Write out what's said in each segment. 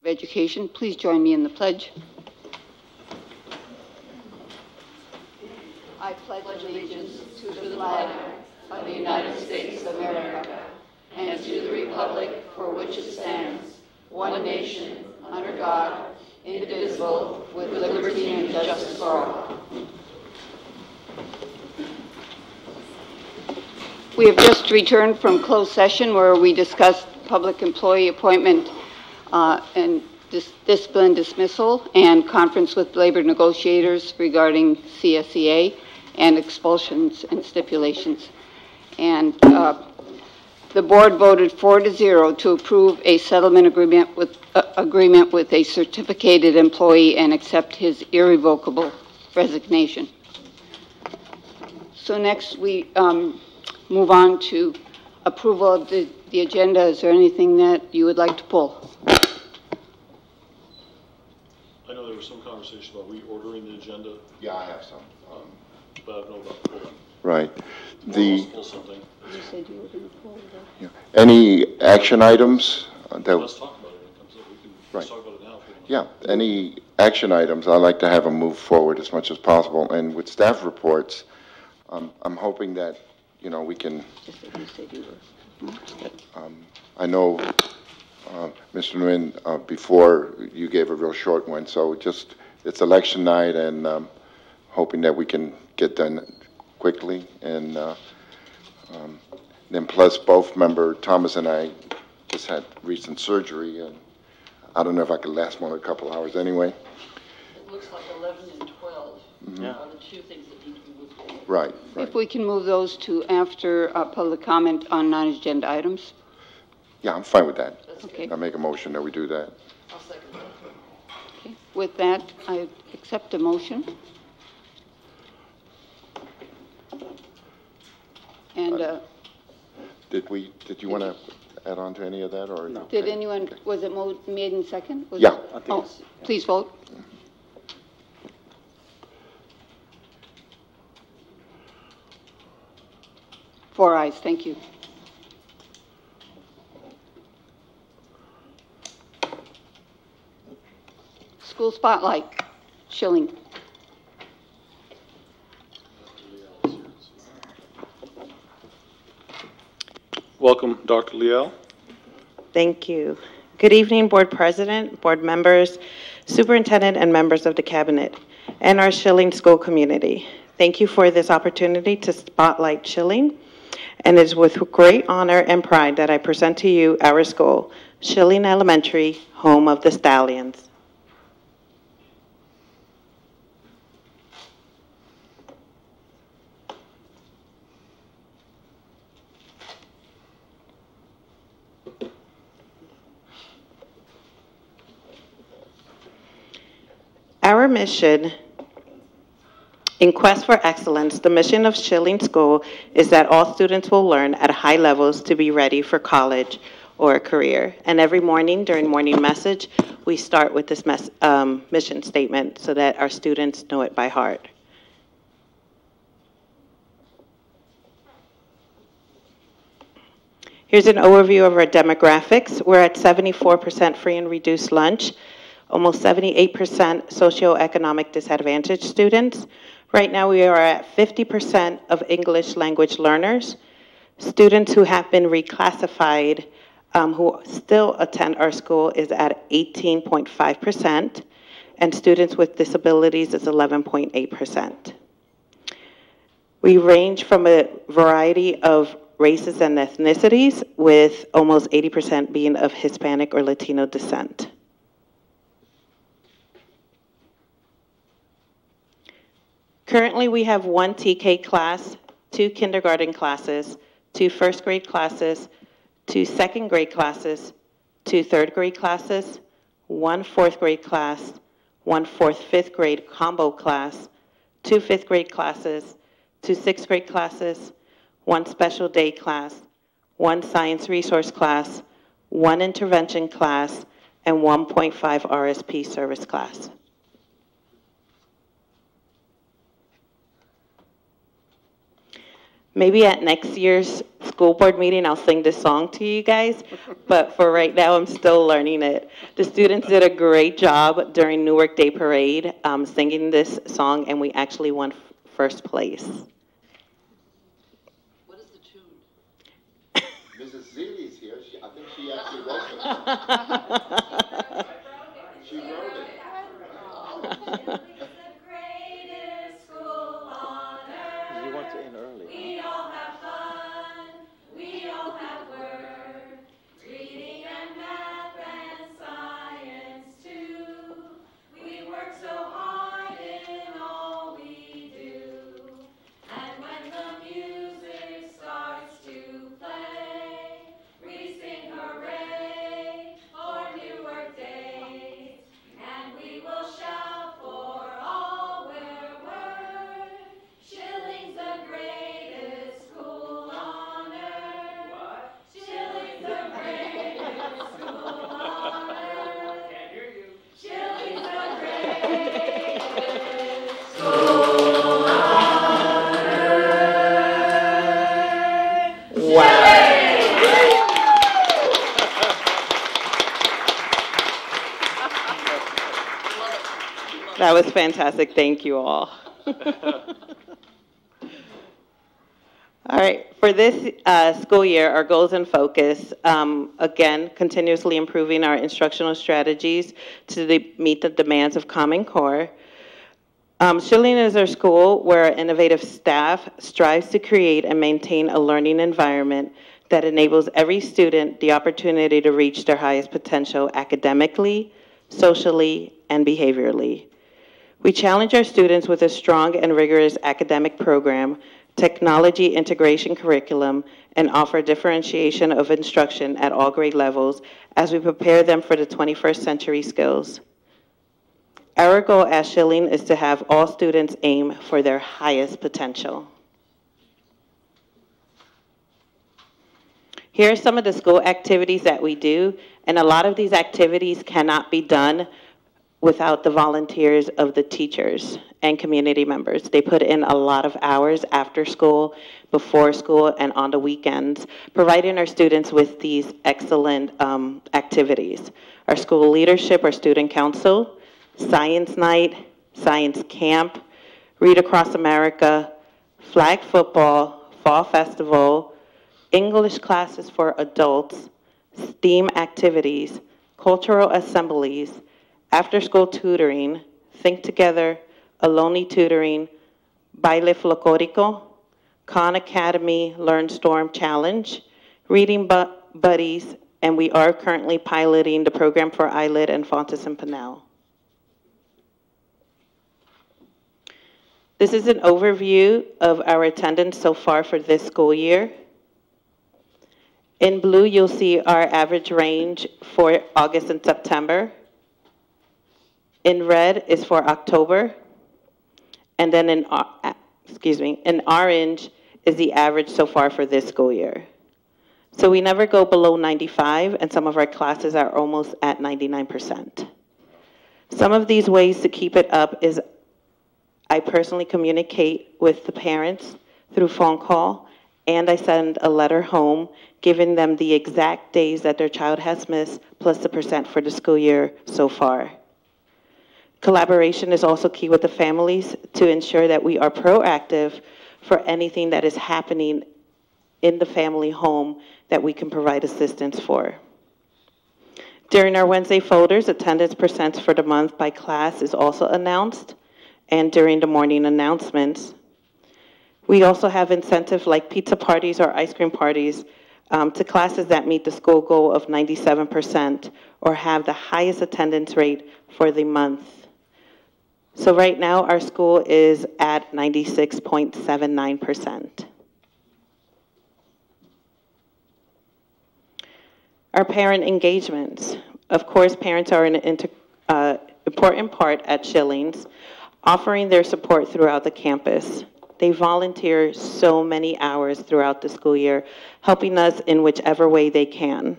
of Education. Please join me in the pledge. I pledge allegiance to the flag of the United States of America and to the republic for which it stands, one nation, under God, indivisible, with liberty and justice for all. We have just returned from closed session where we discussed public employee appointment and discipline dismissal and conference with labor negotiators regarding CSEA and expulsions and stipulations. And the board voted 4-0 to approve a settlement agreement with a certificated employee and accept his irrevocable resignation. So next we move on to approval of the agenda. Is there anything that you would like to pull? I know there was some conversation about reordering the agenda. Yeah, I have some. But I don't know about pulling. Right. Pull something. You said you were going to pull Yeah. Any action items that? Let's talk about it when it comes up. We can let's talk about it now. Yeah. Any action items? I'd like to have them move forward as much as possible. And with staff reports, I'm hoping that we can. Just that you said you were. I know, Mr. Nguyen, before you gave a real short one, so it's election night, and hoping that we can get done quickly, and then plus both member Thomas and I just had recent surgery, and I don't know if I could last more than a couple hours anyway. It looks like 11 and 12 are the two things that need to be moved forward. Right. If we can move those to after public comment on non-agenda items. Yeah, I'm fine with that. Okay. I make a motion that we do that. I'll second that. Okay. With that, I accept a motion. And did you want to add on to any of that, or no? Did anyone, was it made in second? Yeah. Please vote. Four ayes, thank you. School spotlight, Schilling. Welcome, Dr. Liel. Thank you. Good evening, Board President, Board members, Superintendent, and members of the Cabinet, and our Schilling school community. Thank you for this opportunity to spotlight Schilling, and it is with great honor and pride that I present to you our school, Schilling Elementary, home of the Stallions. Our mission, in quest for excellence, the mission of Schilling School is that all students will learn at high levels to be ready for college or a career. And every morning during morning message, we start with this mission statement so that our students know it by heart. Here's an overview of our demographics. We're at 74% free and reduced lunch. Almost 78% socioeconomic disadvantaged students. Right now we are at 50% of English language learners. Students who have been reclassified who still attend our school is at 18.5%, and students with disabilities is 11.8%. We range from a variety of races and ethnicities, with almost 80% being of Hispanic or Latino descent. Currently, we have one TK class, 2 kindergarten classes, 2 first grade classes, 2 second grade classes, 2 third grade classes, 1 fourth grade class, 1 fourth, fifth grade combo class, 2 fifth grade classes, 2 sixth grade classes, 1 special day class, 1 science resource class, 1 intervention class, and 1.5 RSP service class. Maybe at next year's school board meeting, I'll sing this song to you guys, but for right now, I'm still learning it. The students did a great job during Newark Day Parade singing this song, and we actually won first place. What is the tune? Mrs. Zeeley is here. I think she actually wrote it. She wrote it. You want to end early. We all have fun, we all have work, reading and math and science too. We work so hard in all we do, and when the music starts to play, we sing hooray for Newark Day, and we will shout for all we're worth. Schilling's the greatest school on earth. What? Schilling's the greatest school on earth. Can't hear you. Schilling's the greatest school on earth. Wow. That was fantastic. Thank you all. All right, for this school year, our goals and focus, again, continuously improving our instructional strategies to meet the demands of Common Core. Schilling is our school where our innovative staff strives to create and maintain a learning environment that enables every student the opportunity to reach their highest potential academically, socially, and behaviorally. We challenge our students with a strong and rigorous academic program, technology integration curriculum, and offer differentiation of instruction at all grade levels as we prepare them for the 21st century skills. Our goal at Schilling is to have all students aim for their highest potential. Here are some of the school activities that we do, and a lot of these activities cannot be done without the volunteers of the teachers and community members. They put in a lot of hours after school, before school, and on the weekends, providing our students with these excellent activities. Our school leadership, our student council, science night, science camp, Read Across America, flag football, fall festival, English classes for adults, STEAM activities, cultural assemblies, after-school tutoring, Think Together, Aloni tutoring, Baile Folclórico, Khan Academy Learn Storm Challenge, Reading Buddies, and we are currently piloting the program for ILIT and Fontes and Pinal. This is an overview of our attendance so far for this school year. In blue, you'll see our average range for August and September. In red is for October, and then in orange is the average so far for this school year. So we never go below 95, and some of our classes are almost at 99%. Some of these ways to keep it up is I personally communicate with the parents through phone call, and I send a letter home giving them the exact days that their child has missed plus the % for the school year so far. Collaboration is also key with the families to ensure that we are proactive for anything that is happening in the family home that we can provide assistance for. During our Wednesday folders, attendance % for the month by class is also announced, and during the morning announcements. We also have incentives like pizza parties or ice cream parties to classes that meet the school goal of 97% or have the highest attendance rate for the month. So right now, our school is at 96.79%. Our parent engagements. Of course, parents are an important part at Schilling's, offering their support throughout the campus. They volunteer so many hours throughout the school year, helping us in whichever way they can.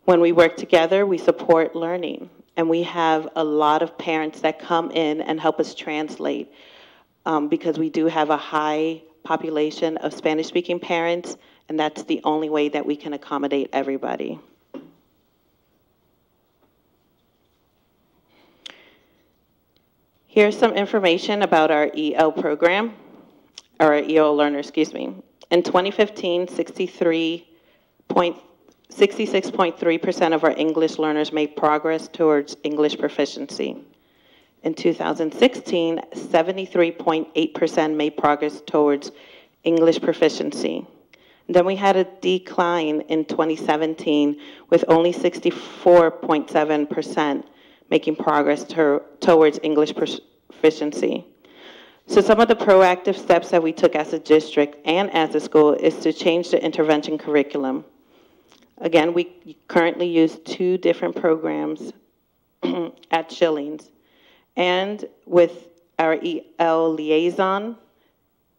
When we work together, we support learning, and we have a lot of parents that come in and help us translate because we do have a high population of Spanish-speaking parents, and that's the only way that we can accommodate everybody. Here's some information about our EL program, or our EL learner, excuse me. In 2015, 66.3% of our English learners made progress towards English proficiency. In 2016, 73.8% made progress towards English proficiency. Then we had a decline in 2017 with only 64.7% making progress towards English proficiency. So some of the proactive steps that we took as a district and as a school is to change the intervention curriculum. Again, we currently use 2 different programs at Schillings. And with our EL liaison,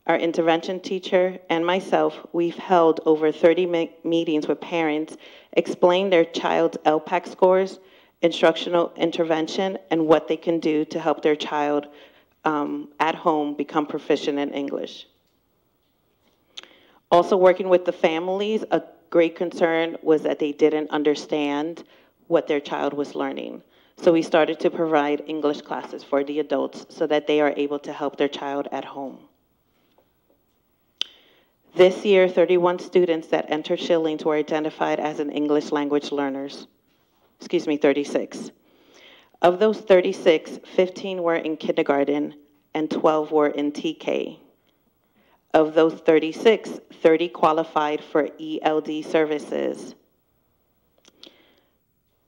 our intervention teacher, and myself, we've held over 30 meetings with parents, explain their child's LPAC scores, instructional intervention, and what they can do to help their child at home become proficient in English. Also working with the families, a great concern was that they didn't understand what their child was learning. So we started to provide English classes for the adults so that they are able to help their child at home. This year, 31 students that entered Schillings were identified as an English language learners. 36. Of those 36, 15 were in kindergarten and 12 were in TK. Of those 36, 30 qualified for ELD services.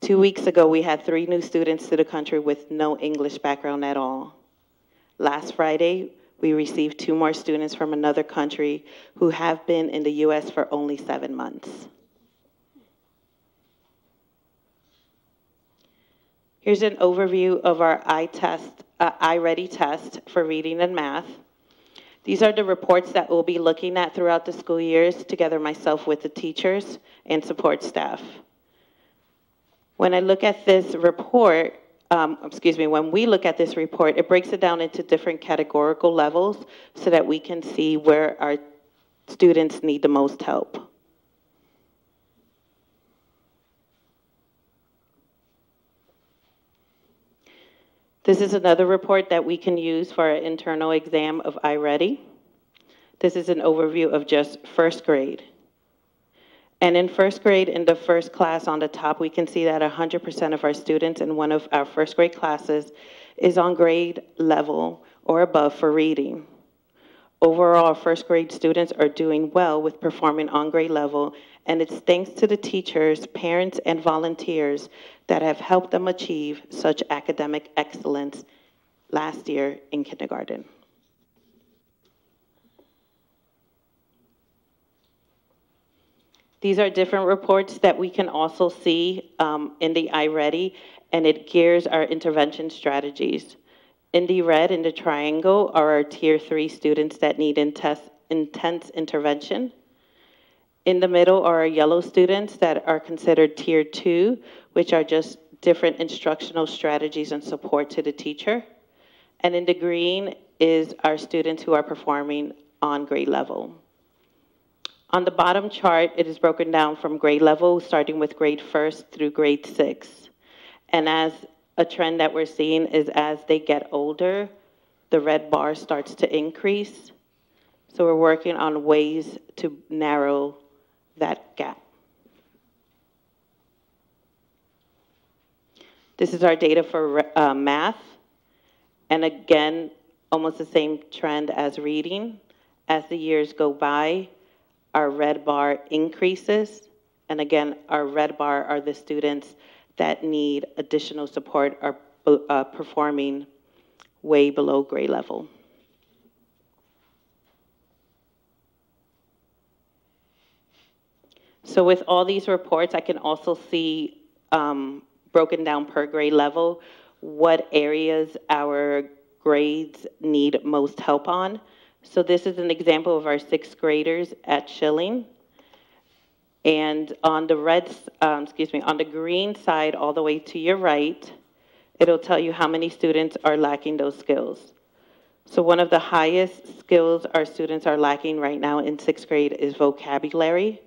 2 weeks ago, we had 3 new students to the country with no English background at all. Last Friday, we received 2 more students from another country who have been in the U.S. for only 7 months. Here's an overview of our iReady test for reading and math. These are the reports that we'll be looking at throughout the school years, together myself with the teachers and support staff. When I look at this report, when we look at this report, it breaks it down into different categorical levels so that we can see where our students need the most help. This is another report that we can use for our internal exam of iReady. This is an overview of just first grade. And in first grade, in the first class on the top, we can see that 100% of our students in one of our first grade classes is on grade level or above for reading. Overall, first grade students are doing well with performing on grade level, and it's thanks to the teachers, parents, and volunteers that have helped them achieve such academic excellence last year in kindergarten. These are different reports that we can also see in the iReady, and it gears our intervention strategies. In the red, in the triangle, are our Tier 3 students that need intense intervention. In the middle are our yellow students that are considered Tier 2, which are just different instructional strategies and support to the teacher. And in the green is our students who are performing on grade level. On the bottom chart, it is broken down from grade level, starting with grade 1st through grade 6. And as a trend that we're seeing is as they get older, the red bar starts to increase. So we're working on ways to narrow that gap. This is our data for math. And again, almost the same trend as reading. As the years go by, our red bar increases. And again, our red bar are the students that need additional support are performing way below grade level. So with all these reports, I can also see broken down per grade level what areas our grades need most help on. So this is an example of our 6th graders at Schilling. And on the on the green side, all the way to your right, it'll tell you how many students are lacking those skills. So one of the highest skills our students are lacking right now in 6th grade is vocabulary.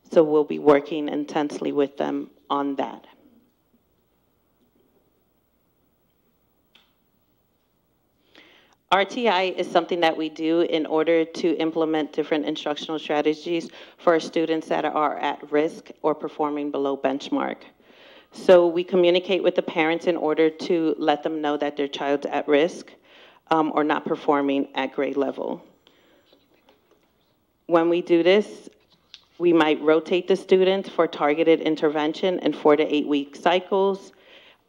So we'll be working intensely with them on that. RTI is something that we do in order to implement different instructional strategies for students that are at risk or performing below benchmark. So we communicate with the parents in order to let them know that their child's at risk or not performing at grade level. When we do this, we might rotate the students for targeted intervention in 4 to 8 week cycles.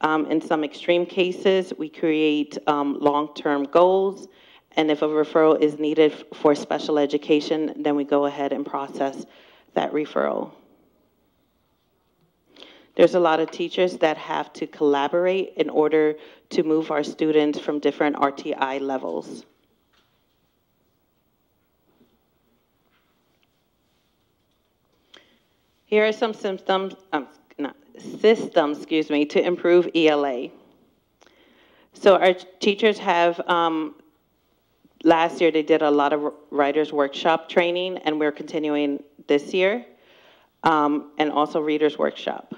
In some extreme cases, we create long-term goals, and if a referral is needed for special education, then we go ahead and process that referral. There's a lot of teachers that have to collaborate in order to move our students from different RTI levels. Here are some systems to improve ELA. So our teachers have, last year they did a lot of writers workshop training, and we're continuing this year, and also readers workshop.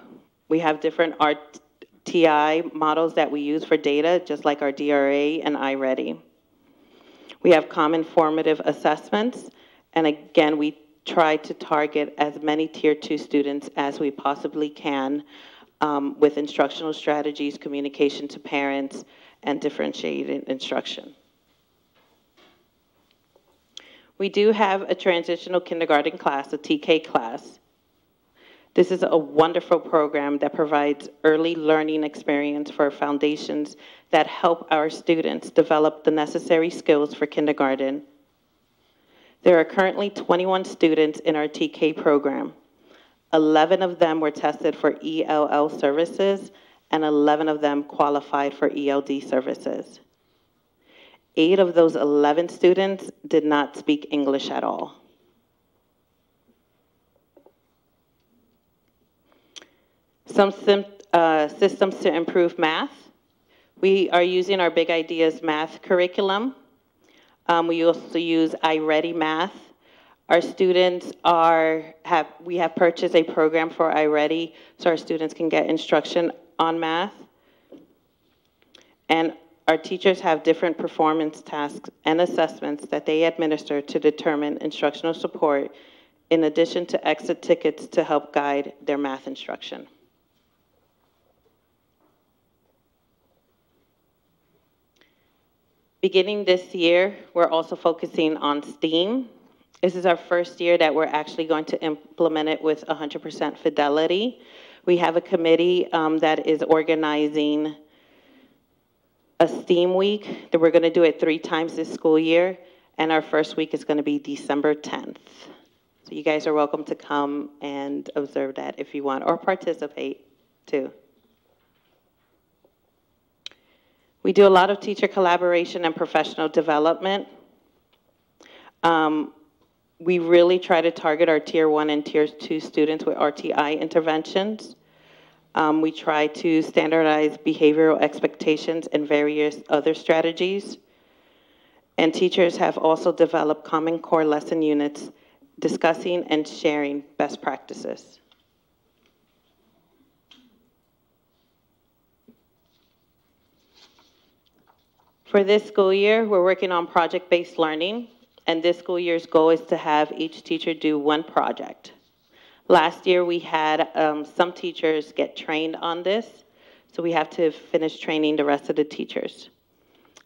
We have different RTI models that we use for data, just like our DRA and iReady. We have common formative assessments, and again, we try to target as many Tier 2 students as we possibly can with instructional strategies, communication to parents, and differentiated instruction. We do have a transitional kindergarten class, a TK class. This is a wonderful program that provides early learning experience for foundations that help our students develop the necessary skills for kindergarten. There are currently 21 students in our TK program. 11 of them were tested for ELL services, and 11 of them qualified for ELD services. 8 of those 11 students did not speak English at all. Some systems to improve math. We are using our Big Ideas math curriculum. We also use iReady Math. Our students we have purchased a program for iReady so our students can get instruction on math. And our teachers have different performance tasks and assessments that they administer to determine instructional support, in addition to exit tickets to help guide their math instruction. Beginning this year, we're also focusing on STEAM. This is our first year that we're actually going to implement it with 100% fidelity. We have a committee that is organizing a STEAM week that we're going to do it 3 times this school year, and our first week is going to be December 10th. So you guys are welcome to come and observe that if you want, or participate too. We do a lot of teacher collaboration and professional development. We really try to target our Tier 1 and Tier 2 students with RTI interventions. We try to standardize behavioral expectations and various other strategies. And teachers have also developed common core lesson units discussing and sharing best practices. For this school year, we're working on project-based learning, and this school year's goal is to have each teacher do 1 project. Last year, we had some teachers get trained on this, so we have to finish training the rest of the teachers.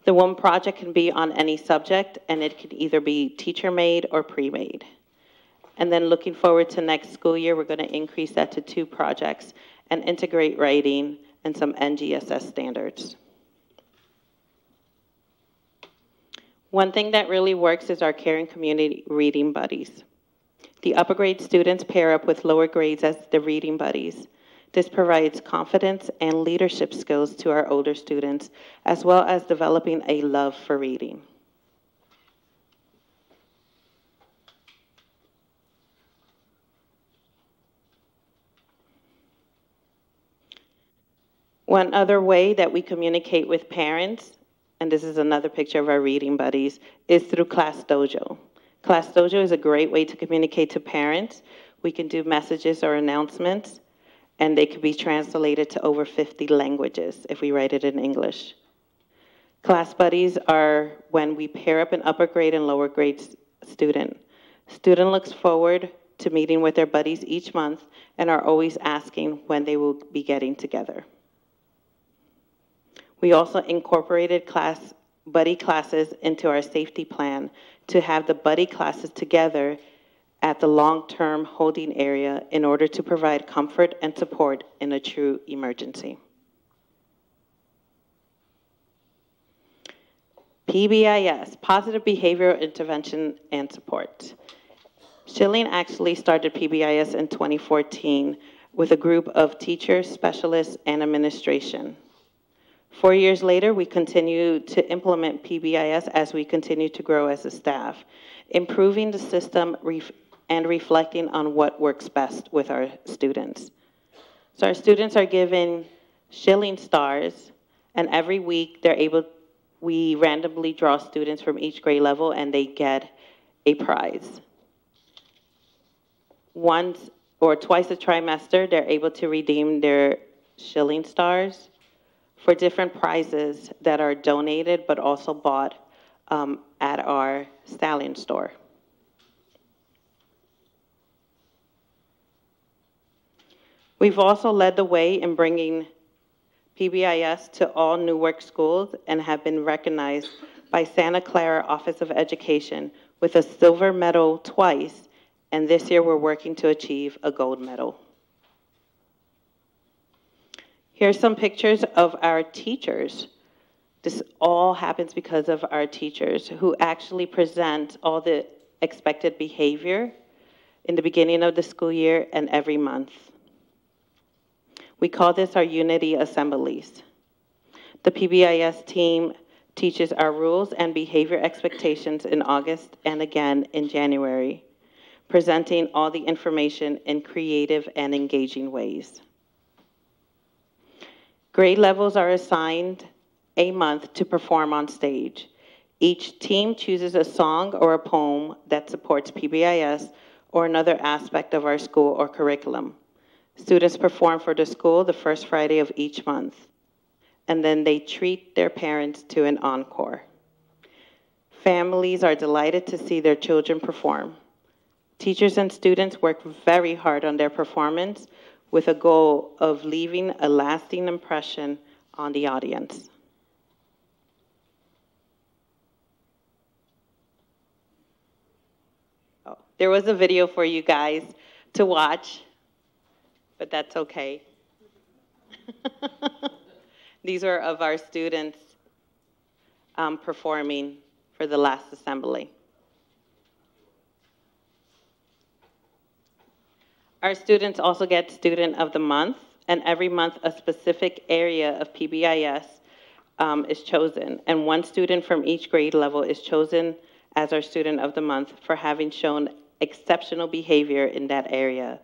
The 1 project can be on any subject, and it can either be teacher-made or pre-made. And then looking forward to next school year, we're going to increase that to 2 projects and integrate writing and some NGSS standards. One thing that really works is our caring community reading buddies. The upper grade students pair up with lower grades as the reading buddies. This provides confidence and leadership skills to our older students, as well as developing a love for reading. One other way that we communicate with parents and this is another picture of our reading buddies, is through Class Dojo. Class Dojo is a great way to communicate to parents. We can do messages or announcements, and they could be translated to over 50 languages if we write it in English. Class buddies are when we pair up an upper grade and lower grade student. Student looks forward to meeting with their buddies each month and are always asking when they will be getting together. We also incorporated buddy classes into our safety plan to have the buddy classes together at the long-term holding area in order to provide comfort and support in a true emergency. PBIS, Positive Behavioral Intervention and Support. Schilling actually started PBIS in 2014 with a group of teachers, specialists, and administration. 4 years later, we continue to implement PBIS as we continue to grow as a staff, improving the system and reflecting on what works best with our students. So our students are given Schilling stars, and every week we randomly draw students from each grade level and they get a prize. Once or twice a trimester, they're able to redeem their Schilling stars for different prizes that are donated but also bought at our Stallion store. We've also led the way in bringing PBIS to all Newark schools and have been recognized by Santa Clara Office of Education with a silver medal twice, and this year we're working to achieve a gold medal. Here's some pictures of our teachers. This all happens because of our teachers who actually present all the expected behavior in the beginning of the school year and every month. We call this our Unity Assemblies. The PBIS team teaches our rules and behavior expectations in August and again in January, presenting all the information in creative and engaging ways. Grade levels are assigned a month to perform on stage. Each team chooses a song or a poem that supports PBIS or another aspect of our school or curriculum. Students perform for the school the first Friday of each month, and then they treat their parents to an encore. Families are delighted to see their children perform. Teachers and students work very hard on their performance with a goal of leaving a lasting impression on the audience. Oh, there was a video for you guys to watch, but that's okay. These are of our students performing for the last assembly. Our students also get Student of the Month, and every month a specific area of PBIS is chosen, and one student from each grade level is chosen as our Student of the Month for having shown exceptional behavior in that area.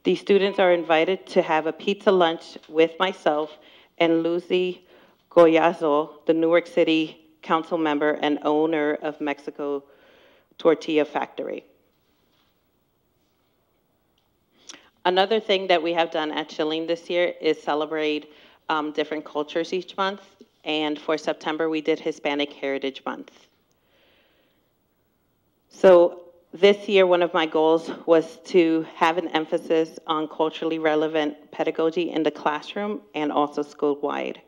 These students are invited to have a pizza lunch with myself and Lucy Goyazo, the Newark City Council member and owner of Mexico Tortilla Factory. Another thing that we have done at Schilling this year is celebrate different cultures each month. And for September, we did Hispanic Heritage Month. So this year, one of my goals was to have an emphasis on culturally relevant pedagogy in the classroom and also school-wide.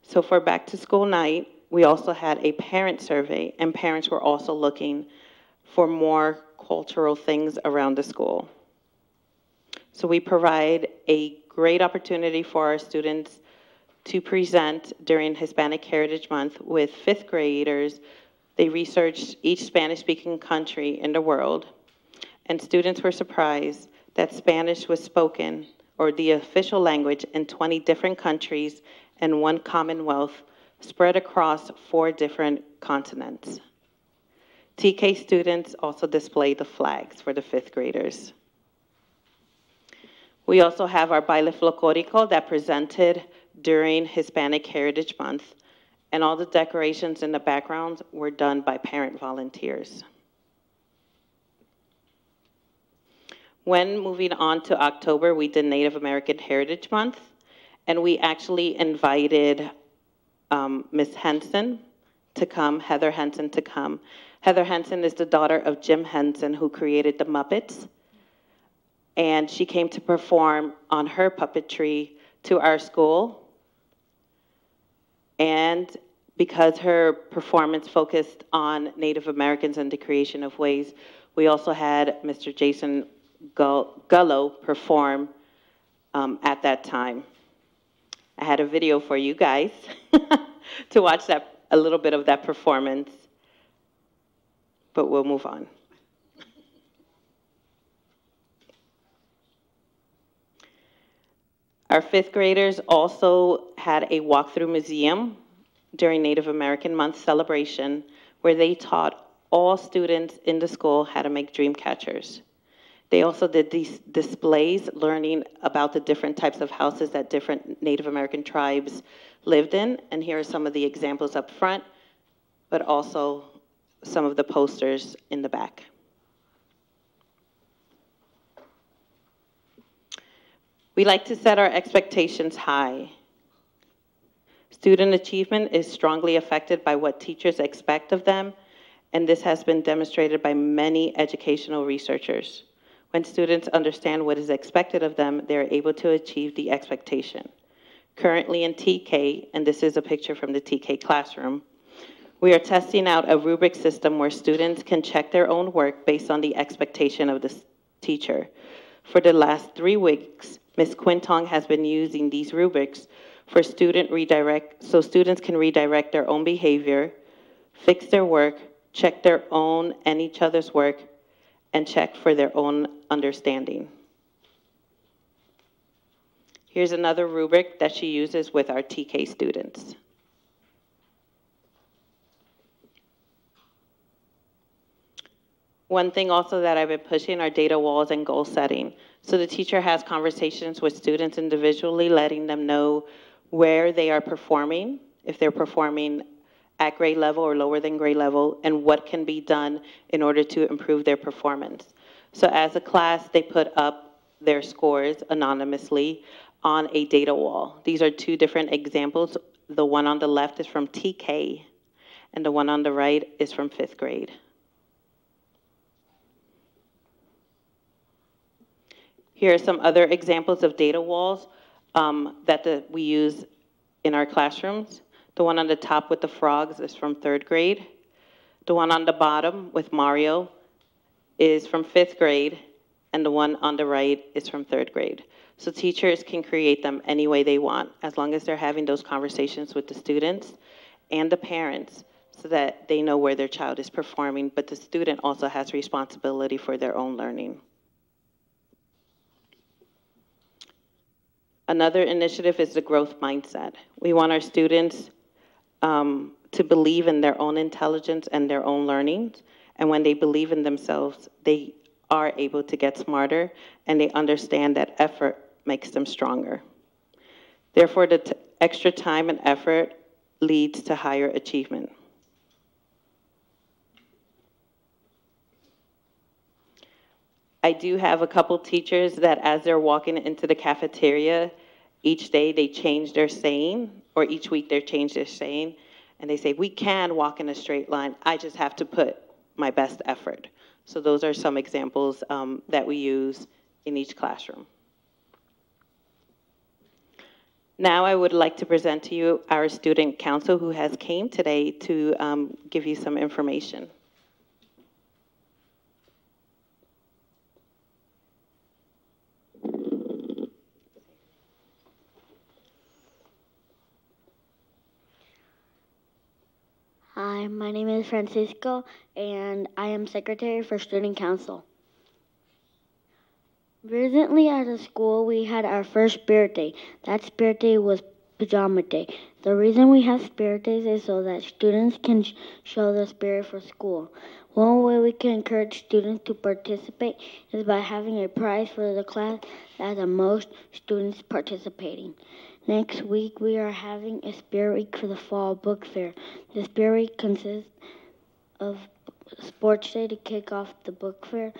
So for back to school night, we also had a parent survey, and parents were also looking for more cultural things around the school. So we provide a great opportunity for our students to present during Hispanic Heritage Month with fifth graders. They researched each Spanish-speaking country in the world, and students were surprised that Spanish was spoken, or the official language, in 20 different countries and one Commonwealth spread across 4 different continents. TK students also display the flags for the fifth graders. We also have our Baile Folclórico that presented during Hispanic Heritage Month, and all the decorations in the background were done by parent volunteers. When moving on to October, we did Native American Heritage Month, and we actually invited Ms. Henson to come, Heather Henson to come. Heather Henson is the daughter of Jim Henson, who created the Muppets, and she came to perform on her puppetry to our school. And because her performance focused on Native Americans and the creation of ways, we also had Mr. Jason Gullo perform at that time. I had a video for you guys to watch a little bit of that performance, but we'll move on. Our fifth graders also had a walkthrough museum during Native American Month celebration, where they taught all students in the school how to make dream catchers. They also did these displays learning about the different types of houses that different Native American tribes lived in. And here are some of the examples up front, but also some of the posters in the back. We like to set our expectations high. Student achievement is strongly affected by what teachers expect of them, and this has been demonstrated by many educational researchers. When students understand what is expected of them, they are able to achieve the expectation. Currently in TK, and this is a picture from the TK classroom, we are testing out a rubric system where students can check their own work based on the expectation of the teacher. For the last 3 weeks, Ms. Quintong has been using these rubrics for so students can redirect their own behavior, fix their work, check their own and each other's work, and check for their own understanding. Here's another rubric that she uses with our TK students. One thing also that I've been pushing are data walls and goal setting. So the teacher has conversations with students individually, letting them know where they are performing, if they're performing at grade level or lower than grade level, and what can be done in order to improve their performance. So as a class, they put up their scores anonymously on a data wall. These are 2 different examples. The one on the left is from TK, and the one on the right is from 5th grade. Here are some other examples of data walls that we use in our classrooms. The one on the top with the frogs is from 3rd grade. The one on the bottom with Mario is from 5th grade, and the one on the right is from 3rd grade. So teachers can create them any way they want, as long as they're having those conversations with the students and the parents so that they know where their child is performing, but the student also has responsibility for their own learning. Another initiative is the growth mindset. We want our students to believe in their own intelligence and their own learnings. And when they believe in themselves, they are able to get smarter, and they understand that effort makes them stronger. Therefore, the extra time and effort leads to higher achievement. I do have a couple teachers that as they're walking into the cafeteria, each day they change their saying, or each week they change their saying, and they say, we can walk in a straight line, I just have to put my best effort. So those are some examples that we use in each classroom. Now I would like to present to you our student council who has came today to give you some information. Hi, my name is Francisco, and I am Secretary for Student Council. Recently at the school, we had our first Spirit Day. That Spirit Day was Pajama Day. The reason we have Spirit Days is so that students can show their spirit for school. One way we can encourage students to participate is by having a prize for the class that has the most students participating. Next week, we are having a Spirit Week for the Fall Book Fair. The Spirit Week consists of Sports Day to kick off the book fair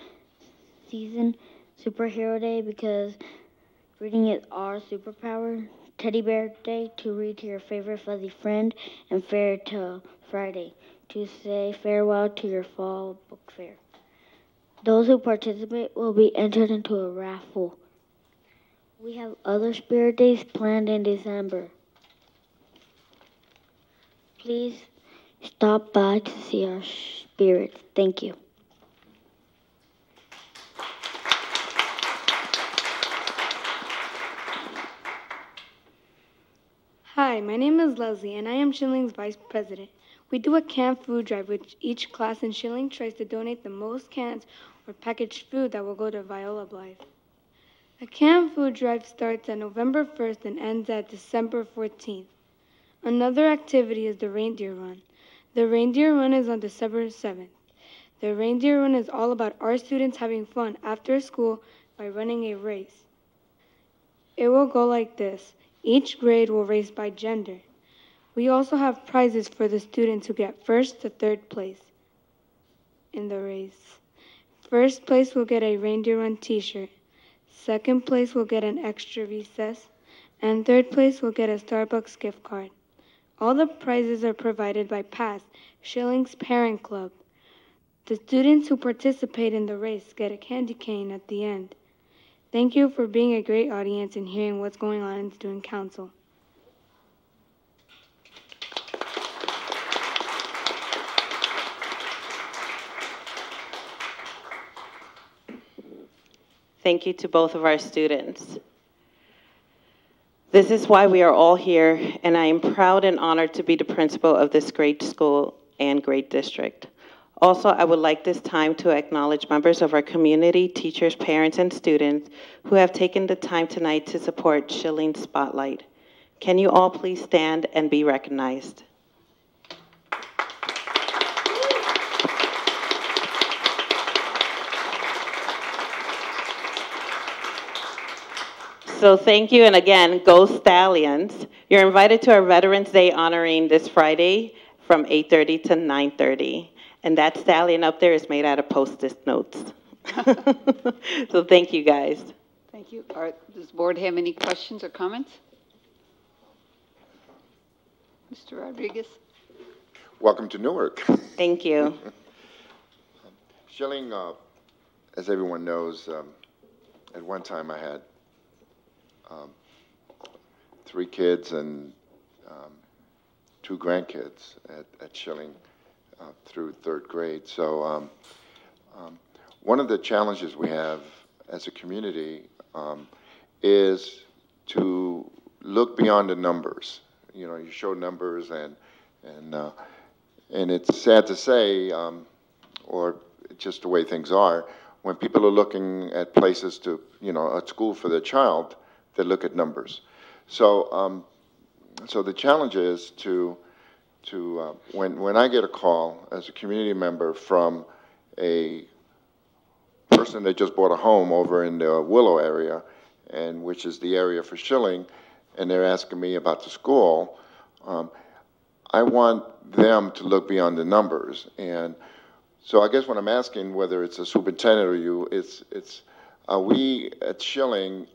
season, Superhero Day because reading is our superpower, Teddy Bear Day to read to your favorite fuzzy friend, and Fairy Tale Friday to say farewell to your fall book fair. Those who participate will be entered into a raffle. We have other Spirit Days planned in December. Please stop by to see our spirits. Thank you. Hi, my name is Leslie, and I am Schilling's Vice President. We do a canned food drive, which each class in Schilling tries to donate the most cans or packaged food that will go to Viola Blythe. The canned food drive starts on November 1st and ends at December 14th. Another activity is the Reindeer Run. The Reindeer Run is on December 7th. The Reindeer Run is all about our students having fun after school by running a race. It will go like this. Each grade will race by gender. We also have prizes for the students who get first to third place in the race. First place will get a Reindeer Run t-shirt. Second place will get an extra recess. And third place will get a Starbucks gift card. All the prizes are provided by PASS, Schilling's Parent Club. The students who participate in the race get a candy cane at the end. Thank you for being a great audience and hearing what's going on in Student Council. Thank you to both of our students. This is why we are all here, and I am proud and honored to be the principal of this great school and great district. Also, I would like this time to acknowledge members of our community, teachers, parents, and students who have taken the time tonight to support Schilling Spotlight. Can you all please stand and be recognized? So thank you, and again, go Stallions. You're invited to our Veterans Day honoring this Friday from 8:30 to 9:30. And that stallion up there is made out of Post-it notes. So thank you, guys. Thank you. Does the board have any questions or comments? Mr. Rodriguez? Welcome to Newark. Thank you. Schilling, as everyone knows, at one time I had 3 kids and 2 grandkids at Schilling through 3rd grade. So one of the challenges we have as a community is to look beyond the numbers. You know, you show numbers and it's sad to say, or just the way things are, when people are looking at places to, you know, a school for their child, they look at numbers. So so the challenge is to when I get a call as a community member from a person that just bought a home over in the Willow area, and which is the area for Schilling, and they're asking me about the school, I want them to look beyond the numbers. And so I guess what I'm asking, whether it's a superintendent or you, it's are we at Schilling,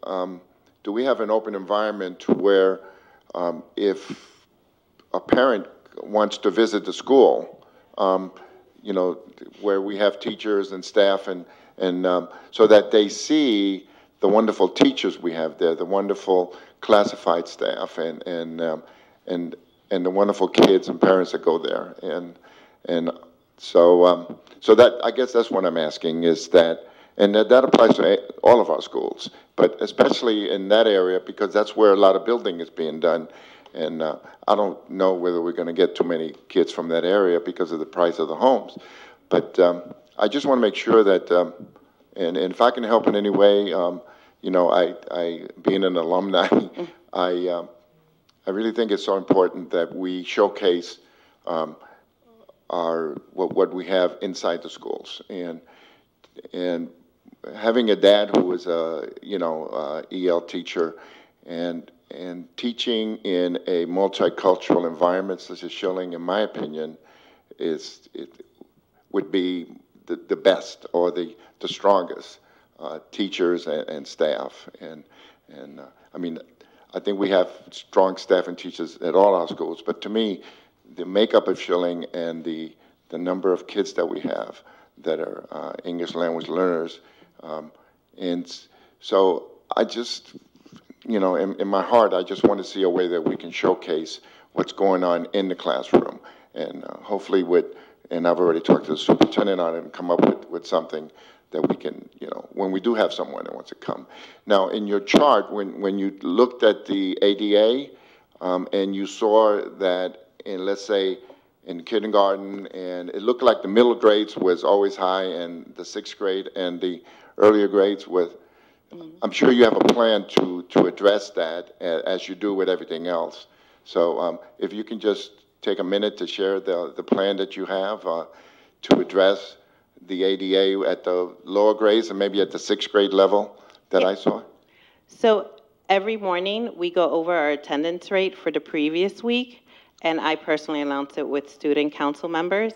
do we have an open environment where if a parent wants to visit the school, you know, where we have teachers and staff and so that they see the wonderful teachers we have there, the wonderful classified staff and the wonderful kids and parents that go there. And so so that, I guess that's what I'm asking, is that, and that applies to all of our schools, but especially in that area because that's where a lot of building is being done. And I don't know whether we're going to get too many kids from that area because of the price of the homes. But I just want to make sure that, and if I can help in any way, you know, I being an alumni, I I really think it's so important that we showcase what we have inside the schools, and having a dad who was a EL teacher and teaching in a multicultural environment such as Schilling, in my opinion, would be the best or the strongest teachers and staff. And I mean, I think we have strong staff and teachers at all our schools, but to me, the makeup of Schilling and the number of kids that we have that are English language learners, and so I just, in my heart, I just want to see a way that we can showcase what's going on in the classroom, and hopefully and I've already talked to the superintendent on it and come up with something that we can, when we do have someone that wants to come. Now, in your chart, when you looked at the ADA, and you saw that in, let's say, in kindergarten, and it looked like the middle grades was always high, and the 6th grade and the earlier grades was, I'm sure you have a plan to address that as you do with everything else. So if you can just take a minute to share the plan that you have to address the ADA at the lower grades and maybe at the 6th grade level that I saw? So every morning we go over our attendance rate for the previous week, and I personally announce it with student council members.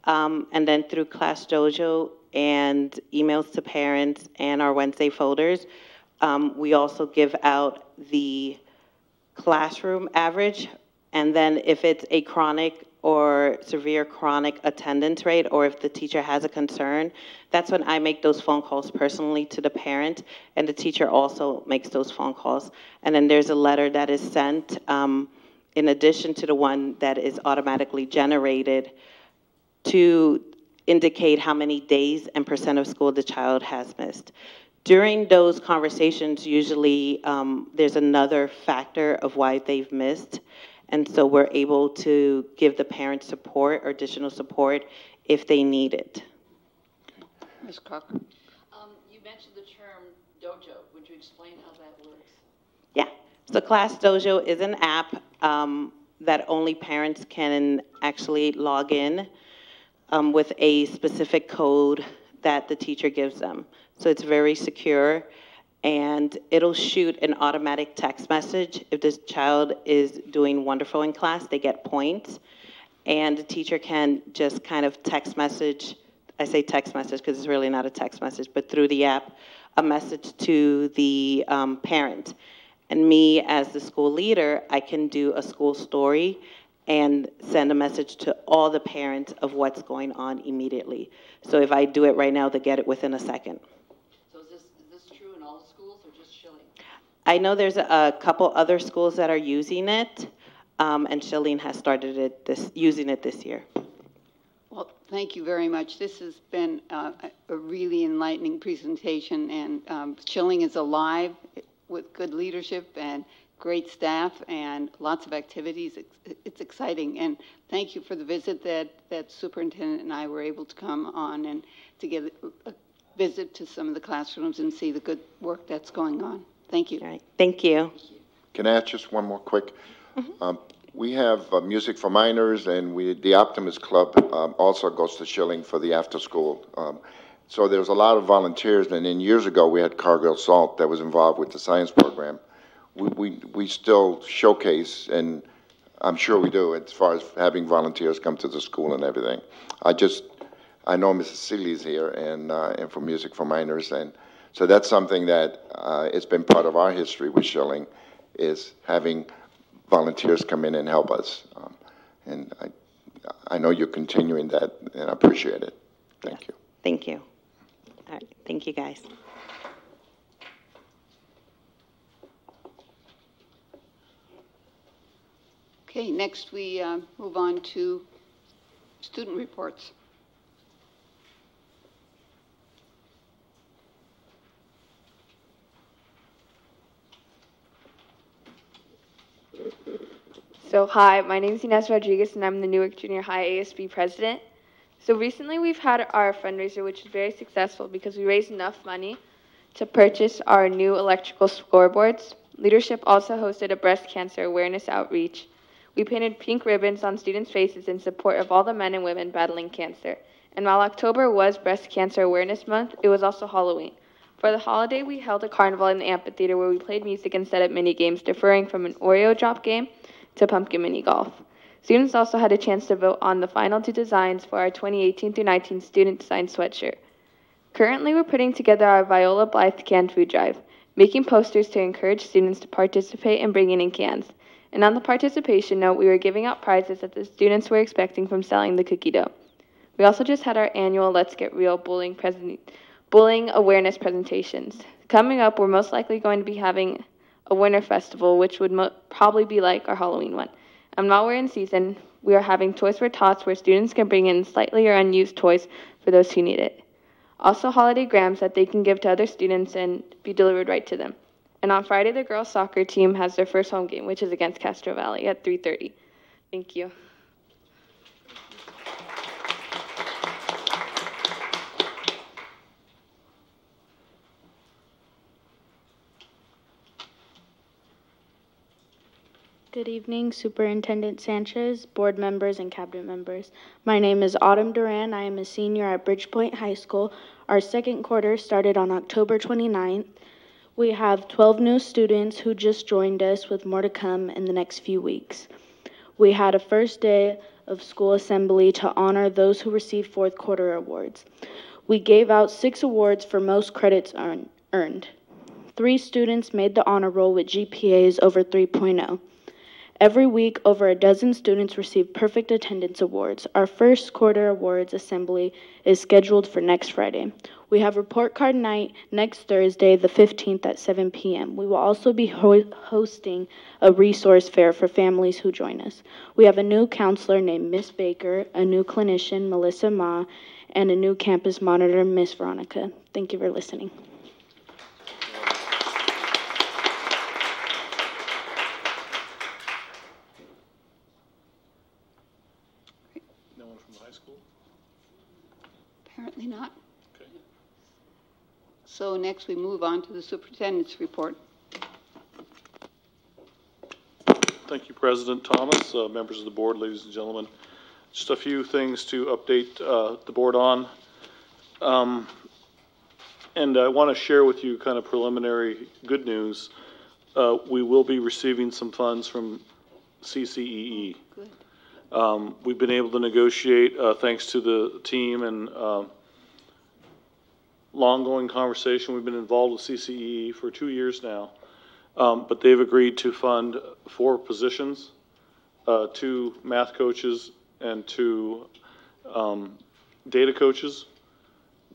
And then through Class Dojo and emails to parents and our Wednesday folders, we also give out the classroom average. And then if it's a chronic or severe chronic attendance rate, or if the teacher has a concern, that's when I make those phone calls personally to the parent, and the teacher also makes those phone calls. And then there's a letter that is sent in addition to the one that is automatically generated to indicate how many days and % of school the child has missed. During those conversations, usually there's another factor of why they've missed. And so we're able to give the parents support or additional support if they need it. Ms. Crocker. You mentioned the term dojo. Would you explain how that works? Yeah. So Class Dojo is an app that only parents can actually log in with a specific code that the teacher gives them. So it's very secure. And it'll shoot an automatic text message. If this child is doing wonderful in class, they get points. And the teacher can just kind of text message, I say text message because it's really not a text message, but through the app, a message to the parent. And me, as the school leader, I can do a school story and send a message to all the parents of what's going on immediately. So if I do it right now, they get it within a second. I know there's a couple other schools that are using it, and Schilling has started using it this year. Well, thank you very much. This has been a really enlightening presentation, and Schilling is alive with good leadership and great staff and lots of activities. It's exciting, and thank you for the visit that Superintendent and I were able to come on and to get a visit to some of the classrooms and see the good work that's going on. Thank you. All right. Thank you. Can I add just one more quick? We have Music for Minors, and the Optimist Club also goes to Schilling for the after school. So there's a lot of volunteers, and then years ago we had Cargill Salt that was involved with the science program. We still showcase, and I'm sure we do, as far as having volunteers come to the school and everything. I know Mrs. Seeley's here, and for Music for Minors, and so that's something that it's been part of our history with Schilling, is having volunteers come in and help us. And I know you're continuing that, and I appreciate it. Thank you. Thank you. All right. Thank you, guys. Okay, next we move on to student reports. So hi, my name is Ines Rodriguez, and I'm the Newark Junior High ASB president. So recently we've had our fundraiser, which is very successful because we raised enough money to purchase our new electrical scoreboards. Leadership also hosted a breast cancer awareness outreach. We painted pink ribbons on students' faces in support of all the men and women battling cancer. And while October was Breast Cancer Awareness Month, it was also Halloween. For the holiday, we held a carnival in the amphitheater where we played music and set up mini games, differing from an Oreo drop game to pumpkin mini golf. Students also had a chance to vote on the final two designs for our 2018 through 19 student design sweatshirt. Currently, we're putting together our Viola Blythe canned food drive, making posters to encourage students to participate in bringing in cans. And on the participation note, we were giving out prizes that the students were expecting from selling the cookie dough. We also just had our annual Let's Get Real bullying awareness presentations. Coming up, we're most likely going to be having a winter festival, which would probably be like our Halloween one. And while we're in season, we are having Toys for Tots where students can bring in slightly or unused toys for those who need it. Also holiday grams that they can give to other students and be delivered right to them. And on Friday, the girls' soccer team has their first home game, which is against Castro Valley at 3:30. Thank you. Good evening, Superintendent Sanchez, board members, and cabinet members. My name is Autumn Duran. I am a senior at Bridgepoint High School. Our second quarter started on October 29th. We have 12 new students who just joined us, with more to come in the next few weeks. We had a first day of school assembly to honor those who received fourth quarter awards. We gave out 6 awards for most credits earned. 3 students made the honor roll with GPAs over 3.0. Every week, over a dozen students receive perfect attendance awards. Our first quarter awards assembly is scheduled for next Friday. We have report card night next Thursday, the 15th at 7 p.m. We will also be hosting a resource fair for families who join us. We have a new counselor named Miss Baker, a new clinician, Melissa Ma, and a new campus monitor, Miss Veronica. Thank you for listening. Apparently not. Okay. So next we move on to the superintendent's report. Thank you, President Thomas, members of the board, ladies and gentlemen. Just a few things to update the board on. And I want to share with you kind of preliminary good news. We will be receiving some funds from CCEE. Good. We've been able to negotiate, thanks to the team and long-going conversation. We've been involved with CCE for 2 years now, but they've agreed to fund 4 positions, 2 math coaches and 2 data coaches,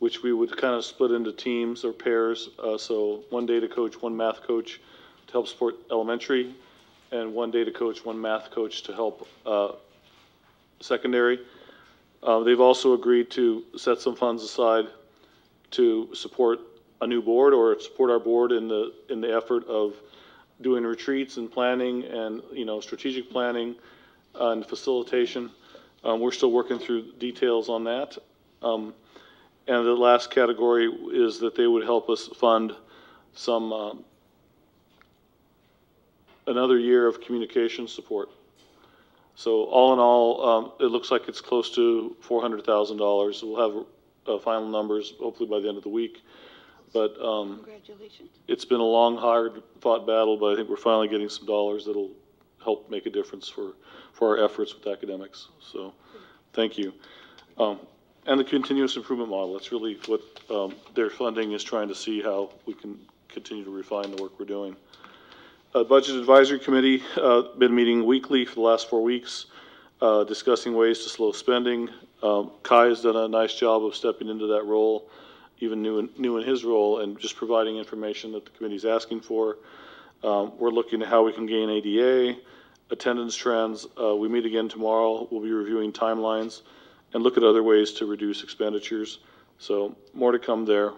which we would kind of split into teams or pairs. So 1 data coach, 1 math coach to help support elementary, and 1 data coach, 1 math coach to help secondary. They've also agreed to set some funds aside to support a new board or support our board in the effort of doing retreats and planning and strategic planning and facilitation. We're still working through details on that. And the last category is that they would help us fund some another year of communication support. So all in all, it looks like it's close to $400,000. We'll have final numbers hopefully by the end of the week. But Congratulations. it's been a long, hard-fought battle, but I think we're finally getting some dollars that'll help make a difference for our efforts with academics. So thank you. And the continuous improvement model, that's really what their funding is, trying to see how we can continue to refine the work we're doing. Budget Advisory Committee, been meeting weekly for the last 4 weeks, discussing ways to slow spending. Kai has done a nice job of stepping into that role, even new in his role, and just providing information that the committee's asking for. We're looking at how we can gain ADA, attendance trends. We meet again tomorrow. We'll be reviewing timelines and look at other ways to reduce expenditures. So more to come there.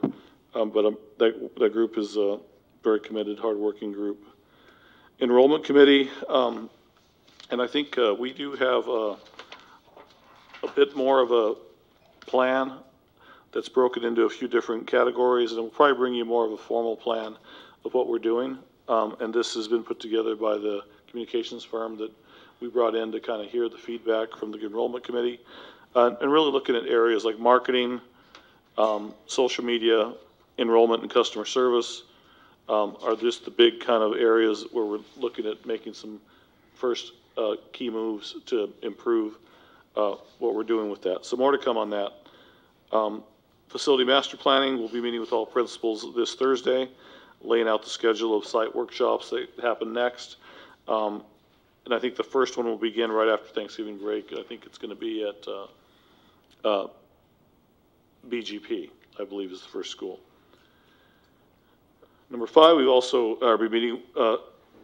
But that group is a very committed, hardworking group. Enrollment Committee, and I think we do have a bit more of a plan that's broken into a few different categories, and we'll probably bring you more of a formal plan of what we're doing And this has been put together by the communications firm that we brought in to kind of hear the feedback from the enrollment committee, and really looking at areas like marketing, social media, enrollment and customer service, are just the big kind of areas where we're looking at making some first key moves to improve what we're doing with that. So more to come on that. Facility master planning, we'll be meeting with all principals this Thursday, laying out the schedule of site workshops that happen next. And I think the first one will begin right after Thanksgiving break. I think it's going to be at BGP, I believe is the first school. Number 5, we also are be meeting,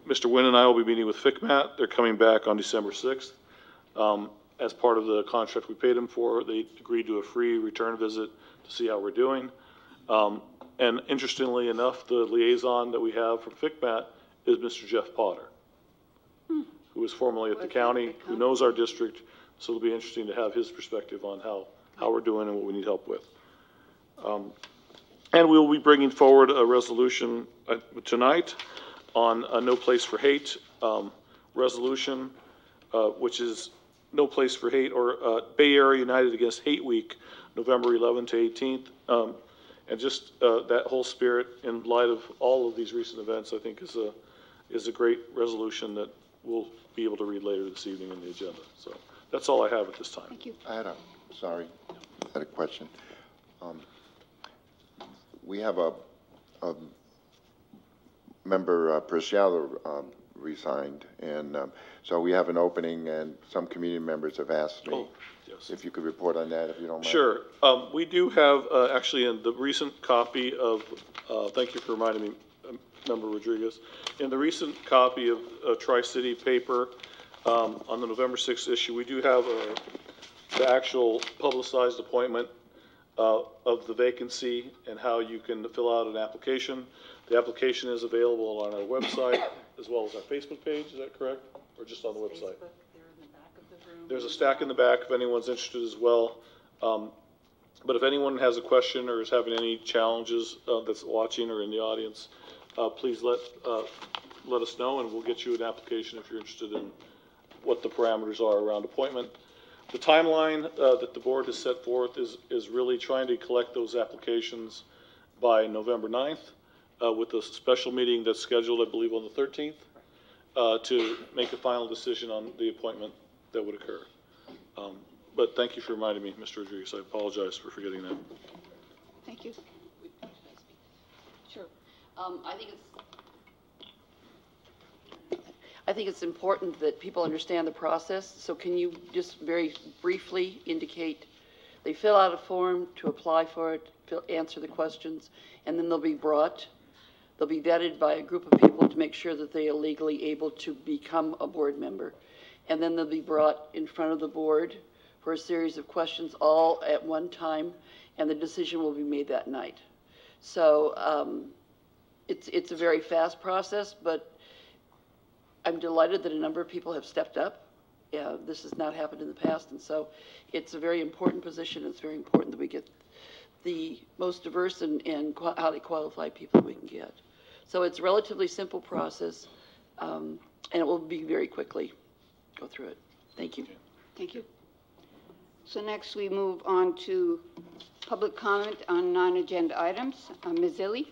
Mr. Wynn and I will be meeting with FICMAT. They're coming back on December 6th. As part of the contract we paid them for, they agreed to a free return visit to see how we're doing. And interestingly enough, the liaison that we have from FICMAT is Mr. Jeff Potter, who was formerly at the county, who knows our district. So it'll be interesting to have his perspective on how we're doing and what we need help with. And we'll be bringing forward a resolution tonight on a No Place for Hate resolution, which is No Place for Hate, or Bay Area United Against Hate Week, November 11th to 18th. And just that whole spirit in light of all of these recent events, I think is a great resolution that we'll be able to read later this evening in the agenda. So that's all I have at this time. Thank you. I had a question. We have a member, Preciado, resigned, and so we have an opening, and some community members have asked me if you could report on that, if you don't mind. Sure. We do have, actually, in the recent copy of, thank you for reminding me, Member Rodriguez, in the recent copy of Tri-City paper on the November 6th issue, we do have the actual publicized appointment of the vacancy and how you can fill out an application. The application is available on our website as well as our Facebook page. Is that correct? Or just on the website? Facebook, they're in the back of the room. There's a stack in the back if anyone's interested as well. But if anyone has a question or is having any challenges that's watching or in the audience, please let us know, and we'll get you an application if you're interested in what the parameters are around appointment. The timeline that the board has set forth is really trying to collect those applications by November 9th with a special meeting that's scheduled, I believe, on the 13th to make a final decision on the appointment that would occur. But thank you for reminding me, Mr. Rodriguez. I apologize for forgetting that. Thank you. Sure. I think it's important that people understand the process. So can you just very briefly indicate they fill out a form to apply for it, answer the questions, and then they'll be vetted by a group of people to make sure that they are legally able to become a board member. And then they'll be brought in front of the board for a series of questions all at one time, and the decision will be made that night. So it's a very fast process, but I'm delighted that a number of people have stepped up. This has not happened in the past, and so it's a very important position. It's very important that we get the most diverse and highly qualified people we can get. So it's a relatively simple process, and it will be very quickly go through it. Thank you. Thank you. So next we move on to public comment on non-agenda items. Ms. Zilli.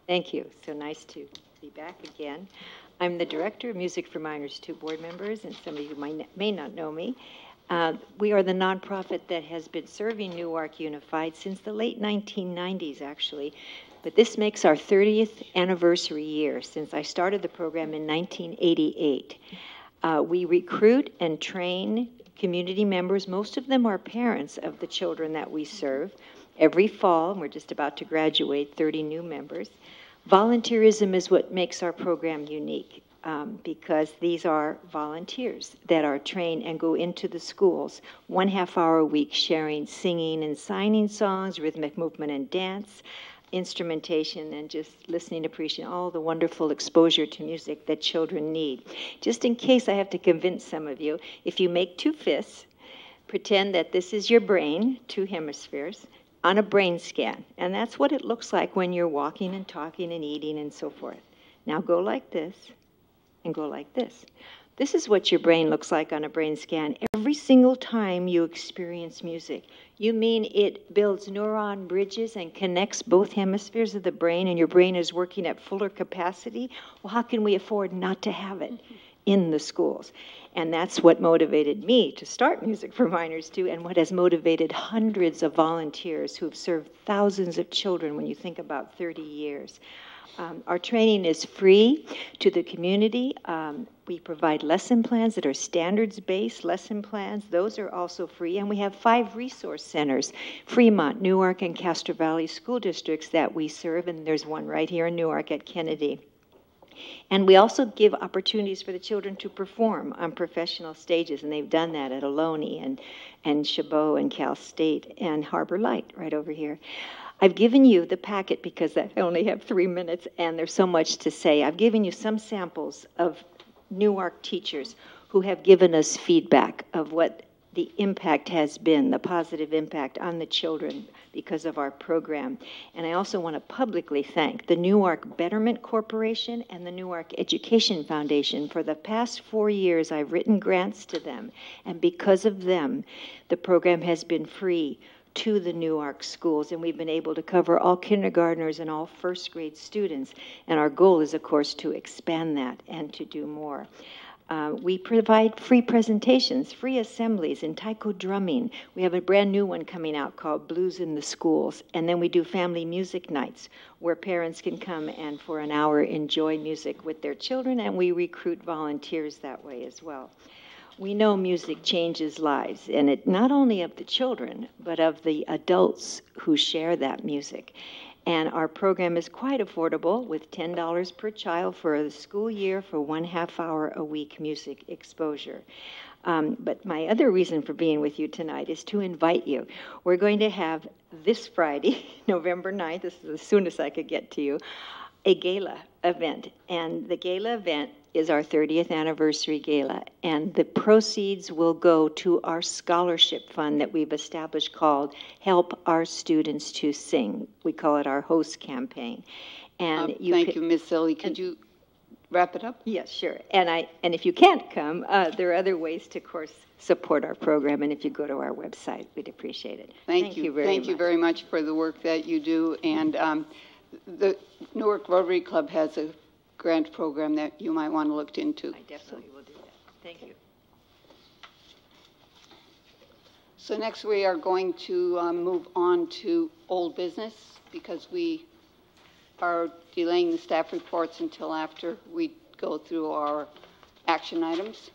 Thank you. So nice to be back again. I'm the Director of Music for Minors 2 board members, and some of you may not know me. We are the nonprofit that has been serving Newark Unified since the late 1990s, actually. But this makes our 30th anniversary year since I started the program in 1988. We recruit and train community members. Most of them are parents of the children that we serve. Every fall, and we're just about to graduate 30 new members. Volunteerism is what makes our program unique because these are volunteers that are trained and go into the schools 1/2 hour a week sharing singing and signing songs, rhythmic movement and dance, instrumentation, and just listening, appreciating all the wonderful exposure to music that children need. Just in case I have to convince some of you, if you make 2 fists, Pretend that this is your brain, 2 hemispheres, on a brain scan. And that's what it looks like when you're walking and talking and eating and so forth. Now go like this and go like this. This is what your brain looks like on a brain scan every single time you experience music. You mean it builds neuron bridges and connects both hemispheres of the brain, and your brain is working at fuller capacity? Well, how can we afford not to have it in the schools? And that's what motivated me to start Music for Minors too, and what has motivated hundreds of volunteers who have served thousands of children when you think about 30 years. Our training is free to the community. We provide lesson plans that are standards-based lesson plans. Those are also free. And we have 5 resource centers, Fremont, Newark, and Castro Valley school districts that we serve. And there's one right here in Newark at Kennedy. And we also give opportunities for the children to perform on professional stages. And they've done that at Ohlone and Chabot and Cal State and Harbor Light right over here. I've given you the packet because I only have 3 minutes and there's so much to say. I've given you some samples of Newark teachers who have given us feedback of what the impact has been, the positive impact on the children because of our program. And I also want to publicly thank the Newark Betterment Corporation and the Newark Education Foundation. For the past 4 years, I've written grants to them, and because of them, the program has been free to the Newark schools, and we've been able to cover all kindergartners and all first grade students. And our goal is, of course, to expand that and to do more. We provide free presentations, free assemblies in taiko drumming. We have a brand new one coming out called Blues in the Schools. And then we do family music nights where parents can come and for an hour enjoy music with their children, and we recruit volunteers that way as well. We know music changes lives, and it not only of the children, but of the adults who share that music. And our program is quite affordable with $10 per child for the school year for 1/2 hour a week music exposure. But my other reason for being with you tonight is to invite you. We're going to have this Friday, November 9th, this is as soon as I could get to you, a gala event. And the gala event is our 30th anniversary gala, and the proceeds will go to our scholarship fund that we've established called Help Our Students to Sing. We call it our host campaign. And thank you, Ms. Silly. Could you wrap it up? Yes, sure. And if you can't come, there are other ways to, of course, support our program, and if you go to our website, we'd appreciate it. Thank you very much. Thank you very much for the work that you do. And the Newark Rotary Club has a grant program that you might want to look into. I definitely will do that. Thank you. So next we are going to move on to old business because we are delaying the staff reports until after we go through our action items.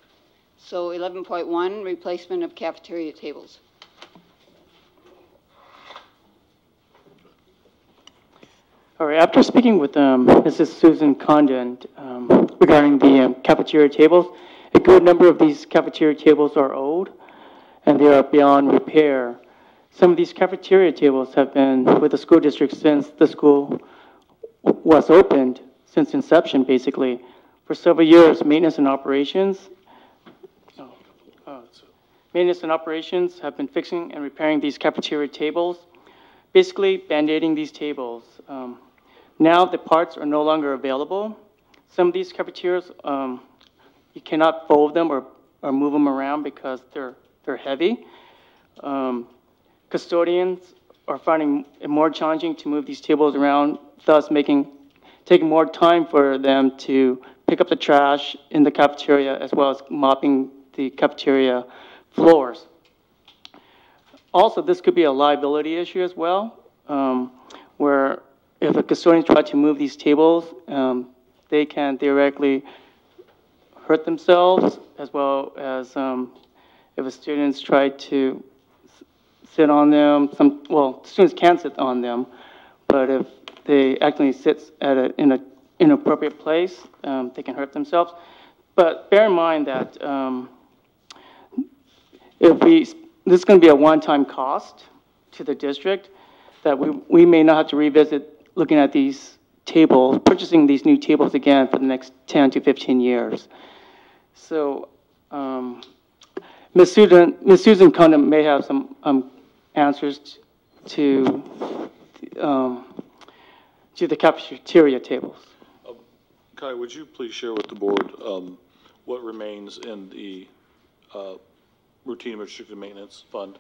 So 11.1, replacement of cafeteria tables. All right, after speaking with Mrs. Susan Condon regarding the cafeteria tables, a good number of these cafeteria tables are old and they are beyond repair. Some of these cafeteria tables have been with the school district since the school was opened, since inception basically. For several years, maintenance and operations have been fixing and repairing these cafeteria tables, basically band-aiding these tables. Now the parts are no longer available. Some of these cafeterias, you cannot fold them or move them around because they're heavy. Custodians are finding it more challenging to move these tables around, thus taking more time for them to pick up the trash in the cafeteria as well as mopping the cafeteria floors. Also, this could be a liability issue as well, where if a custodian tries to move these tables, they can theoretically hurt themselves, as well as if a students try to sit on them. Students can sit on them, but if they actually sit in an inappropriate place, they can hurt themselves. But bear in mind that this is going to be a one-time cost to the district, that we may not have to revisit looking at these tables, purchasing these new tables again for the next 10 to 15 years. So Ms. Susan Cunham may have some answers to the cafeteria tables. Kai, would you please share with the board what remains in the routine restricted maintenance fund?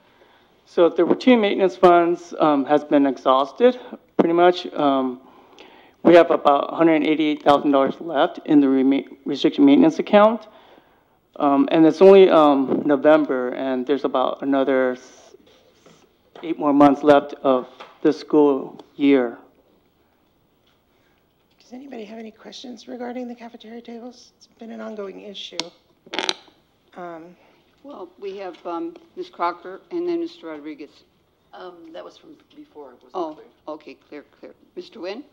So the routine maintenance funds has been exhausted, pretty much. We have about $188,000 left in the restricted maintenance account. And it's only November, and there's about another 8 more months left of the school year. Does anybody have any questions regarding the cafeteria tables? It's been an ongoing issue. Well, we have Ms. Crocker and then Mr. Rodriguez. That was from before. It wasn't Oh, clear. okay, clear. Mr. Nguyen?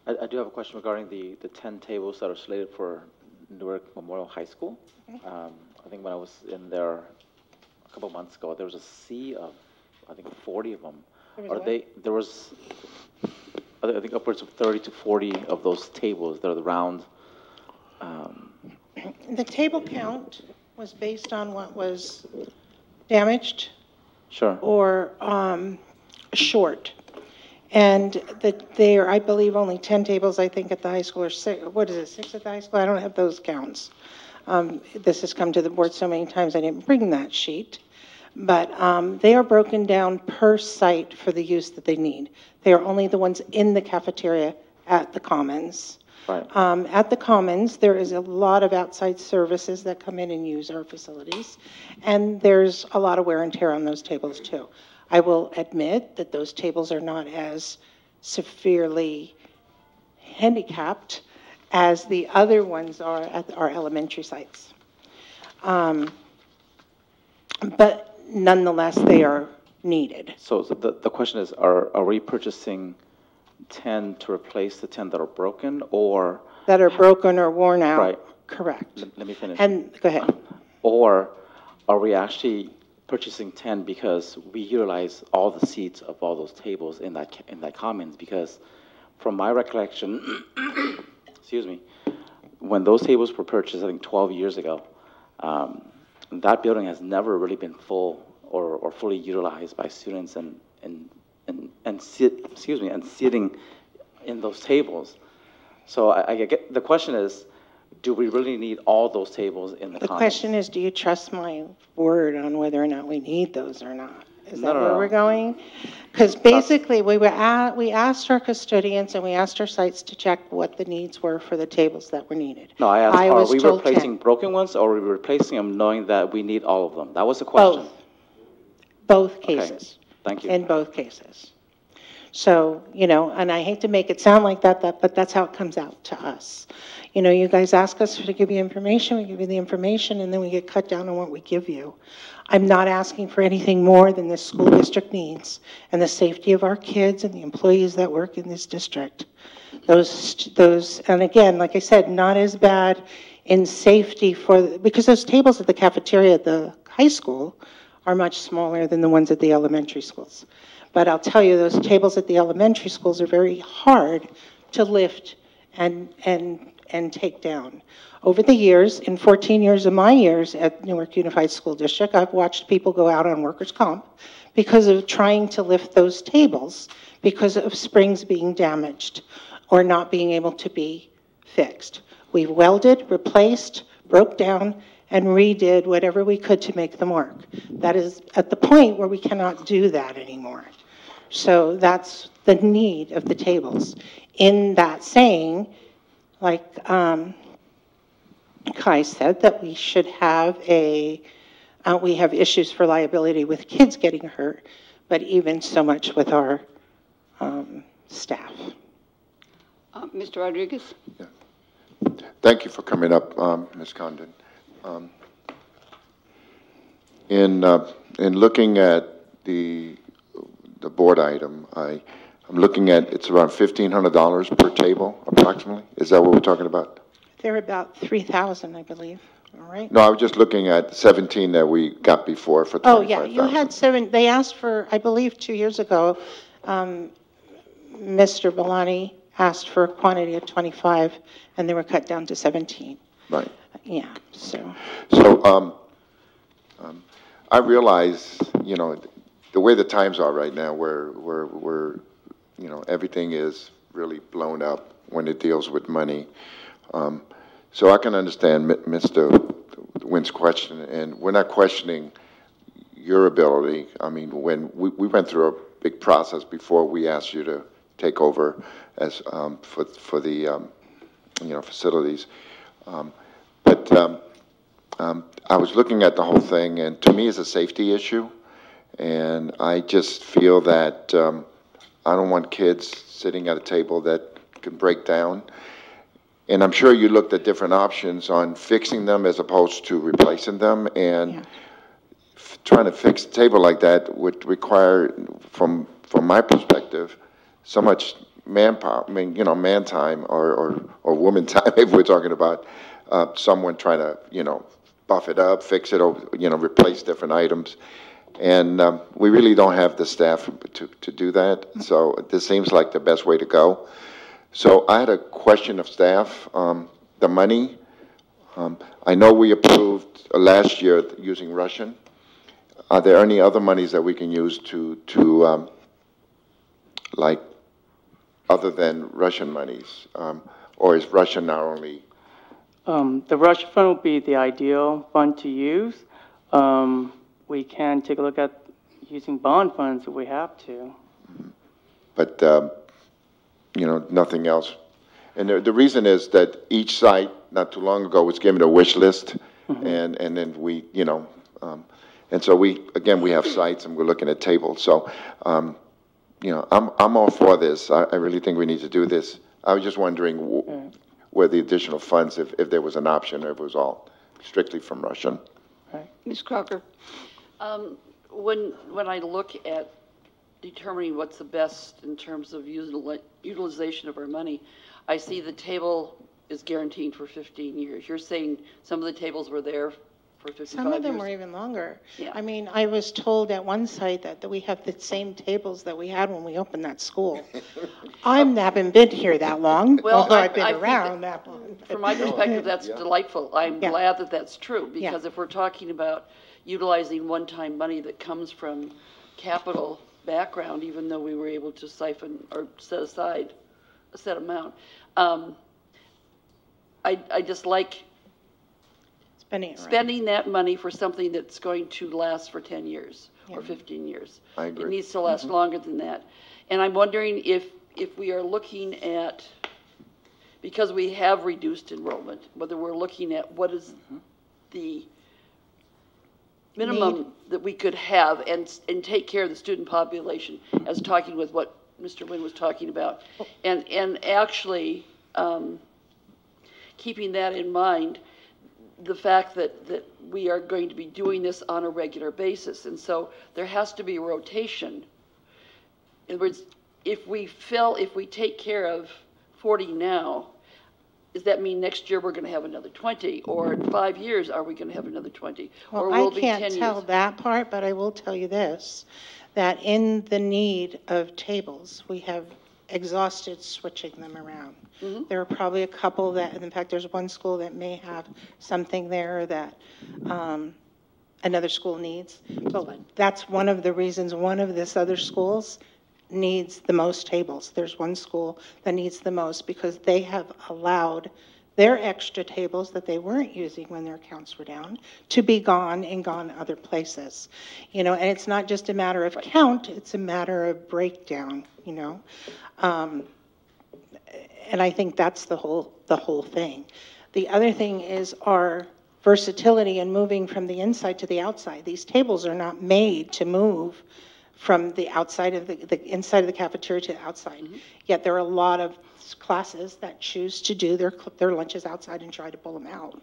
I do have a question regarding the 10 tables that are slated for Newark Memorial High School. I think when I was in there a couple months ago, there was a sea of, I think, 40 of them. There was, I think, upwards of 30 to 40 of those tables that are the round. The table count was based on what was damaged. Sure. Or short. And there, I believe, only 10 tables, I think, at the high school, or 6, what is it, 6 at the high school? I don't have those counts. This has come to the board so many times, I didn't bring that sheet. But they are broken down per site for the use that they need. They are only the ones in the cafeteria at the Commons. Right. At the Commons, there is a lot of outside services that come in and use our facilities, and there's a lot of wear and tear on those tables too. I will admit that those tables are not as severely handicapped as the other ones are at our elementary sites. But nonetheless, they are needed. So the question is, are we purchasing 10 to replace the 10 that are broken, or? That are broken or worn out. Right. Correct. Let me finish. And go ahead. Or are we actually purchasing 10 because we utilize all the seats of all those tables in that Commons? Because from my recollection, excuse me, when those tables were purchased, I think 12 years ago, that building has never really been full or fully utilized by students and sitting in those tables. So I get the question is, do we really need all those tables in the Commons? The question is, do you trust my word on whether or not we need those or not? Is that where No. we're going? Because basically, we asked our custodians and we asked our sites to check what the needs were for the tables that were needed. No, I asked, are we told replacing 10. broken ones, or are we replacing them knowing that we need all of them? That was the question. Both cases. Thank you. In both cases. So, and I hate to make it sound like that, but that's how it comes out to us. You guys ask us to give you information, we give you the information, and then we get cut down on what we give you. I'm not asking for anything more than the school district needs and the safety of our kids and the employees that work in this district. Those, and again, like I said, not as bad in safety because those tables at the cafeteria at the high school are much smaller than the ones at the elementary schools. But I'll tell you, those tables at the elementary schools are very hard to lift and take down. Over the years, in 14 years of my years at Newark Unified School District, I've watched people go out on workers' comp because of trying to lift those tables because of springs being damaged or not being able to be fixed. We welded, replaced, broke down, and redid whatever we could to make them work. That is at the point where we cannot do that anymore. So that's the need of the tables. In that saying, like Kai said, that we should have we have issues for liability with kids getting hurt, but even so much with our staff. Mr. Rodriguez? Yeah. Thank you for coming up, Ms. Condon. In looking at the board item, I'm looking at, it's around $1,500 per table, approximately. Is that what we're talking about? They're about 3,000, I believe. All right. No, I was just looking at 17 that we got before for 25,000. Oh, yeah, you had 7. They asked for, I believe, 2 years ago, Mr. Belani asked for a quantity of 25, and they were cut down to 17. Right. Yeah, so. So, I realize, the way the times are right now, where everything is really blown up when it deals with money. So I can understand Mr. Wynn's question, and we're not questioning your ability. I mean, when we went through a big process before we asked you to take over as for the facilities, but I was looking at the whole thing, and to me, it's a safety issue, and I just feel that I don't want kids sitting at a table that can break down. And I'm sure you looked at different options on fixing them as opposed to replacing them, and trying to fix a table like that would require, from my perspective, so much manpower. I mean, man time or woman time, if we're talking about someone trying to, buff it up, fix it, or replace different items. And we really don't have the staff to do that. So this seems like the best way to go. So I had a question of staff. The money, I know we approved last year using Russian. Are there any other monies that we can use to like, other than Russian monies? Or is Russian our only? The Russian fund would be the ideal fund to use. We can take a look at using bond funds if we have to. But, nothing else. And the reason is that each site, not too long ago, was given a wish list, and then we, and so we have sites and we're looking at tables. So, I'm all for this. I really think we need to do this. I was just wondering where the additional funds, if there was an option, or if it was all strictly from Russian. Ms. Crocker. When I look at determining what's the best in terms of utilization of our money, I see the table is guaranteed for 15 years. You're saying some of the tables were there for 55 years? Some of them were even longer. Yeah. I mean, I was told at one site that we have the same tables that we had when we opened that school. I haven't been here that long, although I've been around that long. From my perspective, that's delightful. I'm glad that that's true, because if we're talking about utilizing one-time money that comes from capital background, even though we were able to siphon or set aside a set amount, I just like spending that money for something that's going to last for 10 years or 15 years. I agree. It needs to last longer than that. And I'm wondering if we are looking at, because we have reduced enrollment, whether we're looking at what is the minimum that we could have and take care of the student population, as talking with what Mr. Wynn was talking about, and actually keeping that in mind, the fact that we are going to be doing this on a regular basis. And so there has to be a rotation. In other words, if we take care of 40 now, does that mean next year we're going to have another 20? Or in 5 years, are we going to have another 20? Well, or will I can't tell that part, but I will tell you this, that in the need of tables, we have exhausted switching them around. There are probably a couple that, in fact, there's one school that may have something there that another school needs. But that's one of the reasons one of this other schools needs the most tables. There's one school that needs the most because they have allowed their extra tables that they weren't using when their accounts were down to be gone and gone other places. And it's not just a matter of count, it's a matter of breakdown, and I think that's the whole thing. The other thing is our versatility in moving from the inside to the outside. These tables are not made to move from the outside of the inside of the cafeteria to the outside. Yet there are a lot of classes that choose to do their lunches outside and try to pull them out.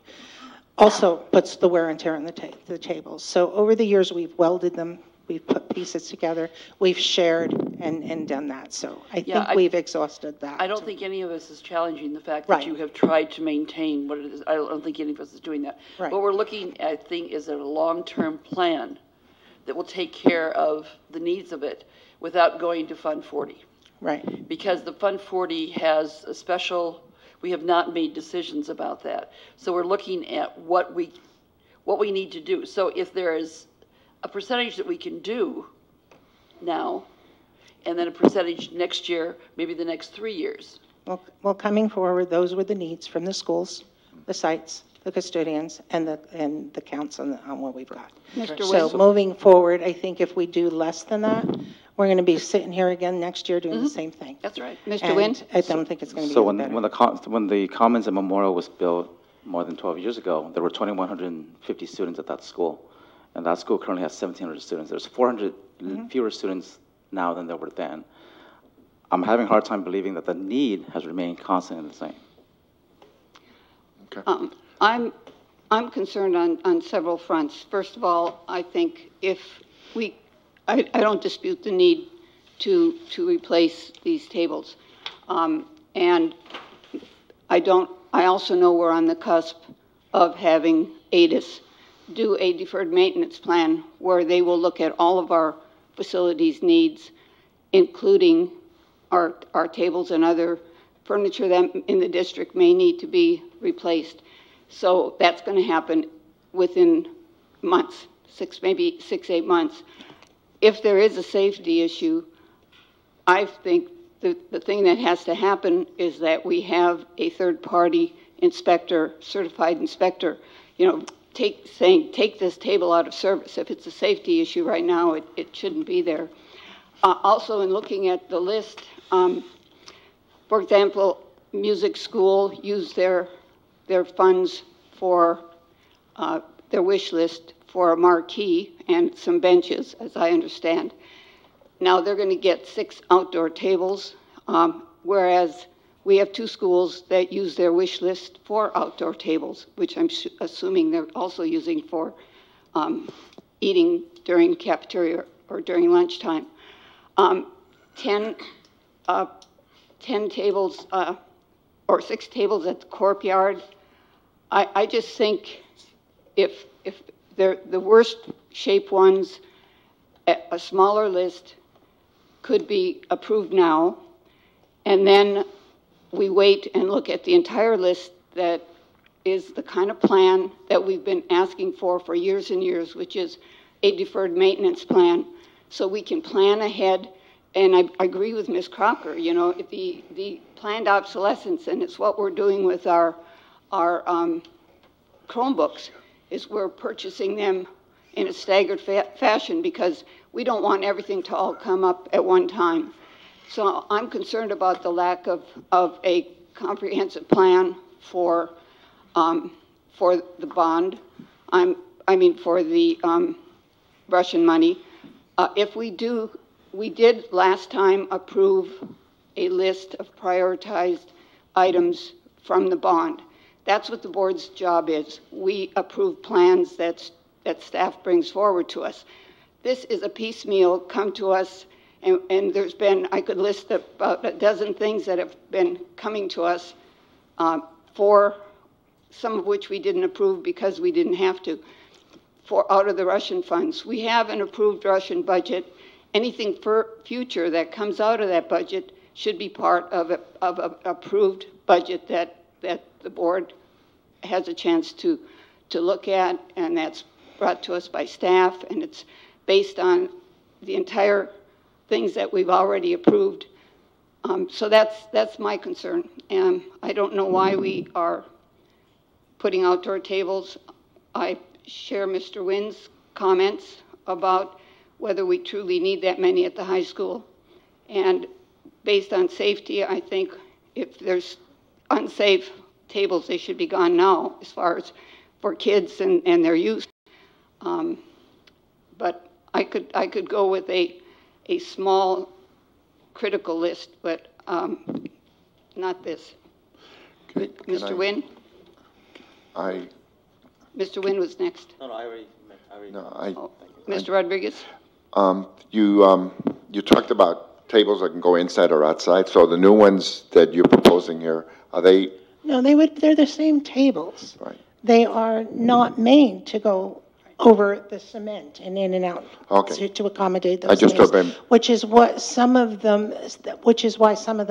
Also puts the wear and tear on the tables. So over the years, we've welded them, we've put pieces together, we've shared and done that. So I think we've exhausted that. I don't think any of us is challenging the fact that you have tried to maintain what it is. I don't think any of us is doing that. Right. What we're looking at, I think, is a long-term plan that will take care of the needs of it without going to Fund 40. Right. Because the Fund 40 has a special, we have not made decisions about that. So we're looking at what we need to do. So if there is a percentage that we can do now, and then a percentage next year, maybe the next 3 years. Well, coming forward, those were the needs from the schools, the sites, the custodians, and the counts on what we've got. Mr. So Wynn? moving forward, I think if we do less than that, we're going to be sitting here again next year doing the same thing. That's right. Mr. Wynn? I don't think it's going to be So any better. when the Commons and Memorial was built more than 12 years ago, there were 2,150 students at that school. And that school currently has 1,700 students. There's 400 fewer students now than there were then. I'm having a hard time believing that the need has remained constant and the same. Okay. I'm concerned on several fronts. First of all, I think if I don't dispute the need to replace these tables. And I also know we're on the cusp of having ADIS do a deferred maintenance plan where they will look at all of our facilities needs, including our tables and other furniture that in the district may need to be replaced. So that's going to happen within months, maybe 6-8 months. If there is a safety issue, I think the thing that has to happen is that we have a third-party inspector, certified inspector, take this table out of service. If it's a safety issue right now, it shouldn't be there. Also, in looking at the list, for example, music school used their funds for their wish list for a marquee and some benches, as I understand. Now they're going to get 6 outdoor tables, whereas we have 2 schools that use their wish list for outdoor tables, which I'm assuming they're also using for eating during cafeteria or during lunchtime. 10 tables or 6 tables at the courtyard. I just think if they're the worst shaped ones, a smaller list could be approved now, and then we wait and look at the entire list that is the kind of plan that we've been asking for years and years, which is a deferred maintenance plan, so we can plan ahead. And I agree with Ms. Crocker, the planned obsolescence, and it's what we're doing with our Chromebooks, is we're purchasing them in a staggered fashion because we don't want everything to all come up at one time. So I'm concerned about the lack of a comprehensive plan for the bond. For the Russian money. If we did last time approve a list of prioritized items from the bond. That's what the board's job is. We approve plans that staff brings forward to us. This is a piecemeal come to us, and there's been, I could list about a dozen things that have been coming to us, for some of which we didn't approve because we didn't have to, for out of the Russian funds. We have an approved Russian budget. Anything for future that comes out of that budget should be part of an approved budget that the board has a chance to look at, and that's brought to us by staff, and it's based on the entire things that we've already approved. So that's my concern. And I don't know why we are putting outdoor tables. I share Mr. Wynn's comments about whether we truly need that many at the high school. And based on safety, I think if there's unsafe tables, they should be gone now as far as for kids and their use. But I could go with a small critical list, but not this. Mr. Wynn? Mr. Wynn was next. No, I already. Mr. Rodriguez? You talked about tables that can go inside or outside. So the new ones that you're proposing here, are they? No, they're the same tables. Right. They are not made to go over the cement and in and out. Okay. To accommodate those I just things, thought which is why some of them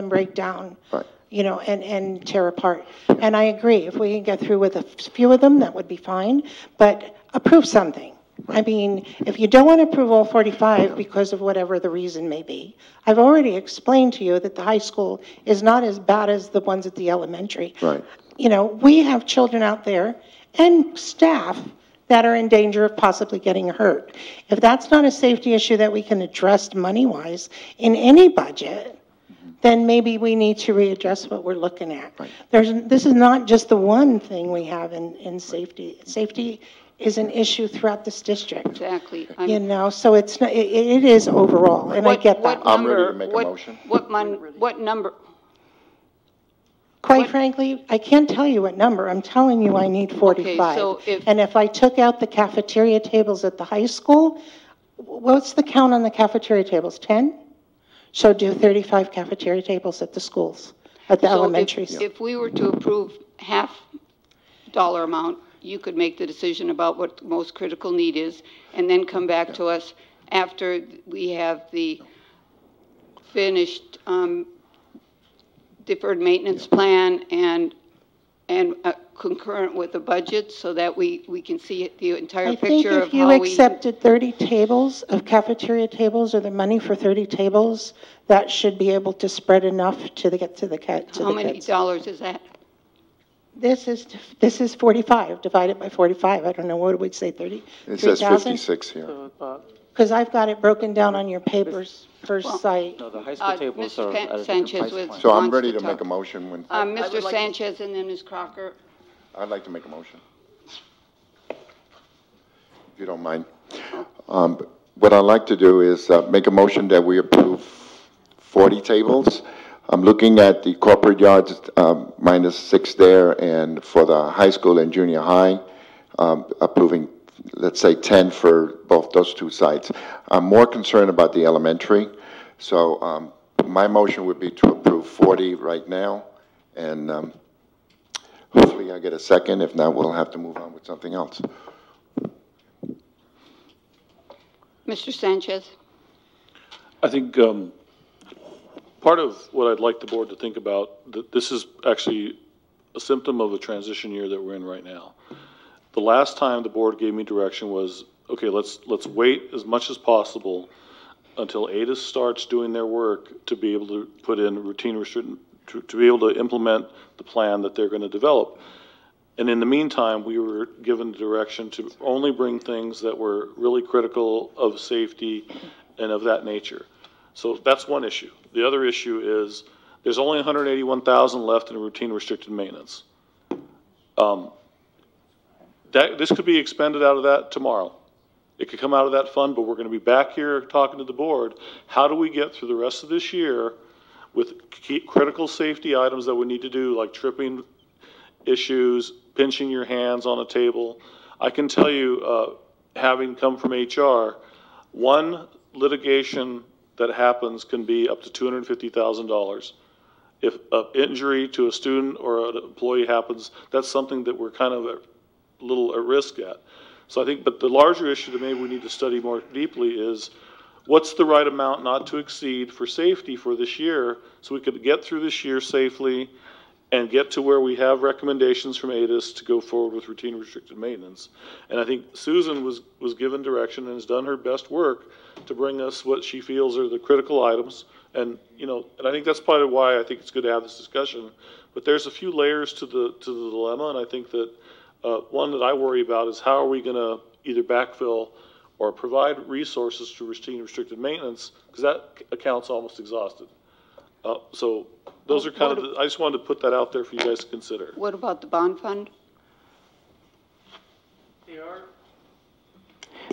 break down. Right. And tear apart. And I agree, if we can get through with a few of them, that would be fine, but approve something. I mean, if you don't want to approve all 45 because of whatever the reason may be, I've already explained to you that the high school is not as bad as the ones at the elementary. Right. You know, we have children out there and staff that are in danger of possibly getting hurt. If that's not a safety issue that we can address money-wise in any budget, then maybe we need to readdress what we're looking at. Right. This is not just the one thing we have in safety. Safety is an issue throughout this district. Exactly. You know, so it's not, it is overall, and I get that. I'm ready to make a motion. What number? Quite frankly, I can't tell you what number. I'm telling you I need 45. so if- And if I took out the cafeteria tables at the high school, what's the count on the cafeteria tables? 10? So do 35 cafeteria tables at the schools, at the elementaries. If we were to approve half dollar amount, you could make the decision about what the most critical need is, and then come back to us after we have the finished deferred maintenance plan and concurrent with the budget, so that we can see the entire picture of I think if you accepted 30 tables of cafeteria tables, or the money for 30 tables, that should be able to spread enough to get to the kids. How many dollars is that? This is 45, divided by 45. I don't know, what would say, 30? It says 56 here. Because I've got it broken down on your papers per site. No, the high school tables are at a different Sanchez price with- point. So I'm wants ready to to make talk. a motion when, Mr. would like to- Sanchez and then Ms. Crocker. I'd like to make a motion. If you don't mind. What I'd like to do is make a motion that we approve 40 tables. I'm looking at the corporate yards, minus 6 there, and for the high school and junior high, approving, let's say, 10 for both those two sites. I'm more concerned about the elementary, so my motion would be to approve 40 right now, and hopefully I get a second. If not, we'll have to move on with something else. Mr. Sanchez? I think part of what I'd like the board to think about, this is actually a symptom of a transition year that we're in right now. The last time the board gave me direction was, okay, let's wait as much as possible until ADIS starts doing their work to be able to put in routine restriction, to be able to implement the plan that they're going to develop. And in the meantime, we were given the direction to only bring things that were really critical of safety and of that nature. So that's one issue. The other issue is there's only 181,000 left in routine restricted maintenance. This could be expended out of that tomorrow. It could come out of that fund, but we're going to be back here talking to the board. How do we get through the rest of this year with critical safety items that we need to do, like tripping issues, pinching your hands on a table? I can tell you, having come from HR, one litigation that happens can be up to $250,000. If an injury to a student or an employee happens, that's something that we're kind of a little at risk at. So I think, but the larger issue that maybe we need to study more deeply is what's the right amount not to exceed for safety for this year, so we could get through this year safely and get to where we have recommendations from ADIS to go forward with routine restricted maintenance. And I think Susan was given direction and has done her best work to bring us what she feels are the critical items. And, you know, and I think that's part of why I think it's good to have this discussion. But there's a few layers to the dilemma, and I think that one that I worry about is how are we going to either backfill or provide resources to routine restricted maintenance, because that account's almost exhausted. So those are kind of, I just wanted to put that out there for you guys to consider. What about the bond fund?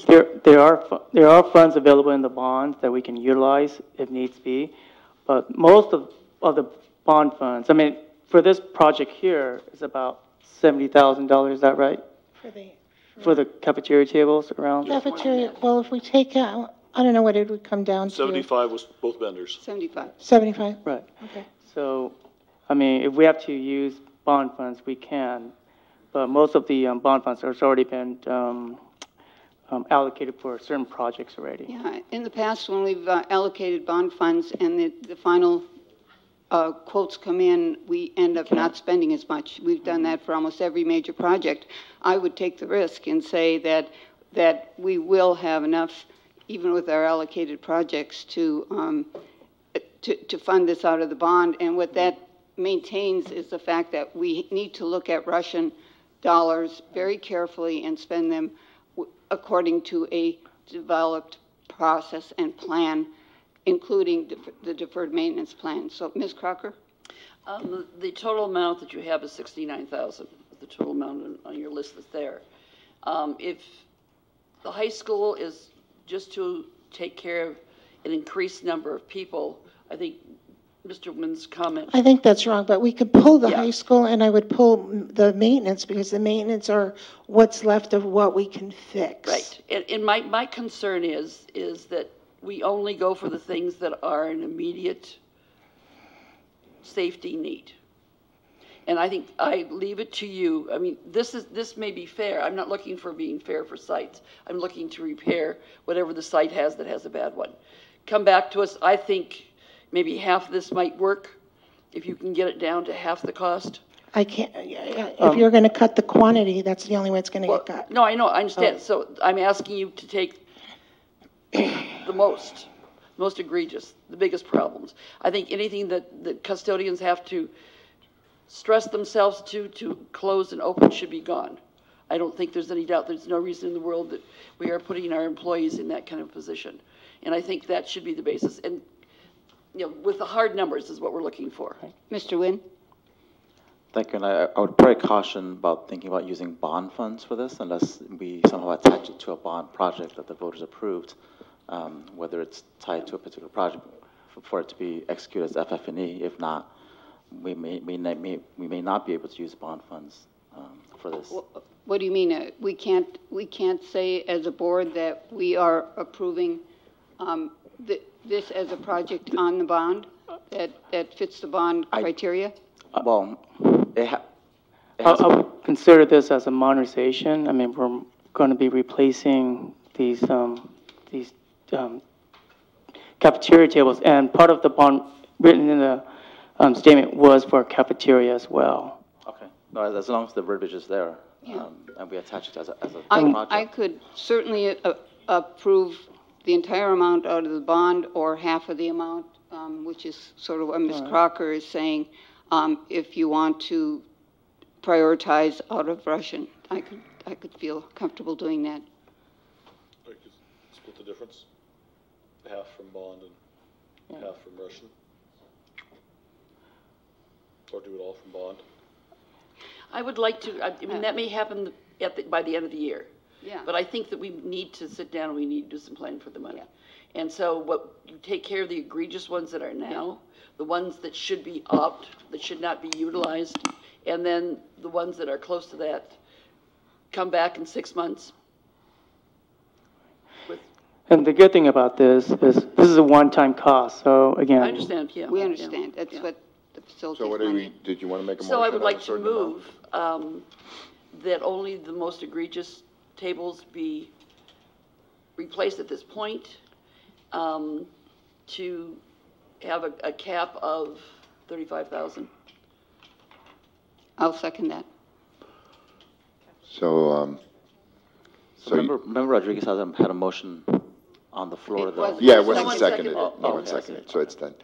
There are funds available in the bonds that we can utilize if needs be, but most of the bond funds, I mean, for this project here, is about $70,000, is that right? For the cafeteria tables around? Cafeteria, well, if we take out, I don't know what it would come down to. 75 was both vendors. 75. 75? Right. Okay. So, I mean, if we have to use bond funds, we can, but most of the bond funds have already been allocated for certain projects already. Yeah, in the past, when we've allocated bond funds and the final quotes come in, we end up not spending as much. We've done that for almost every major project. I would take the risk and say that that we will have enough, even with our allocated projects, to fund this out of the bond. And what that maintains is the fact that we need to look at Russian dollars very carefully and spend them according to a developed process and plan, including the deferred maintenance plan. So, Ms. Crocker? The total amount that you have is 69,000. The total amount on your list that's there. If the high school is just to take care of an increased number of people, I think Mr. Wynn's comment. I think that's wrong, but we could pull the high school, and I would pull the maintenance, because the maintenance are what's left of what we can fix. Right. And my concern is that we only go for the things that are an immediate safety need. And I think I leave it to you. I mean, this may be fair. I'm not looking for being fair for sites. I'm looking to repair whatever the site has that has a bad one. Come back to us. I think maybe half of this might work if you can get it down to half the cost. I can't, if you're going to cut the quantity, that's the only way it's going to get cut. No, I know, I understand. So I'm asking you to take the most egregious, the biggest problems. I think anything that the custodians have to stress themselves to close and open should be gone. I don't think there's any doubt. There's no reason in the world that we are putting our employees in that kind of position. And I think that should be the basis. And, you know, with the hard numbers is what we're looking for. Mr. Wynn? Thank you, and I would probably caution about thinking about using bond funds for this unless we somehow attach it to a bond project that the voters approved, whether it's tied to a particular project for it to be executed as FF&E. If not, we may not be able to use bond funds for this. What do you mean? We can't say as a board that we are approving this as a project on the bond that fits the bond criteria? Well, I would consider this as a modernization. I mean, we're going to be replacing these cafeteria tables, and part of the bond written in the statement was for cafeteria as well. Okay. No, as long as the verbiage is there, Yeah. and we attach it as a project. I could certainly approve the entire amount out of the bond or half of the amount, which is sort of what Ms. Crocker is saying. If you want to prioritize out of Russian, I could feel comfortable doing that. Or you could split the difference, half from bond and half from Russian, or do it all from bond. I would like to, I mean, that may happen by the end of the year. Yeah. But I think that we need to sit down and we need to do some planning for the money. Yeah. And so you take care of the egregious ones that are now, the ones that should be upped, that should not be utilized, and then the ones that are close to that, come back in 6 months. And the good thing about this is a one-time cost. So again, I understand. Yeah, we understand. That's what the facilities. So what did you want to make a motion? So I would like to on a certain move that only the most egregious tables be replaced at this point, to have a cap of 35,000. I'll second that. So, remember Rodriguez had a motion on the floor. Yeah, it wasn't seconded. No one seconded, so it's done.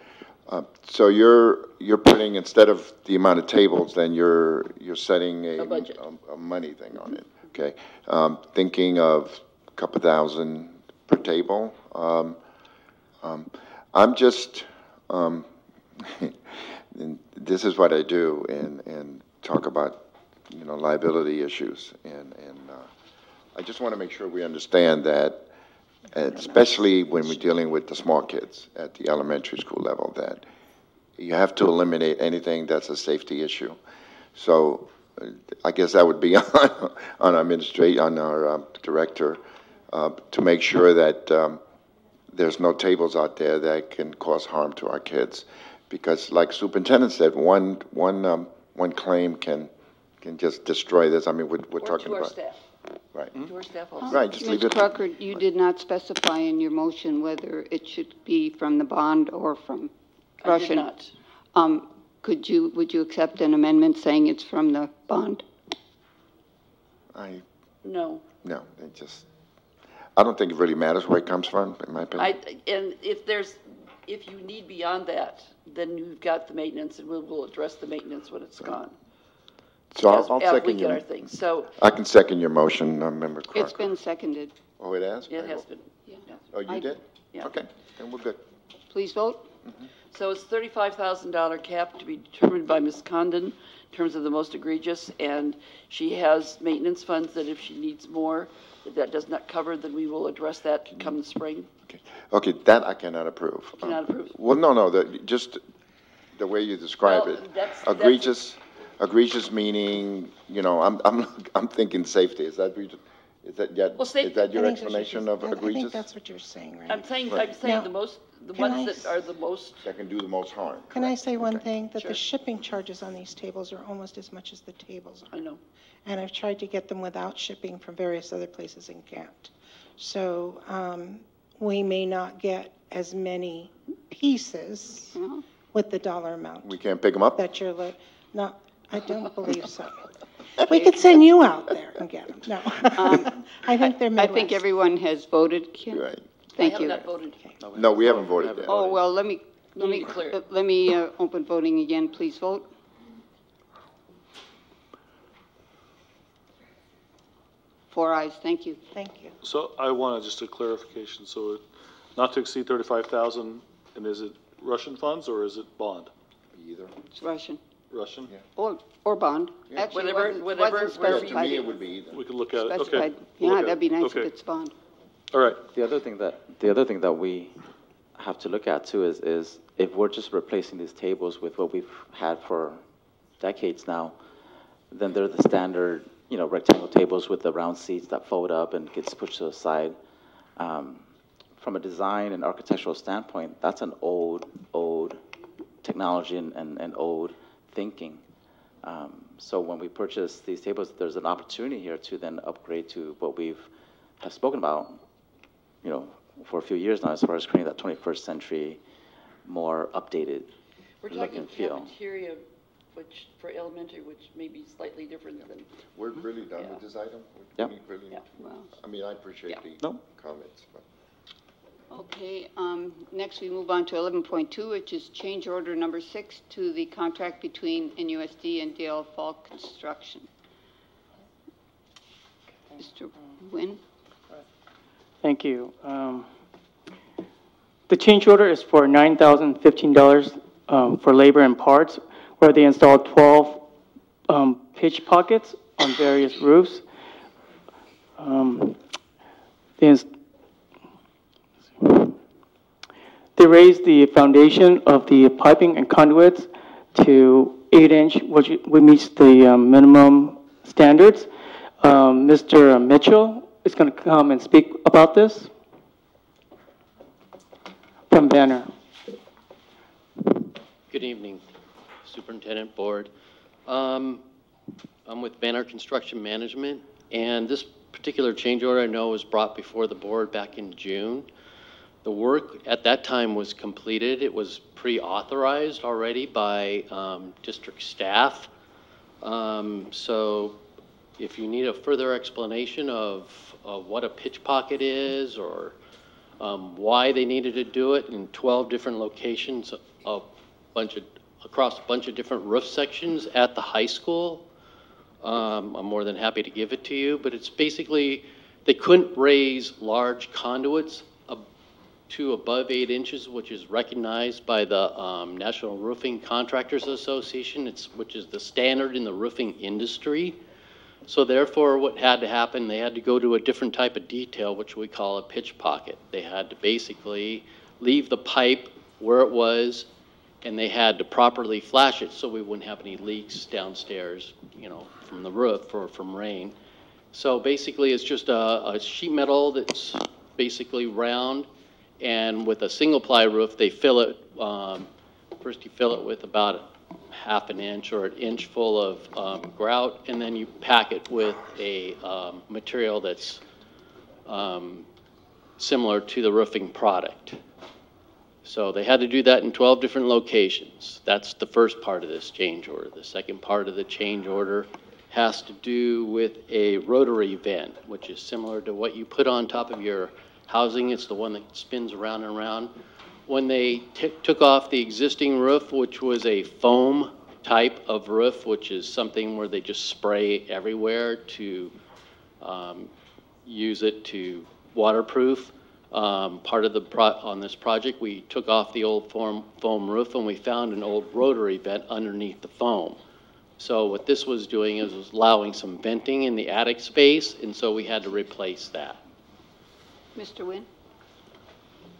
So you're putting, instead of the amount of tables, then you're setting A budget. a money thing on it, okay? Thinking of a couple thousand per table. I'm just, and this is what I do, and talk about, liability issues, and I just want to make sure we understand that, especially when we're dealing with the small kids at the elementary school level, that you have to eliminate anything that's a safety issue. So I guess that would be on our director, to make sure that there's no tables out there that can cause harm to our kids, because like superintendent said, one claim can just destroy this. I mean, we're talking to our about staff. right. To our staff also. Right, just leave Ms. it. Crocker, you did not specify in your motion whether it should be from the bond or from Russian. I did not. Would you accept an amendment saying it's from the bond? No. No, they just. I don't think it really matters where it comes from, in my opinion. And if you need beyond that, then you've got the maintenance, and we'll address the maintenance when it's gone. So As I'll we second get our your, things. So I can second your motion, Member Crocker. It's been seconded. Oh, it has? it has been. Oh, you did? Yeah. Okay, then we're good. Please vote. So it's $35,000 cap to be determined by Ms. Condon in terms of the most egregious, and she has maintenance funds that if she needs more, if that does not cover, then we will address that come the spring. Okay, that I cannot approve. Cannot approve. Well, no, just the way you describe Well, it. that's- Egregious meaning, you know, I'm thinking safety. Is that yet, Well, safety- is that your I think that's what explanation you're- of I think egregious? that's what you're saying, right? I'm saying Now, the can I ones that are the most, That can do the most harm. Can I say one thing? That Sure. the shipping charges on these tables are almost as much as the tables are. I know. And I've tried to get them without shipping from various other places in Kent. So we may not get as many pieces with the dollar amount We can't pick them up? that you're, no, I don't believe so. We could send you out there and get them. No. I think they're I think Midwest. everyone has voted. Kim? Right. Thank I have you. not voted. No, we haven't voted yet. Oh, well, let me clear. open voting again. Please vote. 4 ayes. Thank you. Thank you. So I wanted just a clarification, so not to exceed 35,000, and is it Russian funds or is it bond? Either. It's Russian. Russian? Or bond. Actually, Whatever- wasn't whatever- Yeah, specified. to me, it would be either. We could look at it, okay. Specified. We'll Yeah, look at that'd be it. nice if Okay. it's bond. All right, The other thing that we have to look at too is if we're just replacing these tables with what we've had for decades now, then they're the standard, you know, rectangle tables with the round seats that fold up and gets pushed to the side. From a design and architectural standpoint, that's an old technology and old thinking. So when we purchase these tables, there's an opportunity here to then upgrade to what have spoken about, you know, for a few years now, as far as creating that 21st century, more updated We're look talking and feel. cafeteria, which for elementary, which may be slightly different than. We're really done Yeah. with this item? Yep. We really- Yeah. Well, I mean, I appreciate the No. comments, but. okay, next we move on to 11.2, which is change order number 6 to the contract between NUSD and DL Falk Construction. Mr. Nguyen? Thank you. The change order is for $9,015 for labor and parts, where they installed 12 pitch pockets on various roofs. They raised the foundation of the piping and conduits to 8-inch, which meets the minimum standards. Mr. Mitchell is going to come and speak about this from Banner. Good evening, Superintendent, Board. I'm with Banner Construction Management, and this particular change order I know was brought before the board back in June. The work at that time was completed. It was pre-authorized already by district staff. So if you need a further explanation of what a pitch pocket is or why they needed to do it in 12 different locations, across a bunch of different roof sections at the high school, I'm more than happy to give it to you. But it's basically, they couldn't raise large conduits to above 8 inches, which is recognized by the National Roofing Contractors Association, which is the standard in the roofing industry. So therefore, what had to happen, they had to go to a different type of detail, which we call a pitch pocket. They had to basically leave the pipe where it was, and they had to properly flash it so we wouldn't have any leaks downstairs, you know, from the roof or from rain. So basically, it's just a sheet metal that's basically round, and with a single ply roof, they fill it, first you fill it with about half an inch or an inch full of grout, and then you pack it with a material that's similar to the roofing product. So they had to do that in 12 different locations. That's the first part of this change order. The second part of the change order has to do with a rotary vent, which is similar to what you put on top of your housing. It's the one that spins around and around. When they took off the existing roof, which was a foam type of roof, which is something where they just spray everywhere to use it to waterproof, part of the on this project, we took off the old foam roof and we found an old rotary vent underneath the foam. So what this was doing is was allowing some venting in the attic space, and so we had to replace that. Mr. Nguyen?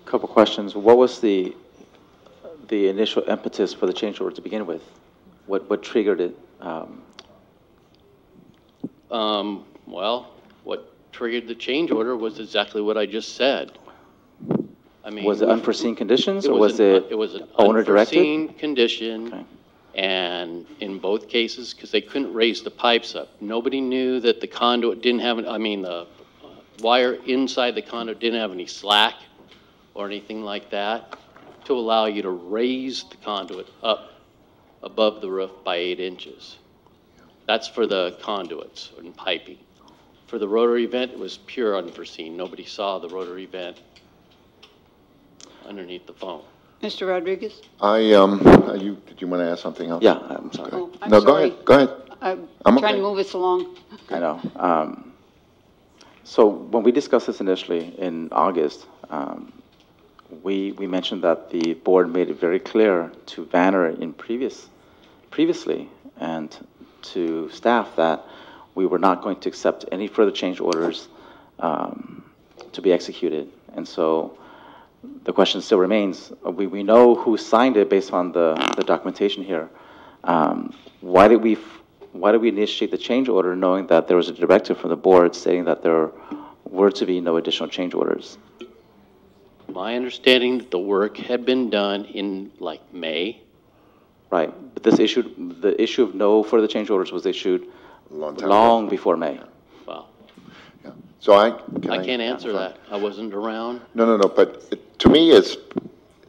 Couple questions. What was the initial impetus for the change order to begin with? What triggered it? Well, what triggered the change order was exactly what I just said. I mean, was it unforeseen conditions, or was it it was an owner directed? unforeseen condition, Okay. and in both cases, because they couldn't raise the pipes up. Nobody knew that the conduit didn't have, the wire inside the conduit didn't have any slack or anything like that to allow you to raise the conduit up above the roof by 8 inches. That's for the conduits and piping. For the rotary vent, it was pure unforeseen. Nobody saw the rotary vent underneath the foam. Mr. Rodriguez? Did you want to ask something else? Yeah, I'm sorry. Oh, I'm No, sorry. go ahead. I'm I'm trying okay. to move us along. I know. So when we discussed this initially in August, we mentioned that the board made it very clear to Vanner previously and to staff that we were not going to accept any further change orders to be executed. And so the question still remains, we know who signed it based on the documentation here. Why did we initiate the change order knowing that there was a directive from the board stating that there were to be no additional change orders? My understanding that the work had been done in like May. Right, but the issue of no further change orders was issued long before May. Well, Yeah. So I can't answer that. I wasn't around. No. But to me, it's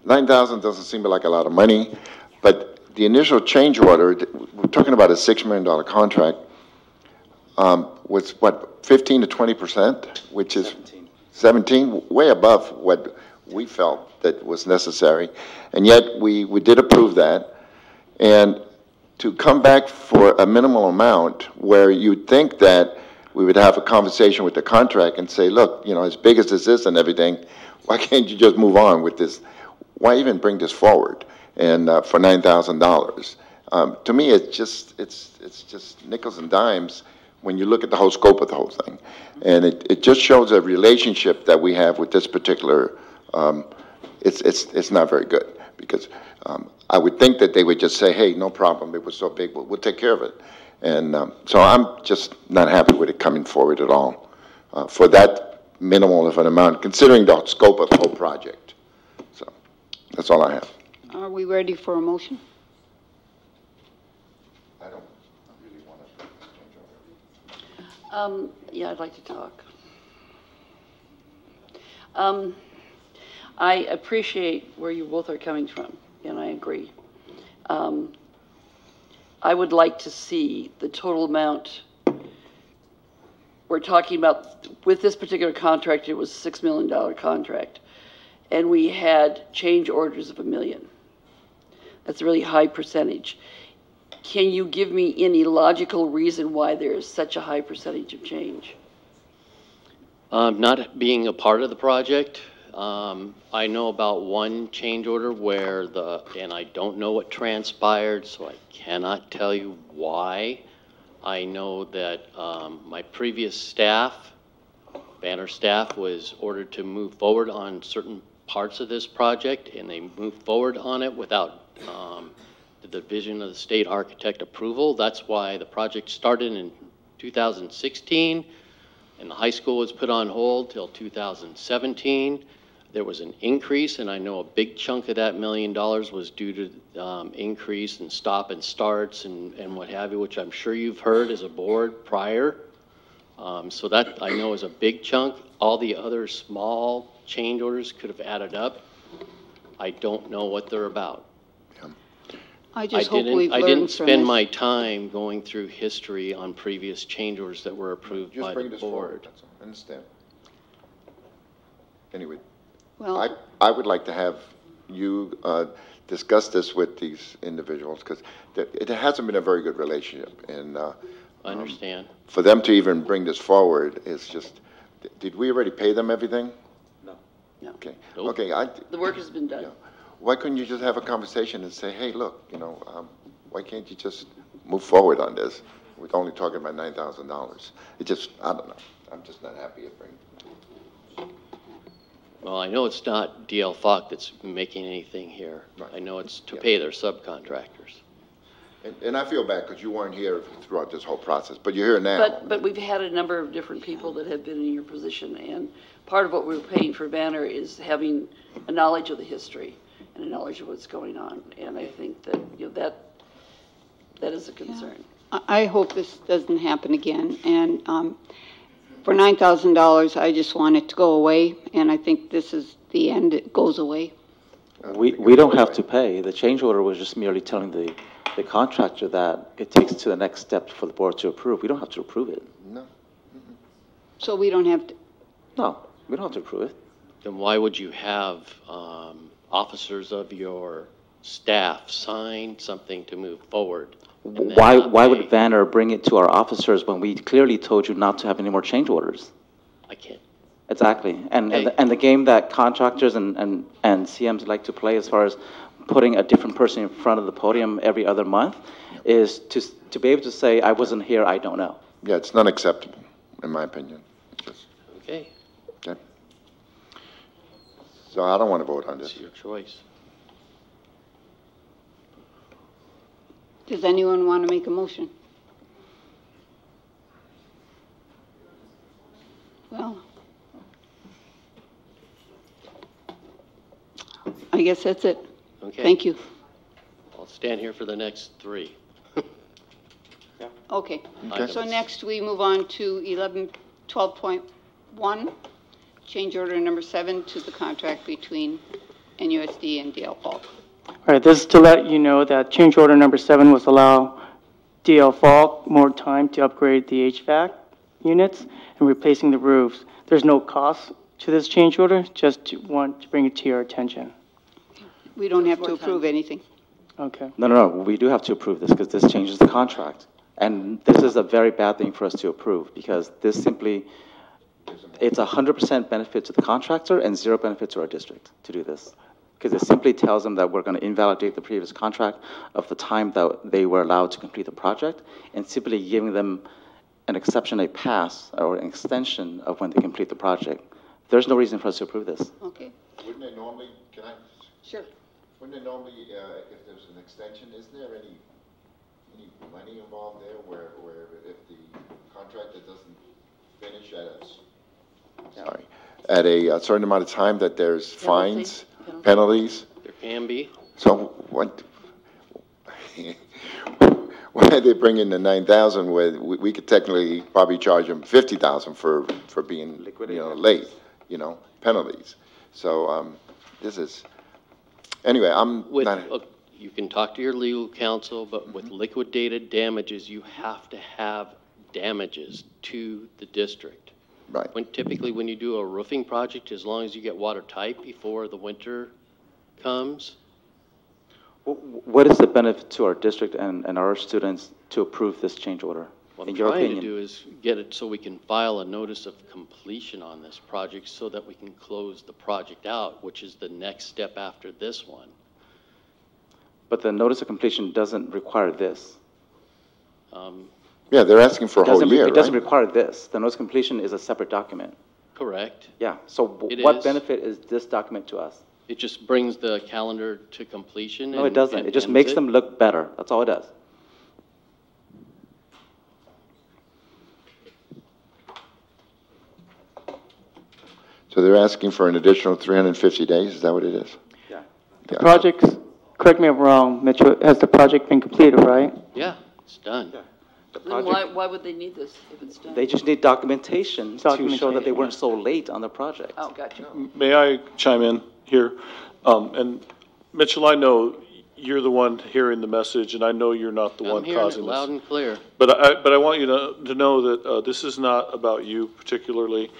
9,000 doesn't seem like a lot of money, but the initial change order, we're talking about a $6 million contract, was what, 15 to 20%, which is 17, way above what we felt that was necessary, and yet we did approve that. And to come back for a minimal amount where you'd think that we would have a conversation with the contract and say, look, as big as this is and everything, why can't you just move on with this? Why even bring this forward and for $9,000? To me, it's just nickels and dimes when you look at the whole scope of the whole thing. And it just shows a relationship that we have with this particular, it's not very good, because I would think that they would just say, hey, no problem, it was so big, we'll take care of it. And so I'm just not happy with it coming forward at all for that minimal of an amount, considering the scope of the whole project. So that's all I have. Are we ready for a motion? I don't really want to. Yeah, I'd like to talk. I appreciate where you both are coming from, and I agree. I would like to see the total amount. We're talking about, with this particular contract, it was a $6 million contract, and we had change orders of $1 million. That's a really high percentage. Can you give me any logical reason why there is such a high percentage of change? Not being a part of the project, I know about one change order where and I don't know what transpired, so I cannot tell you why. I know that my previous staff, Banner staff, was ordered to move forward on certain parts of this project, and they moved forward on it without the Division of the State Architect approval. That's why the project started in 2016, and the high school was put on hold till 2017. There was an increase, and I know a big chunk of that $1 million was due to increase in stop and starts and what have you, which I'm sure you've heard as a board prior. So that I know is a big chunk. All the other small change orders could have added up. I don't know what they're about. I just hope we've I learned didn't from spend this. my time going through history on previous change orders that were approved Just by bring the this forward, board. that's all. I understand. Anyway, Well, I would like to have you discuss this with these individuals, because it hasn't been a very good relationship, and I understand. for them to even bring this forward is just, did we already pay them everything? No. No. Okay, Nope. okay, The work has been done. Yeah. Why couldn't you just have a conversation and say, hey, look, why can't you just move forward on this? We're only talking about $9,000. It just, I don't know, I'm just not happy at bringing. Well, I know it's not DL Falk that's making anything here. Right. I know it's to Yeah. pay their subcontractors. And I feel bad because you weren't here throughout this whole process, but you're here now. But we've had a number of different people that have been in your position, and part of what we're paying for Banner is having a knowledge of the history and a knowledge of what's going on, and I think that, that is a concern. I hope this doesn't happen again, and for $9,000, I just want it to go away, and I think this is the end, it goes away. We don't have to pay. The change order was just merely telling the contractor that it takes to the next step for the board to approve. We don't have to approve it. No. So we don't have to, No, we don't have to approve it. Then why would you have officers of your staff sign something to move forward? and then Why not would pay? Vanner bring it to our officers when we clearly told you not to have any more change orders? I can't. Exactly. And Okay. the game that contractors and CMs like to play as far as putting a different person in front of the podium every other month is to be able to say, I wasn't here, I don't know. Yeah, it's not acceptable, in my opinion. Okay, Okay? So I don't want to vote on it's this. your choice. does anyone want to make a motion? Well, I guess that's it. Okay. Thank you. I'll stand here for the next three. Okay. Okay. So next, we move on to 12.1, change order number 7 to the contract between NUSD and DL Falk. All right, this is to let you know that change order number 7 was allow DL Falk more time to upgrade the HVAC units and replacing the roofs. There's no cost to this change order, just to want to bring it to your attention. We don't have to approve anything. Okay. No, we do have to approve this because this changes the contract. And this is a very bad thing for us to approve because this simply, it's 100% benefit to the contractor and 0 benefit to our district to do this. Because it simply tells them that we're going to invalidate the previous contract of the time that they were allowed to complete the project and simply giving them an exception, a pass, or an extension of when they complete the project. There's no reason for us to approve this. Okay, Wouldn't they normally, sure. wouldn't they normally, if there's an extension, isn't there any money involved there where if the contractor doesn't finish at a certain amount of time that there's fines, penalties? There can be. So what, why are they bringing the 9,000 where we could technically probably charge them 50,000 for being, late, penalties? So, this is, anyway, I'm not. You can talk to your legal counsel, but with liquidated damages, you have to have damages to the district. Right. Typically, when you do a roofing project, as long as you get watertight before the winter comes, What is the benefit to our district and our students to approve this change order? what In I'm your trying opinion? to do is get it so we can file a notice of completion on this project so that we can close the project out, which is the next step after this one. But the notice of completion doesn't require this. Yeah, they're asking for a whole year, It doesn't right? require this. The notice of completion is a separate document. Correct. Yeah, so It what is. benefit is this document to us? It just brings the calendar to completion. No, it and- doesn't. and It just ends makes it. them look better. That's all it does. So they're asking for an additional 350 days, is that what it is? Yeah. The project's, correct me if I'm wrong, Mitchell, has the project been completed, right? Yeah, it's done. The Then project, why would they need this if it's done? they just need documentation to show that they weren't so late on the project. Oh, gotcha. May I chime in here? And Mitchell, I know you're the one hearing the message, and I know you're not the I'm one hearing it causing this. loud and clear. But I want you to know that this is not about you particularly.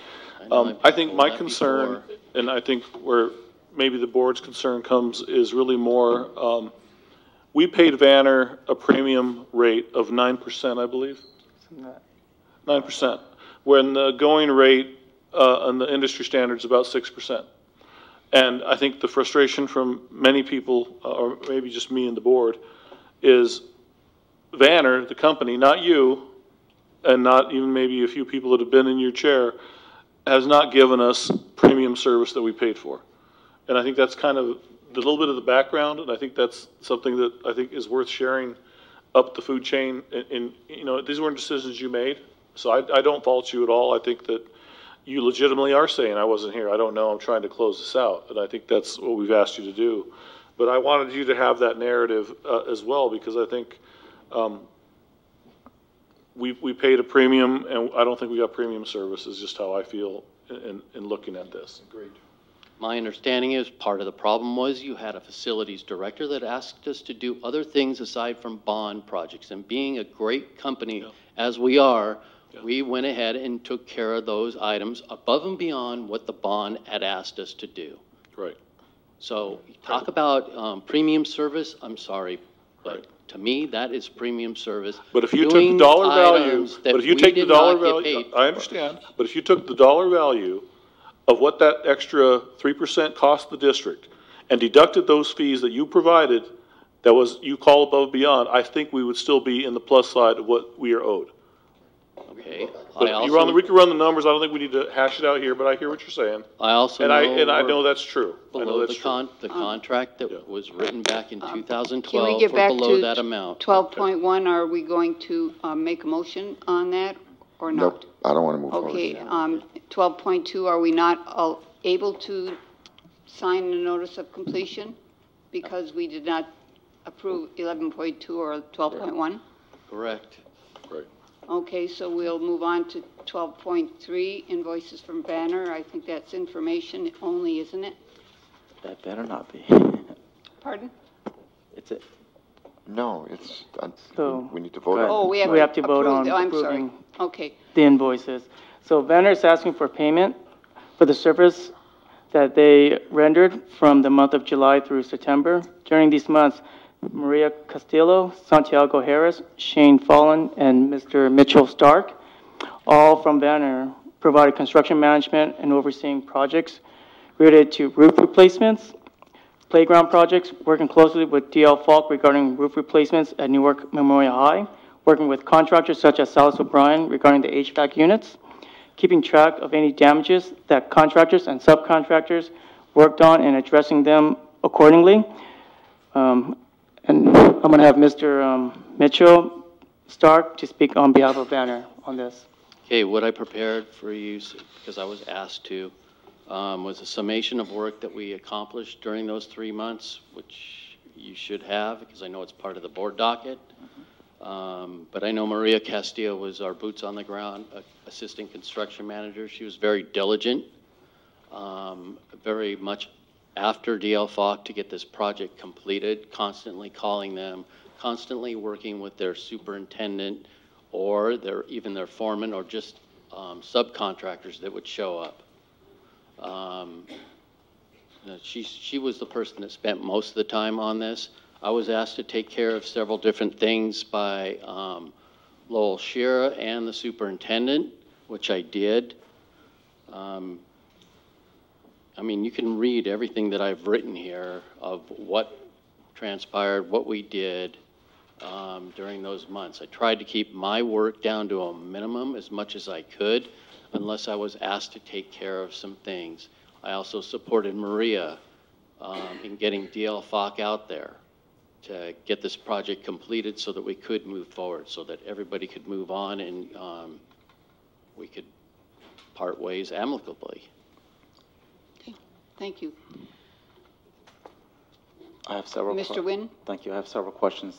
I think my concern, and I think where maybe the board's concern comes, is really more, we paid Vanner a premium rate of 9%, I believe. 9%, when the going rate on the industry standard is about 6%. And I think the frustration from many people, or maybe just me and the board, is Vanner, the company, not you, and not even maybe a few people that have been in your chair, has not given us premium service that we paid for. And I think that's kind of the little bit of the background, and I think that's something that I think is worth sharing up the food chain. And you know, these weren't decisions you made, so I don't fault you at all. I think that you legitimately are saying, I wasn't here, I don't know, I'm trying to close this out. And I think that's what we've asked you to do. But I wanted you to have that narrative as well, because I think we paid a premium, and I don't think we got premium service, is just how I feel in looking at this. Agreed. My understanding is part of the problem was you had a facilities director that asked us to do other things aside from bond projects. And being a great company, as we are, we went ahead and took care of those items above and beyond what the bond had asked us to do. Right. So talk about premium service, I'm sorry, but to me, that is premium service. But if you took the dollar value, I understand, but if you took the dollar value of what that extra 3% cost the district and deducted those fees that you provided, that was, you call above and beyond, I think we would still be in the plus side of what we are owed. Okay. But we can run the numbers. I don't think we need to hash it out here, but I hear what you're saying. I also and know I know that's true. I know that's true. The contract that was written back in 2012 Can we get back below to that amount. 12.1? Are we going to make a motion on that or not? Nope, I don't want to move forward. Okay, 12.2, are we not able to sign the notice of completion because we did not approve 11.2 or 12.1? Correct. Right. Okay, so we'll move on to 12.3, invoices from Banner. I think that's information only, isn't it? That better not be. Pardon? It's a. No, it's, So, we need to vote on it. Oh, we have to vote on I'm sorry. approving Okay. the invoices. So Vanner is asking for payment for the service that they rendered from the month of July through September. During these months, Maria Castillo, Santiago Harris, Shane Fallon, and Mr. Mitchell Stark, all from Vanner, provided construction management and overseeing projects related to roof replacements, playground projects, working closely with DL Falk regarding roof replacements at Newark Memorial High, working with contractors such as Salas O'Brien regarding the HVAC units, keeping track of any damages that contractors and subcontractors worked on and addressing them accordingly. And I'm going to have Mr. Mitchell Stark to speak on behalf of Vanner on this. Okay, what I prepared for you, because I was asked to, was a summation of work that we accomplished during those 3 months, which you should have, because I know it's part of the board docket. But I know Maria Castillo was our boots on the ground, assistant construction manager. She was very diligent, very much after DL Falk to get this project completed, constantly calling them, constantly working with their superintendent or even their foreman or just subcontractors that would show up. She was the person that spent most of the time on this. I was asked to take care of several different things by Lowell Shira and the superintendent, which I did. I mean, you can read everything that I've written here of what transpired, what we did during those months. I tried to keep my work down to a minimum as much as I could, unless I was asked to take care of some things. I also supported Maria in getting DL Falk out there to get this project completed so that we could move forward, so that everybody could move on and we could part ways amicably. Thank you. I have several. Mr. Wynn? Thank you. I have several questions.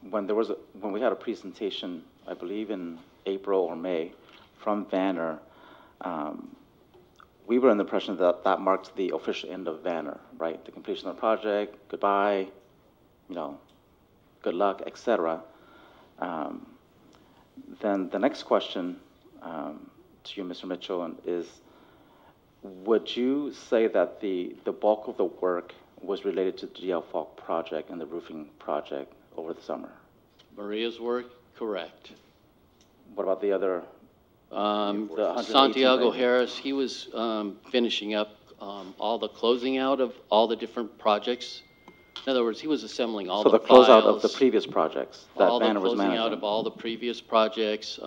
When we had a presentation, I believe in April or May, from Vanner, we were in the impression that that marked the official end of Vanner, right? The completion of the project, goodbye, good luck, etc. Then the next question to you, Mr. Mitchell, is would you say that the bulk of the work was related to the DL Falk project and the roofing project over the summer? Maria's work, correct. What about the other? The 118 Santiago days? Harris, he was finishing up all the closing out of all the different projects. In other words, he was assembling all So the the closeout files, of the previous projects that Banner was all the closing out managing. of all the previous projects.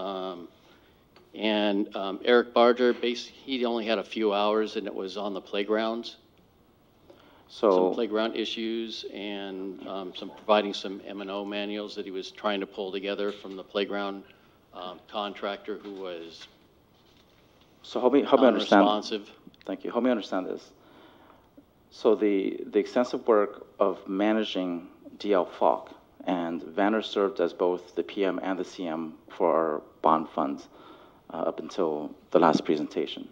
And Eric Barger, he only had a few hours, and it was on the playgrounds. Some So, playground issues and providing some M&O manuals that he was trying to pull together from the playground contractor who was so help me understand. unresponsive. Thank you. Help me understand this. So the extensive work of managing DL Falk, and Vanner served as both the PM and the CM for our bond funds up until the last presentation.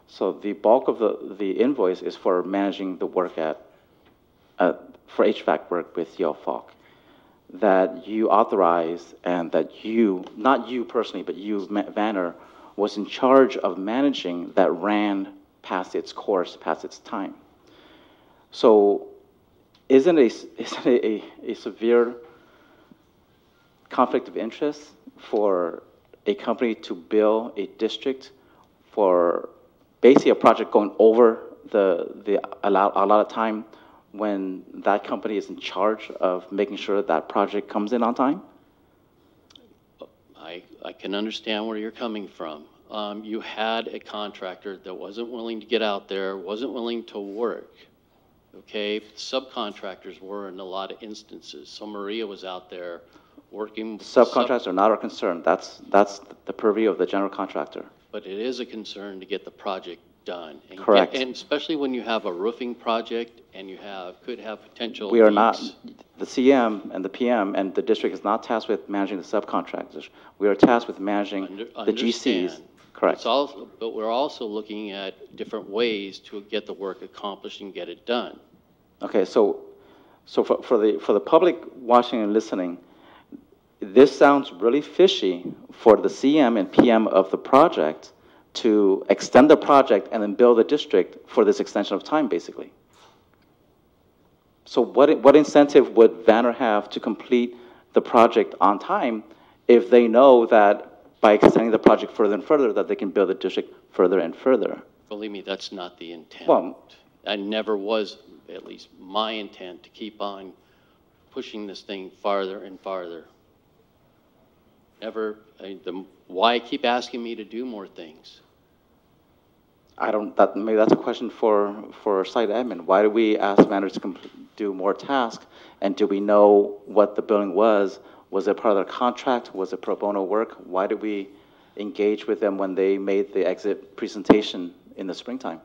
So the bulk of the invoice is for managing the work for HVAC work with DL Falk that you authorized, and that you, not you personally, but you, Vanner, was in charge of managing, that ran past its course, past its time. So isn't it a severe conflict of interest for a company to bill a district for basically a project going over the allotted time when that company is in charge of making sure that project comes in on time? I can understand where you're coming from. You had a contractor that wasn't willing to get out there, wasn't willing to work. Okay, subcontractors were in a lot of instances. So Maria was out there working. Subcontractors are not our concern. That's the purview of the general contractor. But it is a concern to get the project done. And Correct. And especially when you have a roofing project and you could have potential We are not, leaks. the CM and the PM and the district is not tasked with managing the subcontractors. We are tasked with managing the GCs. Understand. Correct. But we're also looking at different ways to get the work accomplished and get it done. Okay, so for the public watching and listening, this sounds really fishy for the CM and PM of the project to extend the project and then bill the district for this extension of time, basically. So what incentive would Vanner have to complete the project on time if they know that by extending the project further and further that they can bill the district further and further? Believe me, that's not the intent. Well, I never was, at least my intent, to keep on pushing this thing farther and farther. Never, why keep asking me to do more things? Maybe that's a question for site admin. Why do we ask Vanner to do more tasks, and do we know what the billing was? Was it part of their contract? Was it pro bono work? Why did we engage with them when they made the exit presentation in the springtime?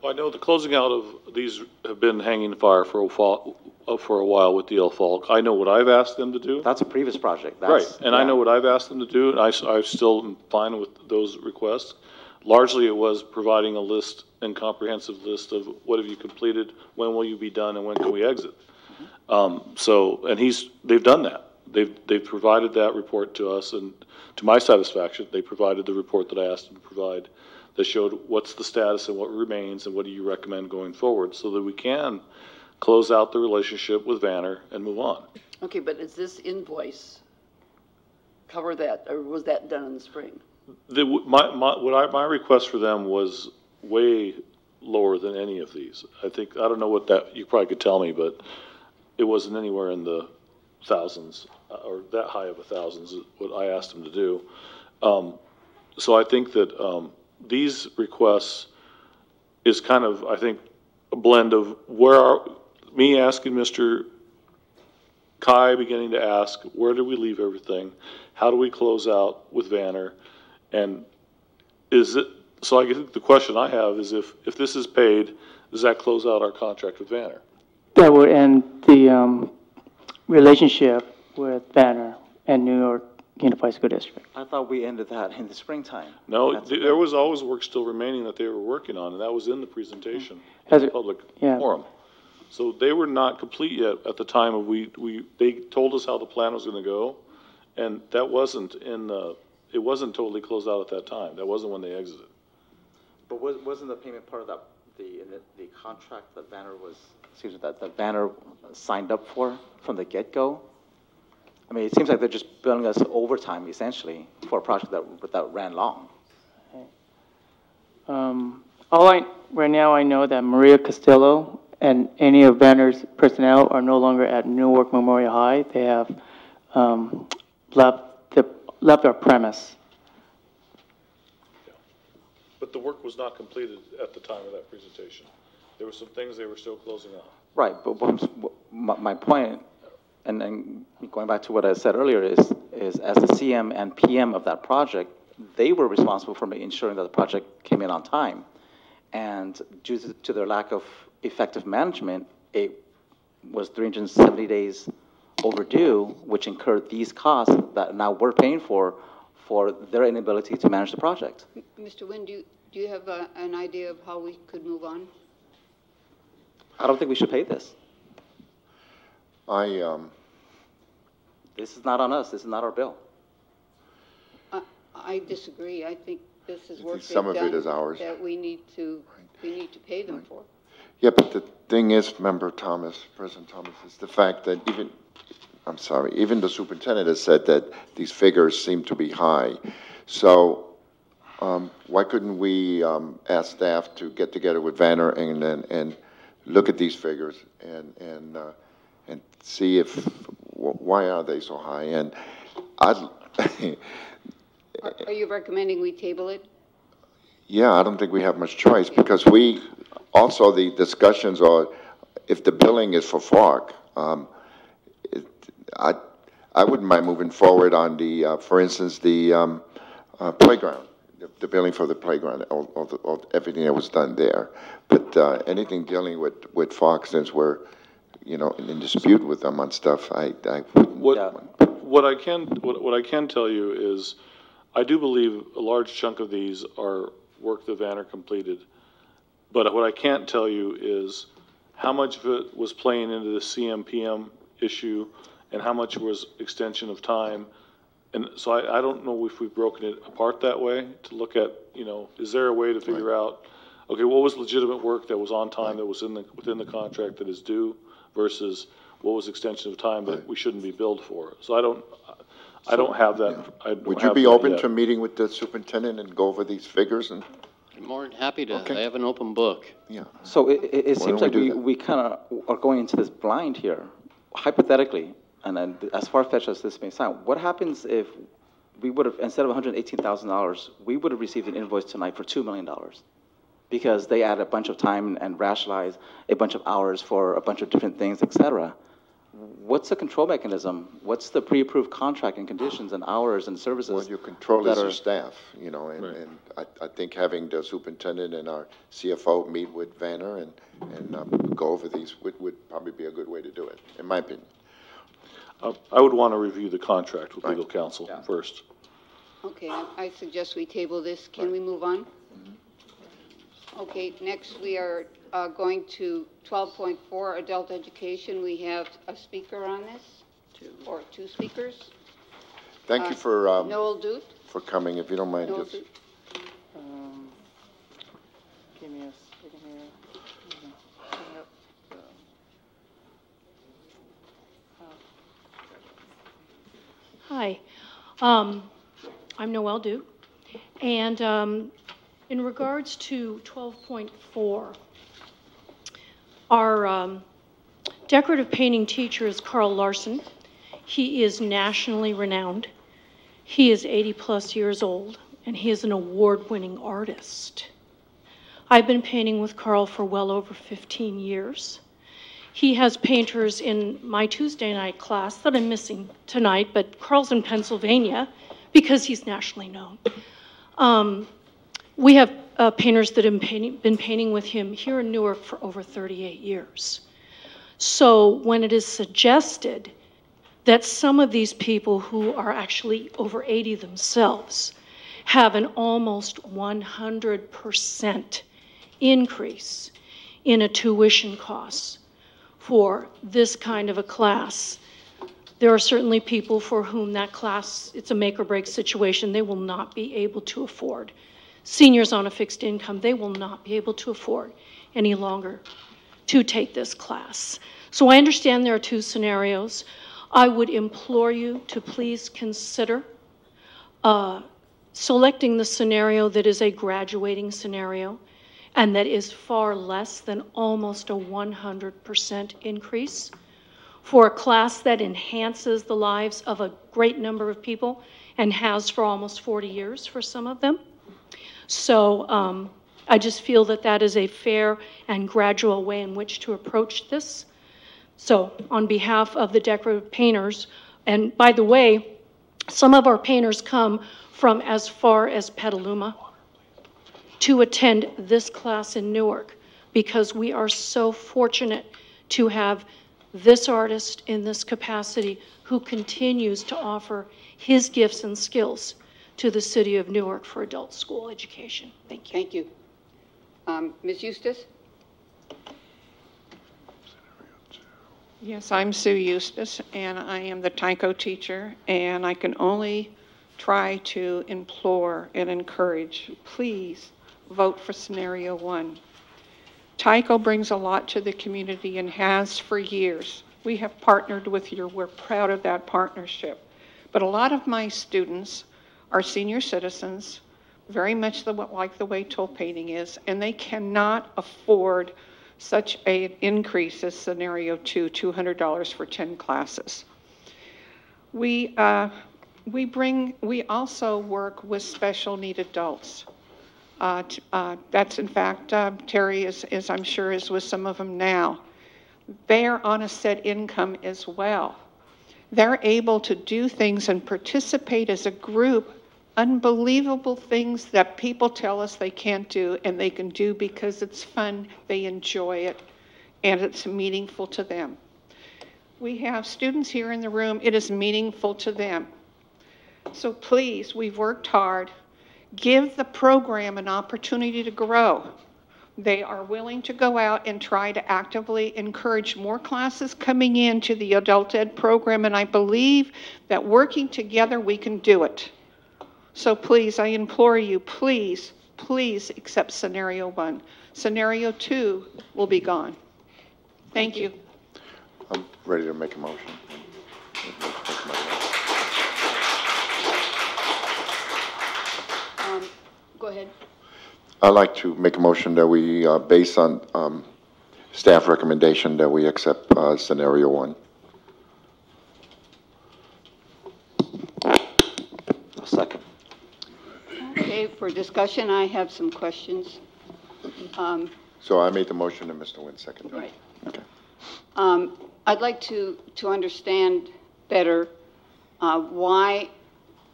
Well, I know the closing out of these have been hanging fire for a while with DL Falk. I know what I've asked them to do. That's a previous project. Right, and I know what I've asked them to do, and I still am fine with those requests. Largely, it was providing a list and comprehensive list of what have you completed, when will you be done, and when can we exit. They've done that. They've provided that report to us, and to my satisfaction, they provided the report that I asked them to provide that showed what's the status and what remains and what do you recommend going forward so that we can close out the relationship with Vanner and move on. Okay, but is this invoice cover that, or was that done in the spring? My request for them was way lower than any of these. I don't know what that, you probably could tell me, but it wasn't anywhere in the thousands or that high of a thousands, what I asked them to do. So I think that these requests is kind of, I think, a blend of me asking Mr. Kai beginning to ask, where do we leave everything? How do we close out with Vanner? And so I think the question I have is if this is paid, does that close out our contract with Vanner? That would end the relationship with Banner and New York Unified School District. I thought we ended that in the springtime. No, there was always work still remaining that they were working on, and that was in the presentation in the public forum. So they were not complete yet at the time of they told us how the plan was going to go, and that wasn't it wasn't totally closed out at that time. That wasn't when they exited. But wasn't the payment part of that, the contract that Banner that Banner signed up for from the get-go? I mean, it seems like they're just billing us overtime, essentially, for a project that ran long. Right now I know that Maria Castillo and any of Banner's personnel are no longer at Newark Memorial High. They have left our premise. But the work was not completed at the time of that presentation. There were some things they were still closing out. Right, but my point, and then going back to what I said earlier, is as the CM and PM of that project, they were responsible for ensuring that the project came in on time. And due to their lack of effective management, it was 370 days overdue, which incurred these costs that now we're paying for their inability to manage the project. Mr. Nguyen, do you have an idea of how we could move on? I don't think we should pay this. This is not on us. This is not our bill. I disagree. I think this is work Some they've of it done is ours. that we need to pay them for. Yeah, but the thing is, Member Thomas, President Thomas, is the fact that even the superintendent has said that these figures seem to be high. So why couldn't we ask staff to get together with Vanner and look at these figures and see why are they so high? And Are you recommending we table it? Yeah, I don't think we have much choice because also the discussions are, if the billing is for FARC, I wouldn't mind moving forward on for instance, the playground, the billing for the playground, everything that was done there. But anything dealing with FARC, since we're, in dispute with them on stuff, I wouldn't. What I can tell you is, I do believe a large chunk of these are work that Vanner completed. But what I can't tell you is how much of it was playing into the CMPM issue and how much was extension of time. And so I don't know if we've broken it apart that way to look at, is there a way to figure out, okay, what was legitimate work that was on time, that was within the contract that is due, versus what was extension of time that we shouldn't be billed for. So I don't have that. Would you be open to meeting with the superintendent and go over these figures? And I'm more than happy to. Okay. I have an open book. yeah, So it Why seems don't we like do that? we kind of are going into this blind here. Hypothetically, and then as far-fetched as this may sound, what happens if we would have, instead of $118,000, we would have received an invoice tonight for $2 million? Because they add a bunch of time and rationalize a bunch of hours for a bunch of different things, et cetera. What's the control mechanism? What's the pre-approved contract and conditions and hours and services? well, your control is that your are- staff, and I think having the superintendent and our CFO meet with Vanner and go over these would probably be a good way to do it, in my opinion. I would want to review the contract with legal counsel first. Okay, I suggest we table this. Can we move on? Okay, next we are going to 12.4, adult education. We have a speaker on this, or two speakers. Thank you for Noel Duke. for coming, if you don't mind. Noel Just Duke. Give me a second here. Bring up Hi, I'm Noelle Duke, and in regards to 12.4, our decorative painting teacher is Carl Larson. He is nationally renowned. He is 80-plus years old, and he is an award-winning artist. I've been painting with Carl for well over 15 years. He has painters in my Tuesday night class that I'm missing tonight, but Carl's in Pennsylvania because he's nationally known. We have painters that have been painting with him here in Newark for over 38 years. So when it is suggested that some of these people who are actually over 80 themselves have an almost 100% increase in a tuition cost, for this kind of a class. There are certainly people for whom that class, it's a make or break situation, they will not be able to afford. Seniors on a fixed income, they will not be able to afford any longer to take this class. So I understand there are two scenarios. I would implore you to please consider selecting the scenario that is a graduating scenario and that is far less than almost a 100% increase for a class that enhances the lives of a great number of people and has for almost 40 years for some of them. So I just feel that that is a fair and gradual way in which to approach this. So on behalf of the decorative painters, and by the way, some of our painters come from as far as Petaluma to attend this class in Newark because we are so fortunate to have this artist in this capacity who continues to offer his gifts and skills to the city of Newark for adult school education. Thank you. Thank you. Ms. Eustace? Yes, I'm Sue Eustace, and I am the Tyco teacher, and I can only try to implore and encourage, please vote for scenario 1. Tyco brings a lot to the community and has for years. We have partnered with you. We're proud of that partnership. But a lot of my students are senior citizens, very much like the way toll painting is, and they cannot afford such an increase as scenario 2, $200 for 10 classes. We also work with special need adults. That's in fact, Terry is I'm sure is with some of them now. They're on a set income as well. They're able to do things and participate as a group, unbelievable things that people tell us they can't do, and they can do because it's fun, they enjoy it, and it's meaningful to them. We have students here in the room, it is meaningful to them. So please, we've worked hard. Give the program an opportunity to grow. They are willing to go out and try to actively encourage more classes coming into the adult ed program, and I believe that working together we can do it. So please, I implore you, please, please accept scenario 1. Scenario 2 will be gone. Thank you. I'm ready to make a motion. Go ahead. I'd like to make a motion that we, based on staff recommendation, that we accept scenario 1. A second. Okay, for discussion, I have some questions. So I made the motion and Mr. Nguyen seconded. Right. Okay. I'd like to understand better why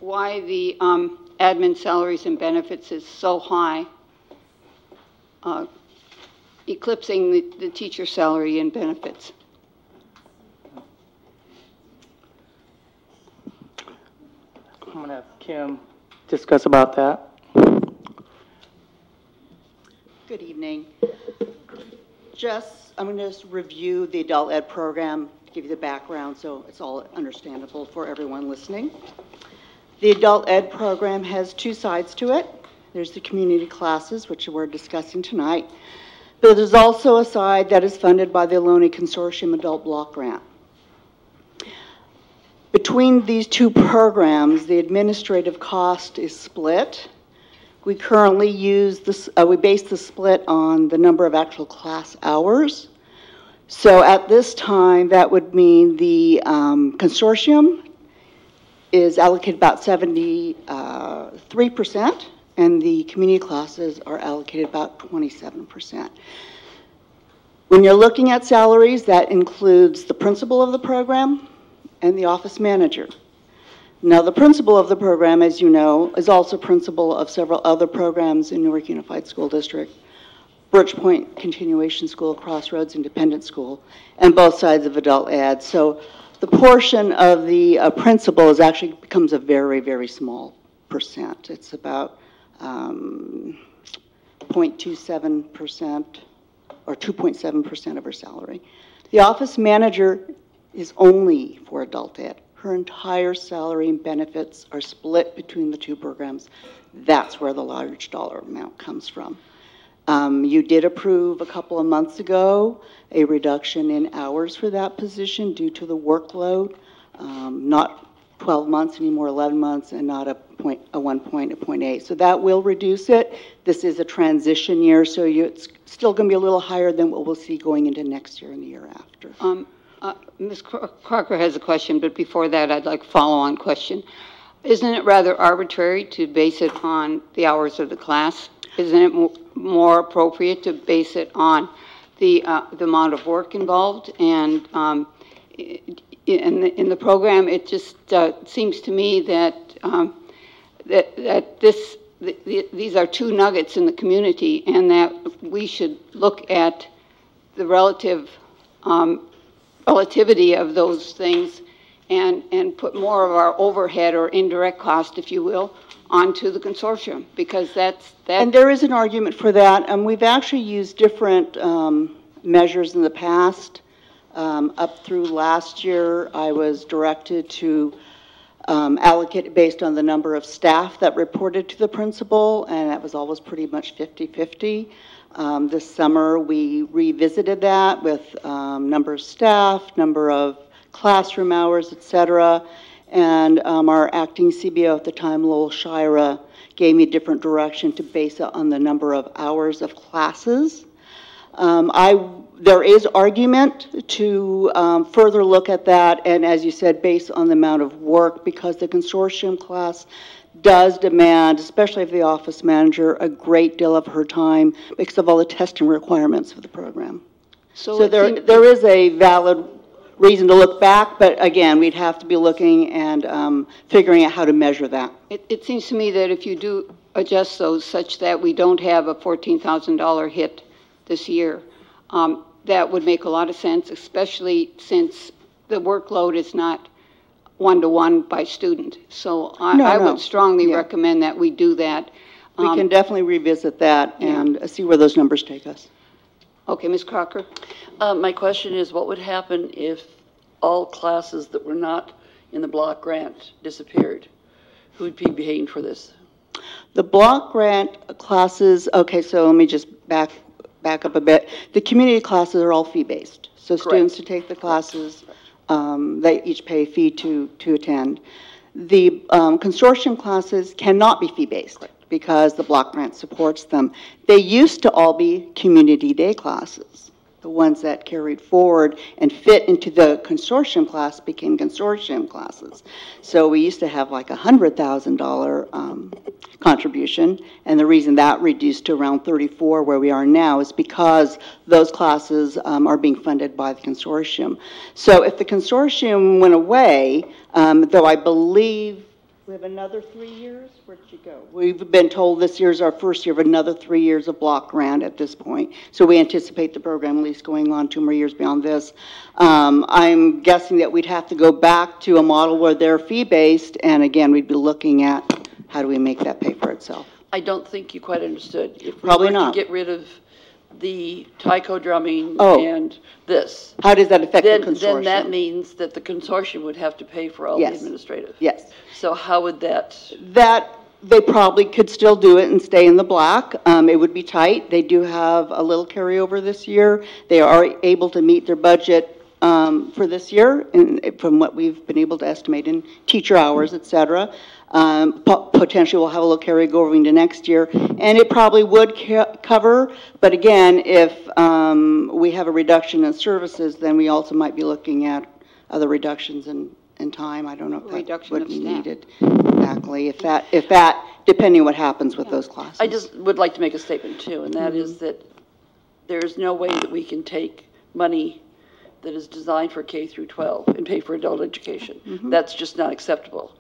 the admin salaries and benefits is so high, eclipsing the teacher salary and benefits. I'm going to have Kim discuss about that. Good evening. I'm going to just review the adult ed program, give you the background so it's all understandable for everyone listening. The adult ed program has two sides to it. There's the community classes, which we're discussing tonight, but there's also a side that is funded by the Ohlone Consortium Adult Block Grant. Between these two programs, the administrative cost is split. We currently use this, we base the split on the number of actual class hours. So at this time, that would mean the consortium is allocated about 73%, and the community classes are allocated about 27%. When you're looking at salaries, that includes the principal of the program and the office manager. Now, the principal of the program, as you know, is also principal of several other programs in Newark Unified School District, Birch Point Continuation School, Crossroads Independent School, and both sides of adult ed. So the portion of the principal actually becomes a very, very small percent. It's about 0.27% or 2.7% of her salary. The office manager is only for adult ed. Her entire salary and benefits are split between the two programs. That's where the large dollar amount comes from. You did approve a couple of months ago a reduction in hours for that position due to the workload. Not 12 months anymore, 11 months, and not a 0.8. So that will reduce it. This is a transition year, so it's still going to be a little higher than what we'll see going into next year and the year after. Ms. Crocker has a question, but before that, I'd like a follow-on question. Isn't it rather arbitrary to base it on the hours of the class? Isn't it more appropriate to base it on the amount of work involved? And in the program, it just seems to me that these are two nuggets in the community, and that we should look at the relativity of those things and put more of our overhead or indirect cost, if you will, onto the consortium, because that's. And there is an argument for that. We've actually used different measures in the past. Up through last year, I was directed to allocate it based on the number of staff that reported to the principal, and that was always pretty much 50-50. This summer, we revisited that with number of staff, number of classroom hours, et cetera. And our acting CBO at the time, Lowell Shira, gave me a different direction to base it on the number of hours of classes. There is argument to further look at that, and as you said, based on the amount of work, because the consortium class does demand, especially for the office manager, a great deal of her time because of all the testing requirements of the program. So there is a valid reason to look back, but again, we'd have to be looking and figuring out how to measure that. It seems to me that if you do adjust those such that we don't have a $14,000 hit this year, that would make a lot of sense, especially since the workload is not one-to-one by student. So I would strongly recommend that we do that. We can definitely revisit that and see where those numbers take us. Okay, Ms. Crocker? My question is, what would happen if all classes that were not in the block grant disappeared? Who would be paying for this? The block grant classes, okay, so let me just back up a bit. The community classes are all fee-based. So students who take the classes, they each pay a fee to attend. The consortium classes cannot be fee-based because the block grant supports them. They used to all be community day classes. The ones that carried forward and fit into the consortium class became consortium classes. So we used to have like $100,000 contribution, and the reason that reduced to around 34 where we are now is because those classes are being funded by the consortium. So if the consortium went away, though I believe we have another 3 years, where'd you go? We've been told this year's our first year of another 3 years of block grant at this point. So we anticipate the program at least going on 2 more years beyond this. I'm guessing that we'd have to go back to a model where they're fee-based, and again, we'd be looking at how do we make that pay for itself. I don't think you quite understood. If we Probably were not. to get rid of the taiko drumming and this. How does that affect the consortium? Then that means that the consortium would have to pay for all the administrative. Yes. So how would that? That they probably could still do it and stay in the black. It would be tight. They do have a little carryover this year. They are able to meet their budget for this year, and from what we've been able to estimate in teacher hours, et cetera. Potentially we'll have a little carryover into next year, and it probably would cover, but again, if we have a reduction in services, then we also might be looking at other reductions in time. I don't know if that would be needed exactly, if that, depending on what happens with those classes. I just would like to make a statement too, and that is that there's no way that we can take money that is designed for K through 12 and pay for adult education. That's just not acceptable.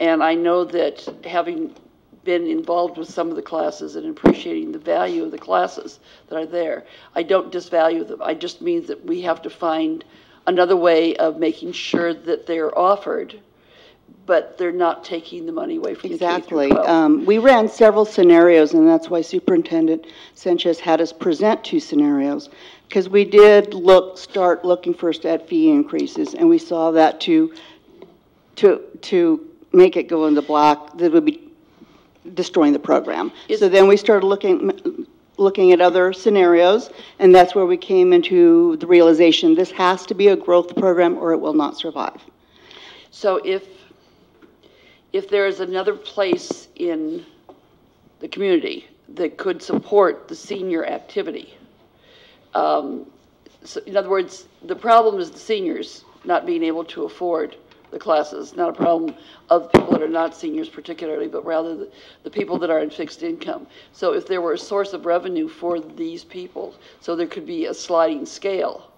And I know that having been involved with some of the classes and appreciating the value of the classes that are there, I don't disvalue them. I just mean that we have to find another way of making sure that they're offered but they're not taking the money away from Exactly. the K through 12. We ran several scenarios, and that's why Superintendent Sanchez had us present 2 scenarios, because we did start looking first at fee increases, and we saw that to make it go into black, that would be destroying the program. So then we started looking at other scenarios, and that's where we came into the realization this has to be a growth program or it will not survive. So if there is another place in the community that could support the senior activity, so in other words, the problem is the seniors not being able to afford the classes, not a problem of people that are not seniors particularly, but rather the people that are in fixed income. So if there were a source of revenue for these people, so there could be a sliding scale.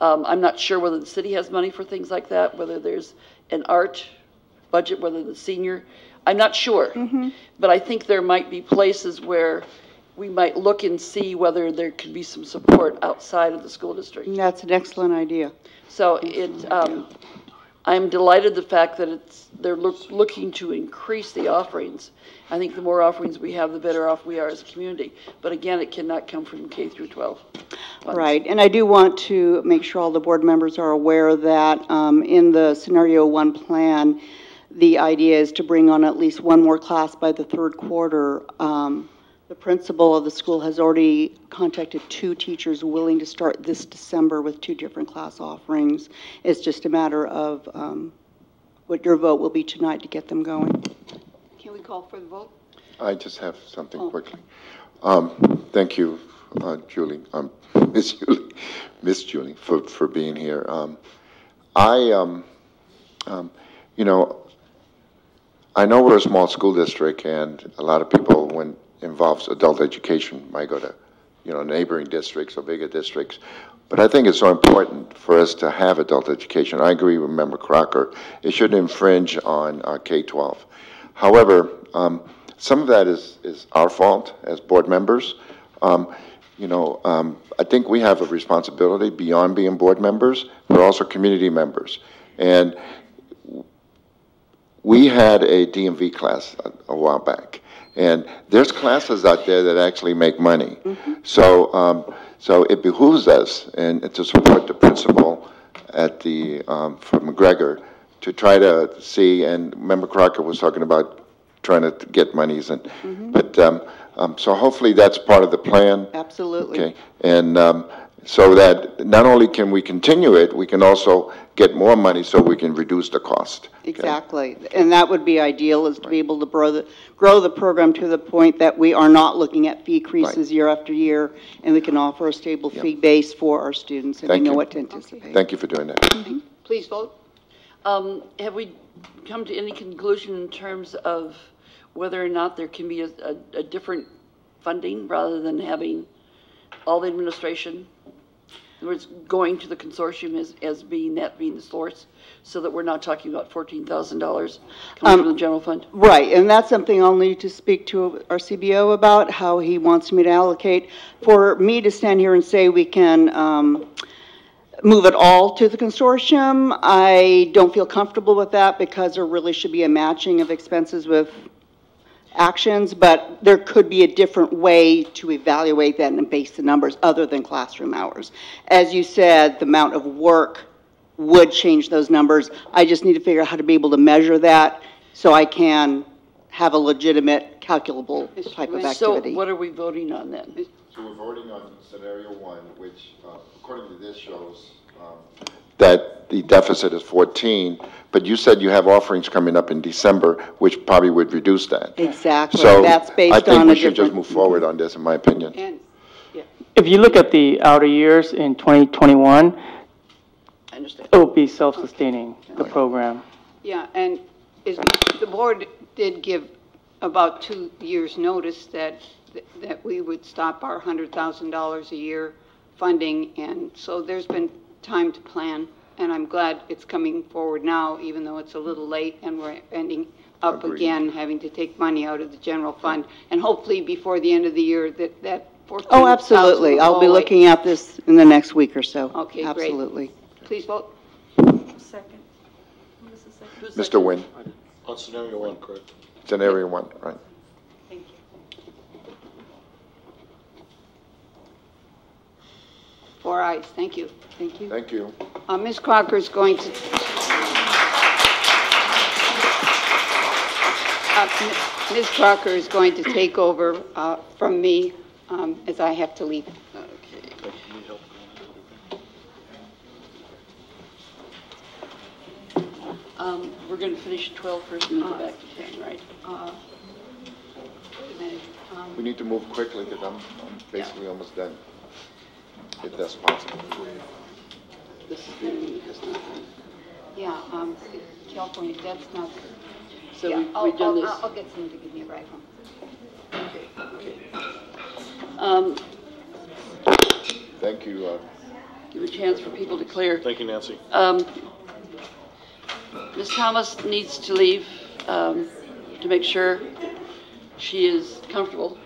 I'm not sure whether the city has money for things like that, whether there's an art budget, whether the senior, I'm not sure. But I think there might be places where we might look and see whether there could be some support outside of the school district. And that's an excellent idea. So I'm delighted the fact that they're looking to increase the offerings. I think the more offerings we have, the better off we are as a community. But again, it cannot come from K through 12. Right, and I do want to make sure all the board members are aware that in the scenario 1 plan, the idea is to bring on at least 1 more class by the 3rd quarter. The principal of the school has already contacted 2 teachers willing to start this December with 2 different class offerings. It's just a matter of what your vote will be tonight to get them going. Can we call for the vote? I just have something quickly. Thank you, Julie, Miss Julie, for being here. You know, I know we're a small school district, and a lot of people, when it involves adult education, might go to, neighboring districts or bigger districts. But I think it's so important for us to have adult education. I agree with Member Crocker. It shouldn't infringe on K-12. However, some of that is our fault as board members. I think we have a responsibility beyond being board members. We're also community members. And we had a DMV class a while back, and there's classes out there that actually make money. So it behooves us and to support the principal at the from McGregor to try to see. And Member Crocker was talking about trying to get monies, and but so hopefully that's part of the plan. Absolutely. Okay, and so that not only can we continue it, we can also get more money so we can reduce the cost. Okay? Exactly, and that would be ideal, is to be able to grow the program to the point that we are not looking at fee increases year after year, and we can offer a stable fee base for our students, and we know what to anticipate. Thank you for doing that. Please vote. Have we come to any conclusion in terms of whether or not there can be a different funding rather than having all the administration? In other words, going to the consortium as being the source, so that we're not talking about $14,000 coming from the general fund? Right, and that's something I'll need to speak to our CBO about, how he wants me to allocate. For me to stand here and say we can move it all to the consortium, I don't feel comfortable with that, because there really should be a matching of expenses with actions, but there could be a different way to evaluate that and base the numbers other than classroom hours. As you said, the amount of work would change those numbers. I just need to figure out how to be able to measure that so I can have a legitimate, calculable type of activity. So what are we voting on then? So we're voting on scenario 1, which according to this shows that the deficit is 14, but you said you have offerings coming up in December, which probably would reduce that. Exactly. So that's based I think on we should just move forward on this, in my opinion. If you look at the outer years in 2021, it will be self-sustaining, the program. Yeah, and the board did give about 2 years' notice that we would stop our $100,000 a year funding, and so there's been time to plan, and I'm glad it's coming forward now, even though it's a little late, and we're ending up again having to take money out of the general fund, and hopefully before the end of the year that 14,000. Oh, absolutely. I'll be looking at this in the next week or so. Okay, absolutely. Great. Please vote. Second. Mr. Nguyen. On scenario 1, correct? Scenario 1, right. Thank you. 4 ayes, thank you. Thank you. Thank you. Ms. Crocker is going to... Ms. Crocker is going to take over from me as I have to leave. We're going to finish 12 first and then go back to 10, right? We need to move quickly because I'm basically almost done, if that's possible. This is not. Yeah, California, that's not... So yeah, we've done this. I'll get someone to give me a ride home. Thank you. Give a chance for people to clear. Thank you, Nancy. Ms. Thomas needs to leave to make sure she is comfortable.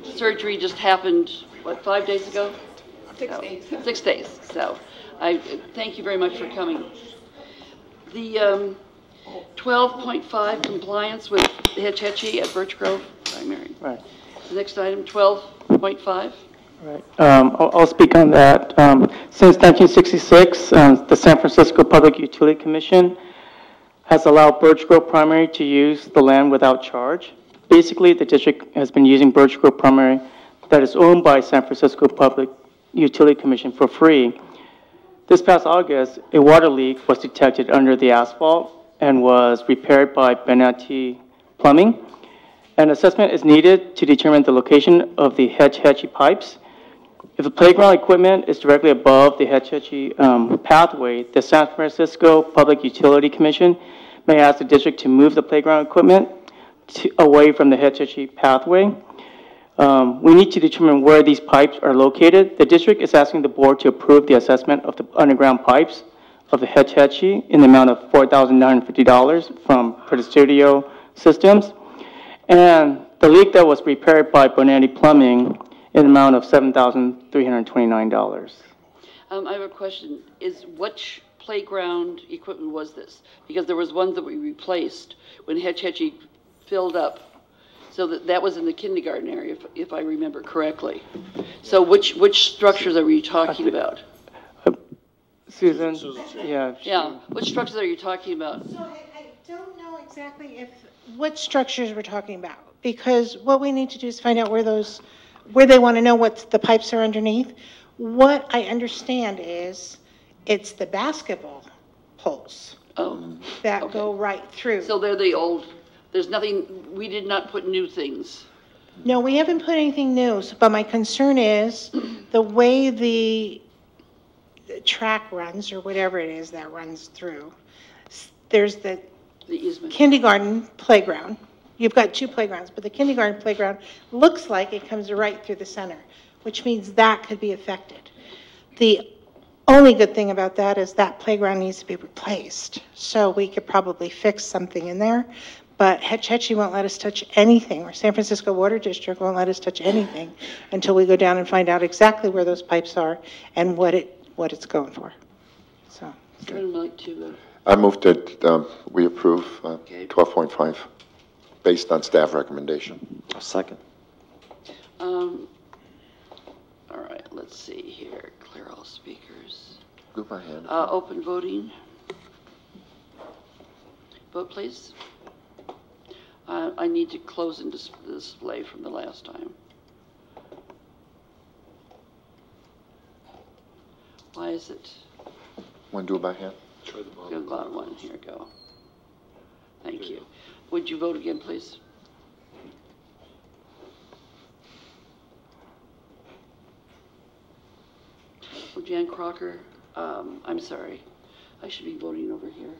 Surgery just happened, what, 5 days ago? 6 days. 6 days. So I thank you very much for coming. The 12.5 compliance with Hetch Hetchy at Birch Grove Primary. Right. The next item, 12.5. Right. I'll speak on that. Since 1966, the San Francisco Public Utility Commission has allowed Birch Grove Primary to use the land without charge. Basically, the district has been using Birch Grove Primary that is owned by San Francisco Public Utility Commission for free. This past August, a water leak was detected under the asphalt and was repaired by Benatti Plumbing. An assessment is needed to determine the location of the Hetch Hetchy pipes. If the playground equipment is directly above the Hetch Hetchy pathway, the San Francisco Public Utility Commission may ask the district to move the playground equipment away from the Hetch Hetchy pathway. We need to determine where these pipes are located. The district is asking the board to approve the assessment of the underground pipes of the Hetch Hetchy in the amount of $4,950 from Presidio Systems, and the leak that was repaired by Bonanti Plumbing in the amount of $7,329. I have a question. Which playground equipment was this? Because there was one that we replaced when Hetch Hetchy filled up. So that was in the kindergarten area, if I remember correctly. So which structures are we talking about? Susan? Yeah. Yeah. Which structures are you talking about? So I don't know exactly what structures we're talking about, because what we need to do is find out where they want to know what the pipes are underneath. What I understand is it's the basketball poles that go right through. So they're the old, there's nothing, we did not put new things. No, we haven't put anything new, but my concern is the way the track runs, or whatever it is that runs through. There's the kindergarten playground. You've got 2 playgrounds, but the kindergarten playground looks like it comes right through the center, which means that could be affected. The only good thing about that is that playground needs to be replaced. So we could probably fix something in there, but Hetch Hetchy won't let us touch anything, or San Francisco Water District won't let us touch anything until we go down and find out exactly where those pipes are and what it's going for. So. I'd like to. I move that we approve 12.5 based on staff recommendation. A second. All right, let's see here. Clear all speakers. Group by hand. Open voting. Vote, please. I need to close and display from the last time. Why is it? Want to do it by hand? Try the Go to the bottom one. Here we go. Thank you. Would you vote again, please? Oh, Jan Crocker, I'm sorry. I should be voting over here.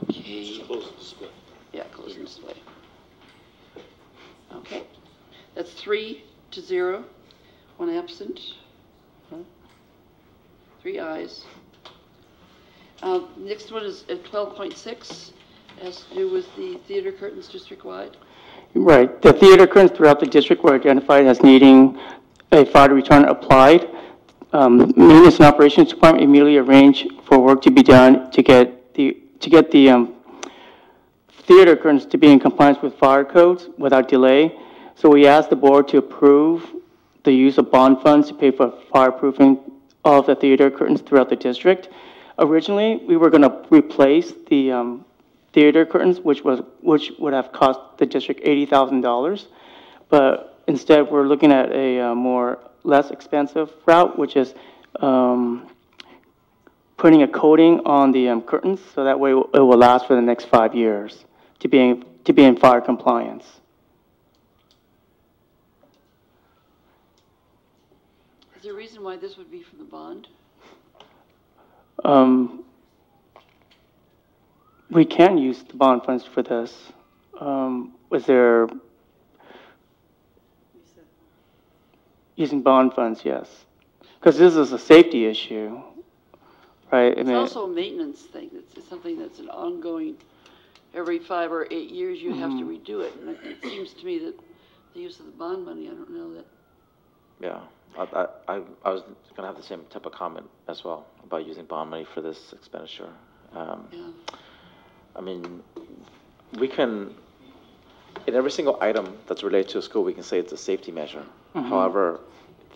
Okay. Close the display. Yeah, close the display. Okay. That's 3-0. 1 absent. 3 3 ayes. Next one is at 12.6, has to do with the theater curtains district-wide. Right. The theater curtains throughout the district were identified as needing a fire return applied. Maintenance and Operations Department immediately arranged for work to be done to get the theater curtains to be in compliance with fire codes without delay. So we asked the board to approve the use of bond funds to pay for fireproofing of the theater curtains throughout the district. Originally, we were going to replace the theater curtains, which would have cost the district $80,000, but instead we're looking at a less expensive route, which is putting a coating on the curtains, so that way it will last for the next 5 years to be in fire compliance. Is there a reason why this would be from the bond? We can use the bond funds for this. Was there using bond funds? Yes, because this is a safety issue, right? It's also a maintenance thing. It's something that's an ongoing. Every 5 or 8 years, you have to redo it. And it seems to me that the use of the bond money, I don't know that. Yeah, I was going to have the same type of comment as well about using bond money for this expenditure. Yeah. I mean, we can, in every single item that's related to a school, we can say it's a safety measure. However,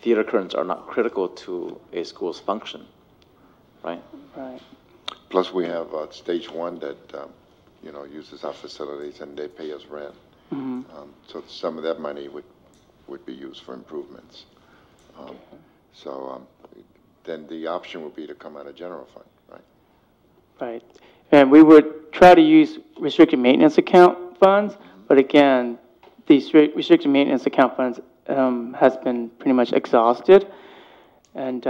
theater curtains are not critical to a school's function, right? Right. Plus, we have Stage 1 that, uses our facilities, and they pay us rent. So some of that money would be used for improvements. Then the option would be to come out of general fund, right? Right. And we would try to use restricted maintenance account funds, but again, these restricted maintenance account funds has been pretty much exhausted, and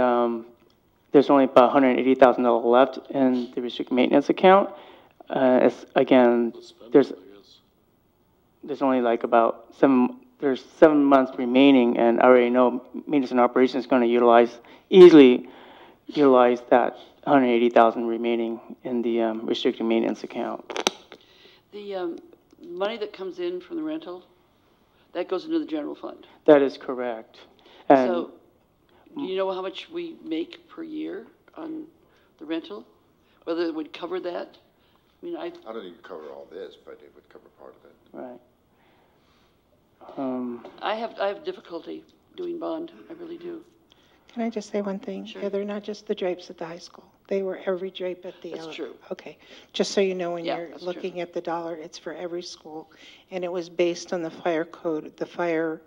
there's only about $180,000 left in the restricted maintenance account. Again, there's only like about 7 months remaining, and I already know Maintenance and Operations is going to easily utilize that $180,000 remaining in the restricted maintenance account. The money that comes in from the rental, that goes into the general fund. That is correct. And so, do you know how much we make per year on the rental? Whether it would cover that? I mean, I don't think it would cover all this, but it would cover part of it. Right. I have difficulty doing bond. I really do. Can I just say one thing? Sure. Yeah, they're not just the drapes at the high school. They were every drape at the. That's true. Okay, just so you know, when Yeah, you're that's looking true. at the dollar, it's for every school, and it was based on the fire code, the fire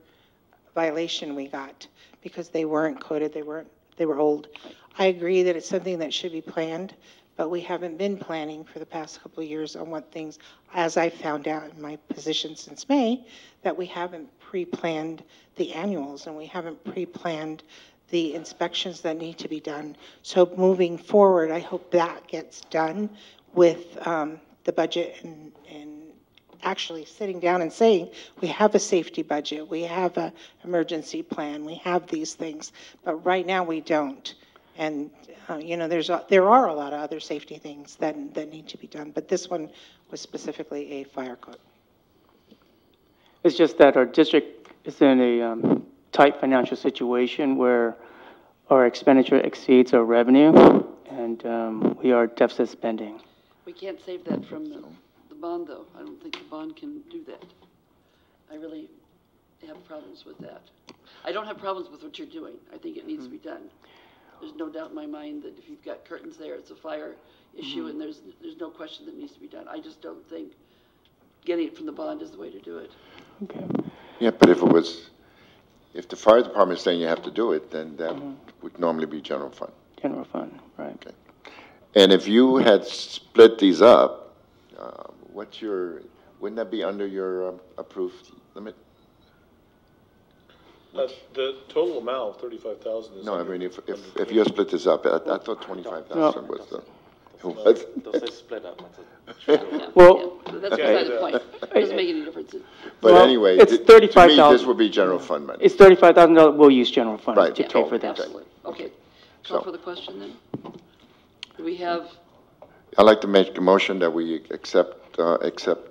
violation we got, because they weren't coded, they were old. I agree that it's something that should be planned, but we haven't been planning for the past couple of years on what things, as I found out in my position since May, that we haven't pre-planned the annuals, and we haven't pre-planned the inspections that need to be done. So moving forward, I hope that gets done with the budget and actually sitting down and saying, we have a safety budget, we have an emergency plan, we have these things, but right now we don't. And, there are a lot of other safety things that need to be done, but this one was specifically a fire code. it's just that our district is in a tight financial situation where our expenditure exceeds our revenue, and we are deficit spending. We can't save that from the bond, though. I don't think the bond can do that. I really have problems with that. I don't have problems with what you're doing. I think it needs to be done. There's no doubt in my mind that if you've got curtains there, it's a fire issue, and there's no question that needs to be done. I just don't think getting it from the bond is the way to do it. Okay. Yeah, but if the fire department is saying you have to do it, then that would normally be general fund. General fund, right. Okay. And if you had split these up, wouldn't that be under your approved limit? The total amount of 35,000 is. No, I mean, if you split this up, I thought 25,000 was the. They'll say split up. Well, that's beside the point. It doesn't make any difference. But anyway, it's to me, $35,000. this would be general fund money. It's $35,000. We'll use general funds Right, to pay for that. Absolutely. Okay. Call for the question then? Do we have, I'd like to make a motion that we accept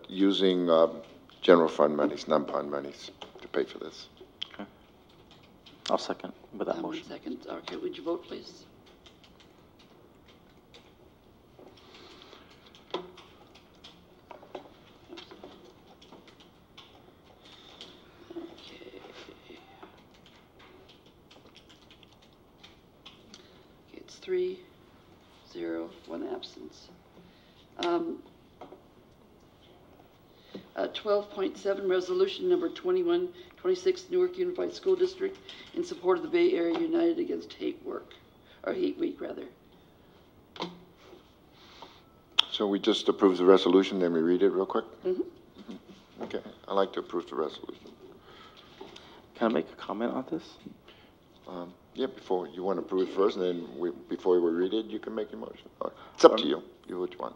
using general fund monies, non-bond monies, to pay for this. Okay. I'll second with that 1 motion. second? Okay, would you vote, please? It's 3-0, 1 absence. 12.7, resolution number 2126, Newark Unified School District in support of the Bay Area United Against Hate Week, rather. So we just approve the resolution, then we read it real quick? Mm-hmm. Okay, I'd like to approve the resolution. Can I make a comment on this? Yeah, before, you want to approve it first, and then before we read it, you can make your motion. It's up to you. Do what you want.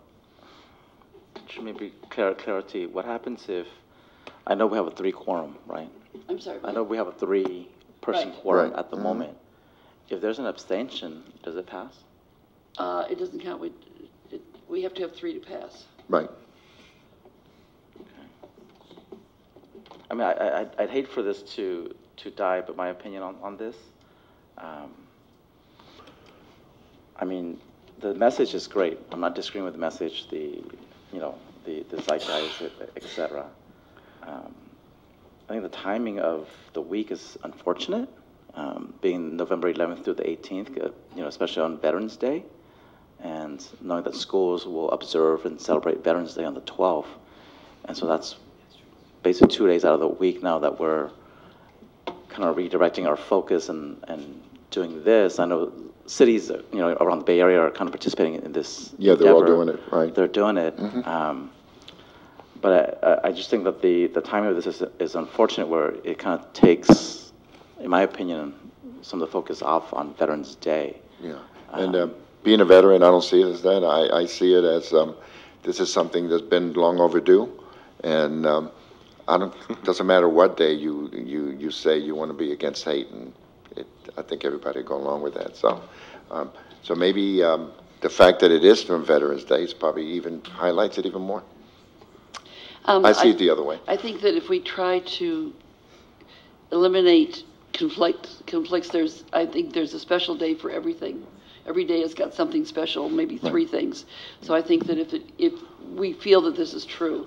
Should maybe clarity. What happens if, I know we have a 3 quorum, right? I'm sorry. I know we have a 3-person quorum Right. at the moment. If there's an abstention, does it pass? It doesn't count. We have to have 3 to pass. Right. I mean, I'd hate for this to die, but my opinion on this, I mean, the message is great. I'm not disagreeing with the message, the zeitgeist, et cetera. I think the timing of the week is unfortunate, being November 11th through the 18th, especially on Veterans Day, and knowing that schools will observe and celebrate Veterans Day on the 12th. And so that's basically 2 days out of the week now that we're kind of redirecting our focus and doing this. I know cities, around the Bay Area are kind of participating in this. Yeah, they're all doing it, right. They're doing it. But I just think that the timing of this is unfortunate, where it kind of takes, in my opinion, some of the focus off on Veterans Day. Yeah, and being a veteran, I don't see it as that. I see it as this is something that's been long overdue, and doesn't matter what day you say you want to be against hate, and I think everybody go along with that. So, so maybe the fact that it is from Veterans Day is probably even highlights it even more. I see it the other way. I think that if we try to eliminate conflicts, I think there's a special day for everything. Every day has got something special, maybe 3 things. So I think that if we feel that this is true,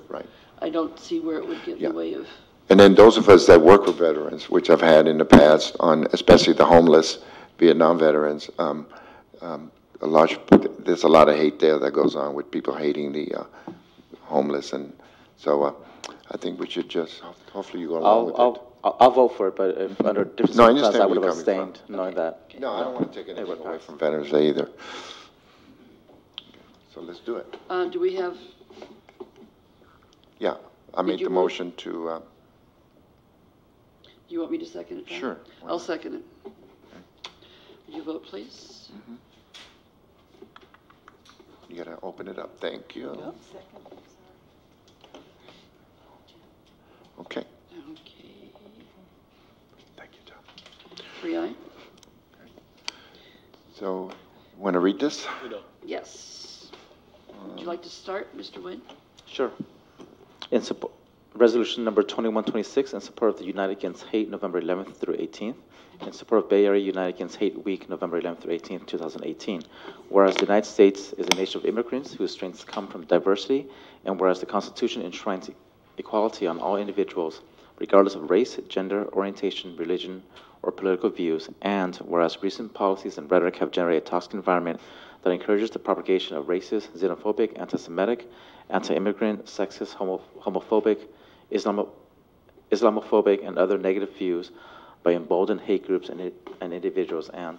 I don't see where it would get in the way of. And then those of us that work with veterans, which I've had in the past, on especially the homeless Vietnam veterans, there's a lot of hate there that goes on with people hating the homeless, and so I think we should just hopefully you go along with it. I'll vote for it, but if under different circumstances, I would have abstained, knowing that. No, I don't want to take anything away from Veterans Day either. So let's do it. Do we have? Yeah, I made the motion to. You want me to second it, John? Sure. I'll second it. Would you vote, please? You got to open it up. Thank you. Yep. Okay. Okay. Thank you, Tom. 3-aye? So, want to read this? Yes. Would you like to start, Mr. Nguyen? Sure. In support, resolution number 2126, in support of the United Against Hate, November 11th through 18th. In support of Bay Area United Against Hate Week, November 11th through 18th, 2018. Whereas the United States is a nation of immigrants whose strengths come from diversity, and whereas the Constitution enshrines equality on all individuals, regardless of race, gender, orientation, religion, or political views, and whereas recent policies and rhetoric have generated a toxic environment that encourages the propagation of racist, xenophobic, anti-Semitic, anti-immigrant, sexist, homophobic, Islamophobic, and other negative views by emboldened hate groups and individuals, and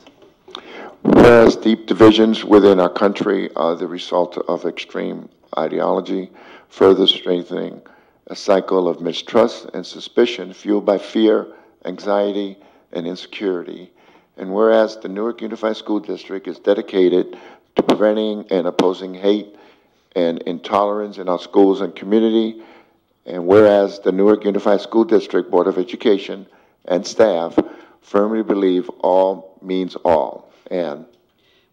whereas deep divisions within our country are the result of extreme ideology, further strengthening a cycle of mistrust and suspicion fueled by fear, anxiety, and insecurity. And whereas the Newark Unified School District is dedicated to preventing and opposing hate and intolerance in our schools and community, and whereas the Newark Unified School District Board of Education and staff firmly believe all means all, and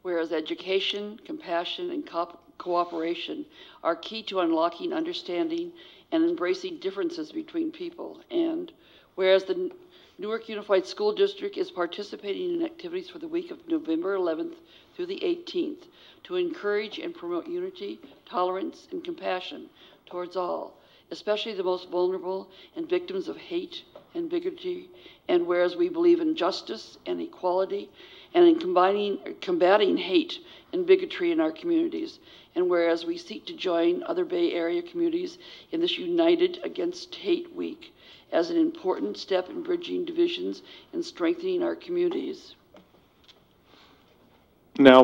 whereas education, compassion, and cooperation are key to unlocking understanding and embracing differences between people, and whereas the Newark Unified School District is participating in activities for the week of November 11th through the 18th to encourage and promote unity, tolerance, and compassion towards all, especially the most vulnerable and victims of hate and bigotry, and whereas we believe in justice and equality and in combating hate and bigotry in our communities, and whereas we seek to join other Bay Area communities in this United Against Hate Week as an important step in bridging divisions and strengthening our communities. Now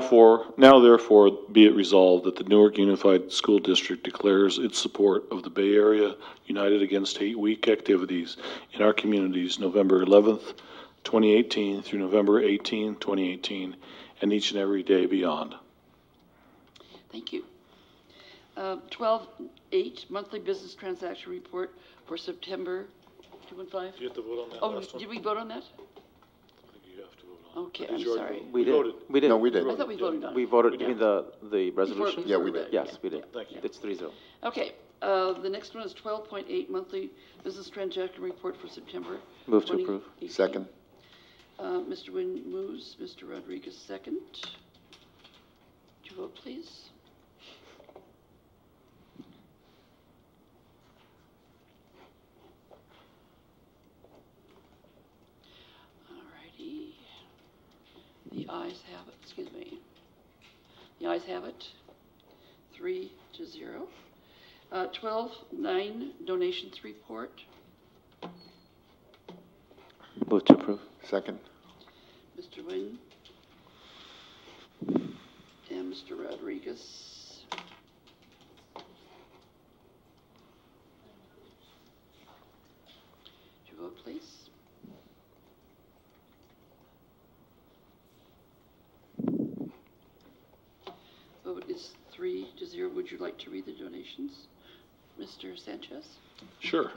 therefore be it resolved that the Newark Unified School District declares its support of the Bay Area United Against Hate Week activities in our communities November 11th, 2018 through November 18, 2018, and each and every day beyond. Thank you. 12.8, monthly business transaction report for September 215. Do you have to vote on that Oh, last one? did we vote on that? I think you have to vote on it. Okay, Did I'm you already sorry. vote? We did. voted. We did. No, we did. I thought we voted on it. We voted, We you mean did. the resolution? Yeah, we did. Yes, we did. Thank you. It's 3-0. Okay, the next one is 12.8, monthly business transaction report for September. Move to approve. 2018. Second. Mr. Nguyen moves, Mr. Rodriguez second. Would you vote, please? Alrighty. The ayes have it, excuse me. The ayes have it, 3-0. 12.9, donations report. Move to approve. Second. Mr. Nguyen and Mr. Rodriguez. Would you vote, please? Vote is 3-0. Would you like to read the donations, Mr. Sanchez? Sure.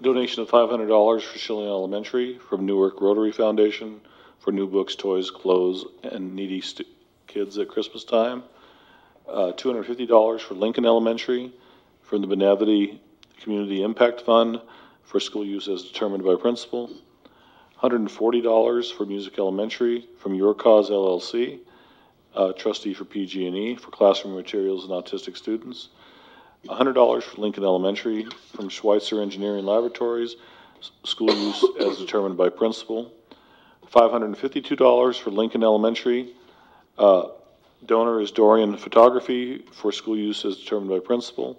Donation of $500 for Schilling Elementary from Newark Rotary Foundation for new books, toys, clothes, and needy kids at Christmas time. $250 for Lincoln Elementary from the Benevity Community Impact Fund for school use as determined by principal. $140 for Music Elementary from Your Cause LLC, trustee for PG&E for classroom materials and autistic students. $100 for Lincoln Elementary from Schweitzer Engineering Laboratories, school use as determined by principal. $552 for Lincoln Elementary. Donor is Dorian Photography for school use as determined by principal.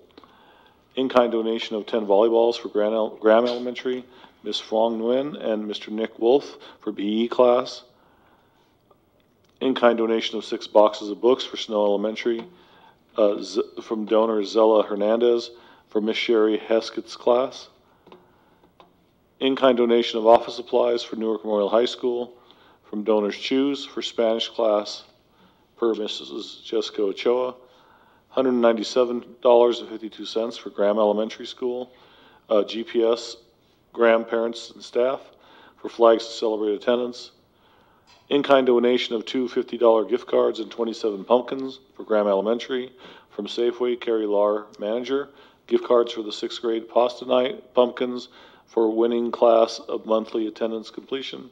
In-kind donation of 10 volleyballs for Graham Elementary, Ms. Fong Nguyen and Mr. Nick Wolf for BE class. In-kind donation of 6 boxes of books for Snow Elementary, from donor Zella Hernandez for Miss Sherry Heskett's class. In-kind donation of office supplies for Newark Memorial High School from donors Choose for Spanish class per Mrs. Jessica Ochoa. $197.52 for Graham Elementary School. GPS, Graham parents and staff for flags to celebrate attendance. In-kind donation of 2 $50 gift cards and 27 pumpkins for Graham Elementary from Safeway, Carrie Lar, manager. Gift cards for the 6th grade pasta night, pumpkins for winning class of monthly attendance completion.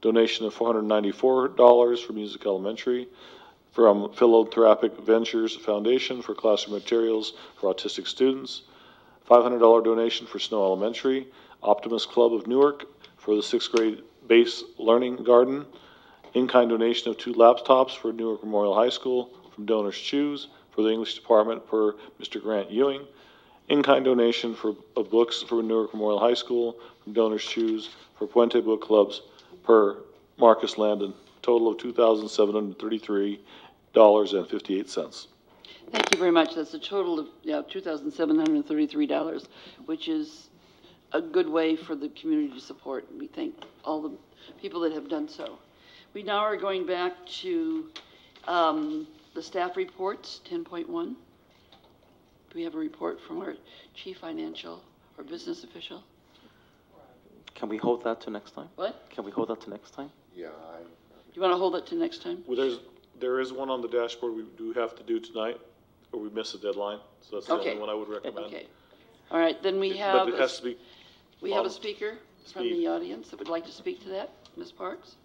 Donation of $494 for Music Elementary from Philanthropic Ventures Foundation for classroom materials for autistic students. $500 donation for Snow Elementary, Optimist Club of Newark for the 6th grade base learning garden. In-kind donation of 2 laptops for Newark Memorial High School from donors Choose for the English department per Mr. Grant Ewing. In-kind donation of books for Newark Memorial High School from donors Choose for Puente Book Clubs per Marcus Landon. Total of $2,733.58. Thank you very much. That's a total of $2,733, which is a good way for the community to support. We thank all the people that have done so. We now are going back to the staff reports, 10.1. Do we have a report from our chief financial or business official? Can we hold that to next time? What? Can we hold that to next time? Yeah, You want to hold it to next time? Well, there is one on the dashboard we do have to do tonight, or we missed the deadline, so that's the Okay. only one I would recommend. Okay. All right, then we have. But it has to be. We have a speaker from the audience that would like to speak to that. Ms. Parks?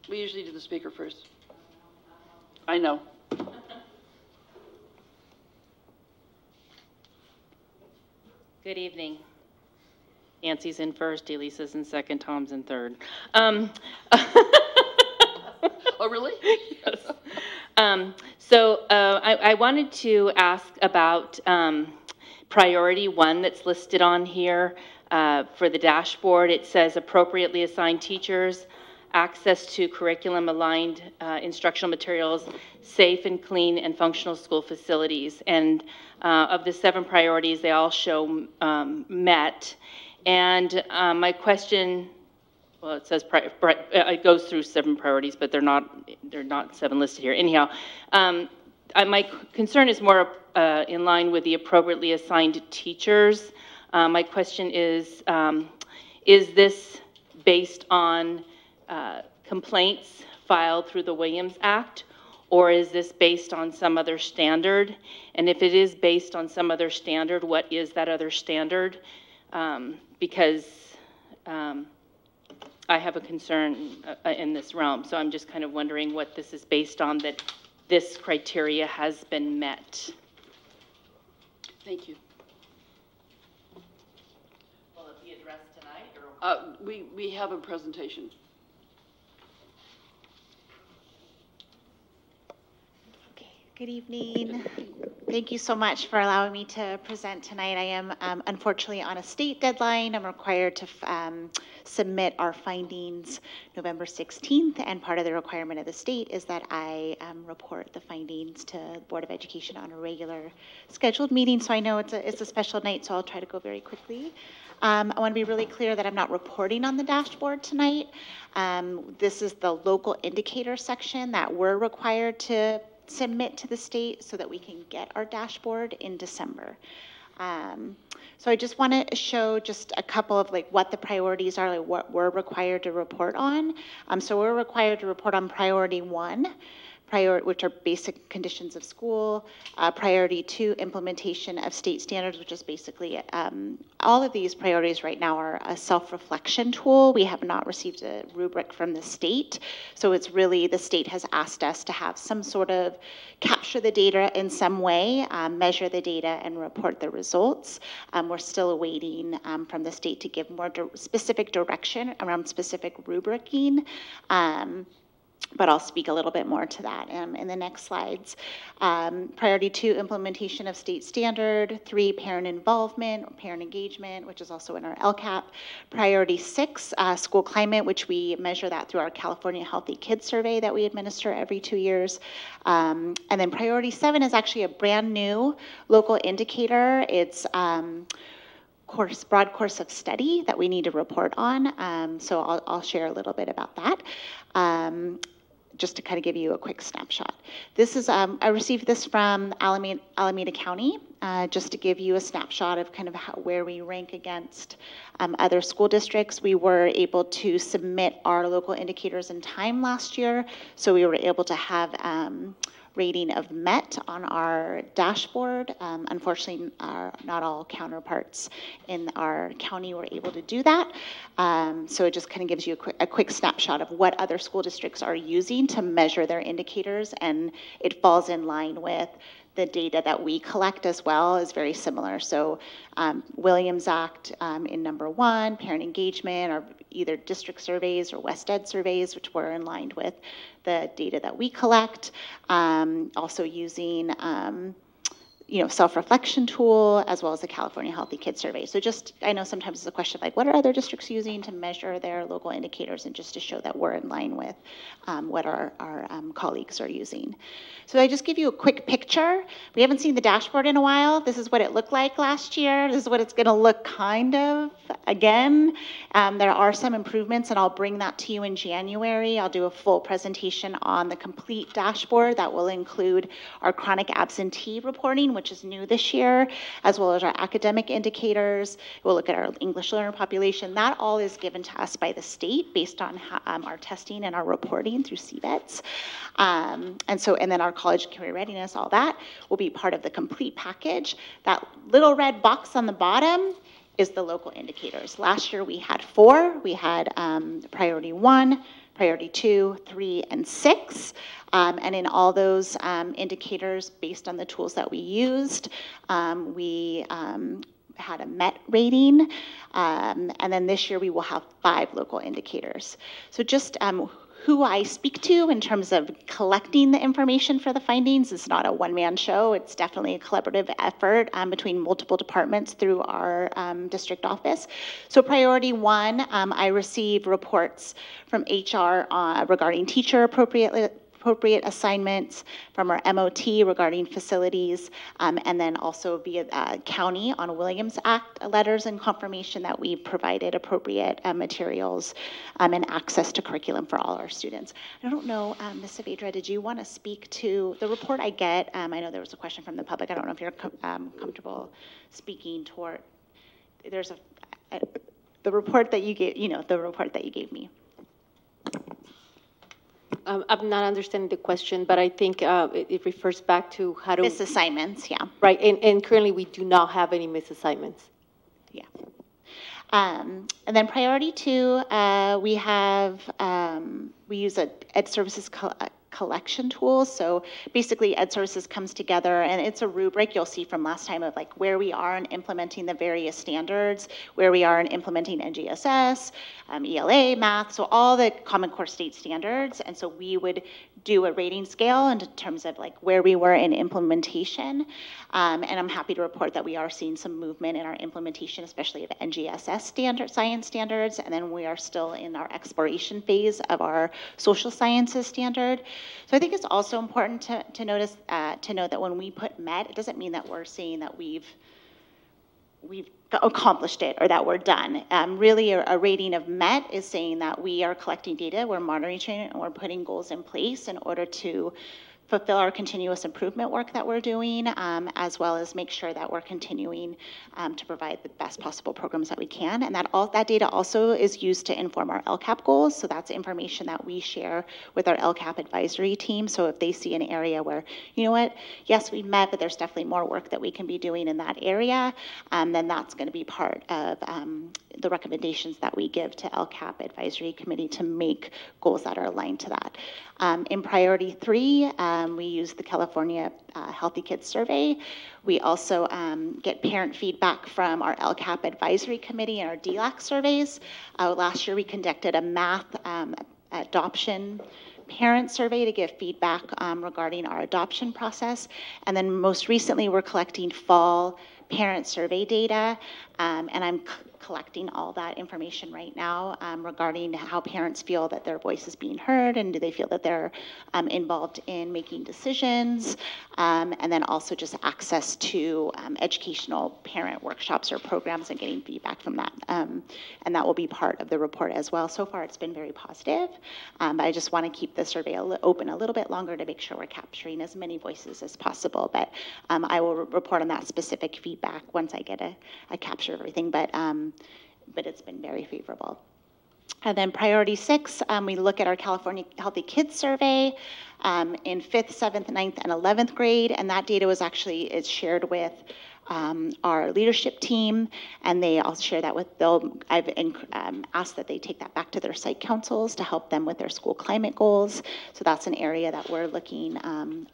We usually do the speaker first. I know. Good evening. Nancy's in first, Elisa's in second, Tom's in third. Oh, really? Yes. I wanted to ask about priority one that's listed on here for the dashboard. It says appropriately assigned teachers, access to curriculum-aligned instructional materials, safe and clean and functional school facilities. And of the 7 priorities, they all show met. And my question, well, it says it goes through 7 priorities, but they're not 7 listed here. Anyhow, my concern is more in line with the appropriately assigned teachers. My question is this based on complaints filed through the Williams Act, or is this based on some other standard? And if it is based on some other standard, what is that other standard? Because I have a concern in this realm, so I'm just kind of wondering what this is based on, that this criteria has been met. Thank you. Will it be addressed tonight, or? We have a presentation. Good evening. Thank you so much for allowing me to present tonight. I am unfortunately on a state deadline. I'm required to submit our findings November 16th, and part of the requirement of the state is that I report the findings to the Board of Education on a regular scheduled meeting. So I know it's a special night, so I'll try to go very quickly. I want to be really clear that I'm not reporting on the dashboard tonight. This is the local indicator section that we're required to submit to the state so that we can get our dashboard in December. So I just want to show just a couple of what the priorities are, what we're required to report on. So we're required to report on priority 1, which are basic conditions of school. Priority 2, implementation of state standards, which is basically all of these priorities right now are a self-reflection tool. We have not received a rubric from the state. So it's really, the state has asked us to have some sort of capture the data in some way, measure the data, and report the results. We're still awaiting from the state to give more specific direction around specific rubricing. But I'll speak a little bit more to that in the next slides. Priority 2, implementation of state standard. 3, parent involvement or parent engagement, which is also in our LCAP. Priority 6, school climate, which we measure that through our California Healthy Kids Survey that we administer every 2 years. And then priority 7 is actually a brand new local indicator. It's broad course of study that we need to report on. So I'll share a little bit about that. Just to kind of give you a quick snapshot. This is, I received this from Alameda County, just to give you a snapshot of kind of where we rank against other school districts. We were able to submit our local indicators in time last year, so we were able to have rating of met on our dashboard. Unfortunately, not all counterparts in our county were able to do that. So it just kind of gives you a quick snapshot of what other school districts are using to measure their indicators, and it falls in line with the data that we collect as well is very similar. So Williams Act in number 1, parent engagement, or either district surveys or West Ed surveys, which were in line with the data that we collect. Also using self-reflection tool, as well as the California Healthy Kids Survey. So just, I know sometimes it's a question like, what are other districts using to measure their local indicators, and just to show that we're in line with what our colleagues are using. So I just give you a quick picture. We haven't seen the dashboard in a while. This is what it looked like last year. This is what it's gonna look kind of again. There are some improvements, and I'll bring that to you in January. I'll do a full presentation on the complete dashboard that will include our chronic absentee reporting, which is new this year, as well as our academic indicators. We'll look at our English learner population. That all is given to us by the state based on our testing and our reporting through CBETS. And then our college career readiness, all that will be part of the complete package. That little red box on the bottom is the local indicators. Last year we had 4. We had priority 1, priority 2, 3, and 6. And in all those indicators, based on the tools that we used, we had a MET rating. And then this year we will have 5 local indicators. So just who I speak to in terms of collecting the information for the findings is not a one-man show. It's definitely a collaborative effort between multiple departments through our district office. So priority 1, I receive reports from HR regarding teacher appropriate assignments, from our MOT regarding facilities, and then also via county on Williams Act letters and confirmation that we provided appropriate materials and access to curriculum for all our students. I don't know, Ms. Saavedra, did you want to speak to the report I get? I know there was a question from the public. I don't know if you're comfortable speaking toward, there's the report that you gave, the report that you gave me. I'm not understanding the question, but I think it refers back to how to... Misassignments, yeah. Right, and currently we do not have any misassignments. Yeah. And then priority 2, we use a Ed Services collection tool. So basically Ed Services comes together and it's a rubric you'll see from last time of like where we are in implementing the various standards, where we are in implementing NGSS, ELA, math, so all the Common Core state standards. And so we would do a rating scale in terms of like where we were in implementation. And I'm happy to report that we are seeing some movement in our implementation, especially of NGSS science standards. And then we are still in our exploration phase of our social sciences standard. So I think it's also important to note that when we put MET, it doesn't mean that we're saying that we've accomplished it or that we're done. Really, a rating of MET is saying that we are collecting data, we're monitoring it, and we're putting goals in place in order to fulfill our continuous improvement work that we're doing, as well as make sure that we're continuing to provide the best possible programs that we can. And that data also is used to inform our LCAP goals. So that's information that we share with our LCAP advisory team. So if they see an area where, you know what, yes, we met, but there's definitely more work that we can be doing in that area, then that's going to be part of the recommendations that we give to LCAP advisory committee to make goals that are aligned to that. In priority 3, we use the California Healthy Kids Survey. We also get parent feedback from our LCAP advisory committee and our DLAC surveys. Last year we conducted a math adoption parent survey to give feedback regarding our adoption process. And then most recently we're collecting fall parent survey data, and I'm collecting all that information right now regarding how parents feel that their voice is being heard and do they feel that they're involved in making decisions, and then also just access to educational parent workshops or programs and getting feedback from that. And that will be part of the report as well. So far it's been very positive, but I just want to keep the survey open a little bit longer to make sure we're capturing as many voices as possible. But I will report on that specific feedback once I get a capture of everything, but it's been very favorable. And then priority 6, we look at our California Healthy Kids Survey in 5th, 7th, 9th, and 11th grade, and that data was it's shared with our leadership team, and they also share that with I've asked that they take that back to their site councils to help them with their school climate goals. So that's an area that we're looking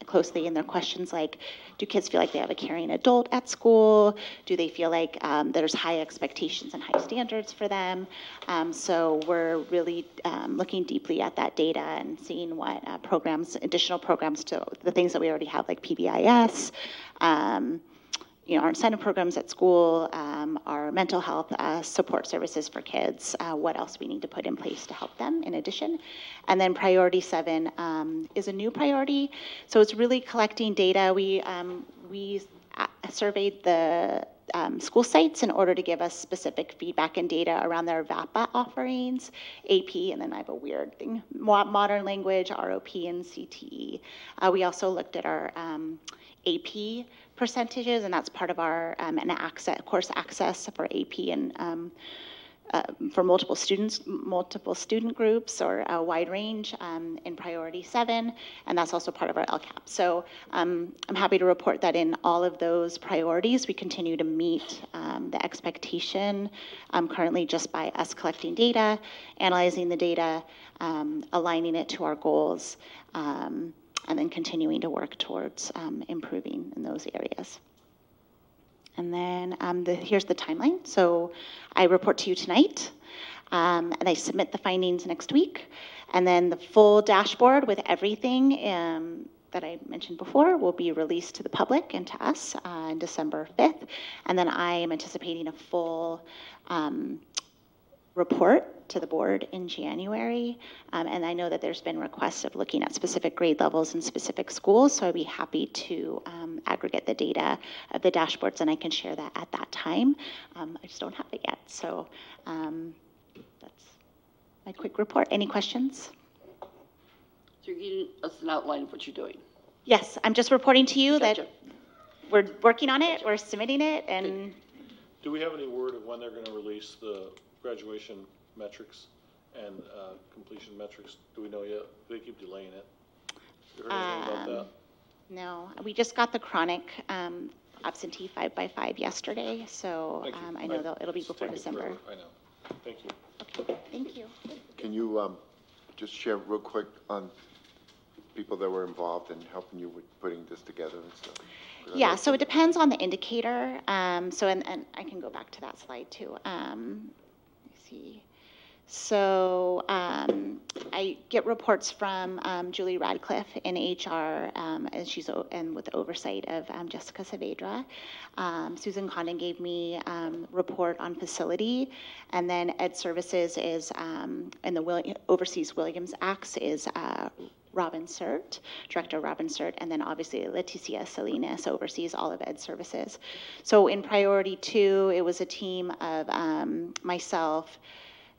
closely in their questions like, do kids feel like they have a caring adult at school? Do they feel like there's high expectations and high standards for them? So we're really looking deeply at that data and seeing what additional programs to the things that we already have like PBIS, our incentive programs at school, our mental health support services for kids, what else we need to put in place to help them in addition. And then priority 7 is a new priority. So it's really collecting data. We surveyed the school sites in order to give us specific feedback and data around their VAPA offerings, AP, and then I have a weird thing, modern language, ROP, and CTE. We also looked at our AP percentages, and that's part of our course access for AP and for multiple student groups or a wide range in priority 7, and that's also part of our LCAP. So I'm happy to report that in all of those priorities, we continue to meet the expectation currently just by us collecting data, analyzing the data, aligning it to our goals, and then continuing to work towards improving in those areas. And then here's the timeline. So I report to you tonight, and I submit the findings next week. And then the full dashboard with everything that I mentioned before will be released to the public and to us on December 5th. And then I am anticipating a full report to the board in January. And I know that there's been requests of looking at specific grade levels in specific schools, so I'd be happy to aggregate the data of the dashboards, and I can share that at that time. I just don't have it yet, so that's my quick report. Any questions? So you're giving us an outline of what you're doing? Yes, I'm just reporting to you that we're working on it, we're submitting it, and... Do we have any word of when they're going to release the graduation metrics and completion metrics? Do we know yet? They keep delaying it. You heard anything about that? No, we just got the chronic absentee 5x5 yesterday, so I know it'll be before December. I know. Thank you. Okay, thank you. Can you just share real quick on people that were involved in helping you with putting this together and stuff? Yeah, so it depends on the indicator. So, and I can go back to that slide too. Let me see. So I get reports from Julie Radcliffe in HR, and she's with the oversight of Jessica Saavedra. Susan Condon gave me report on facility, and then Ed Services is, and the oversees Williams Acts is Robin Cert, Director Robin Cert, and then obviously Leticia Salinas oversees all of Ed Services. So in priority 2, it was a team of myself,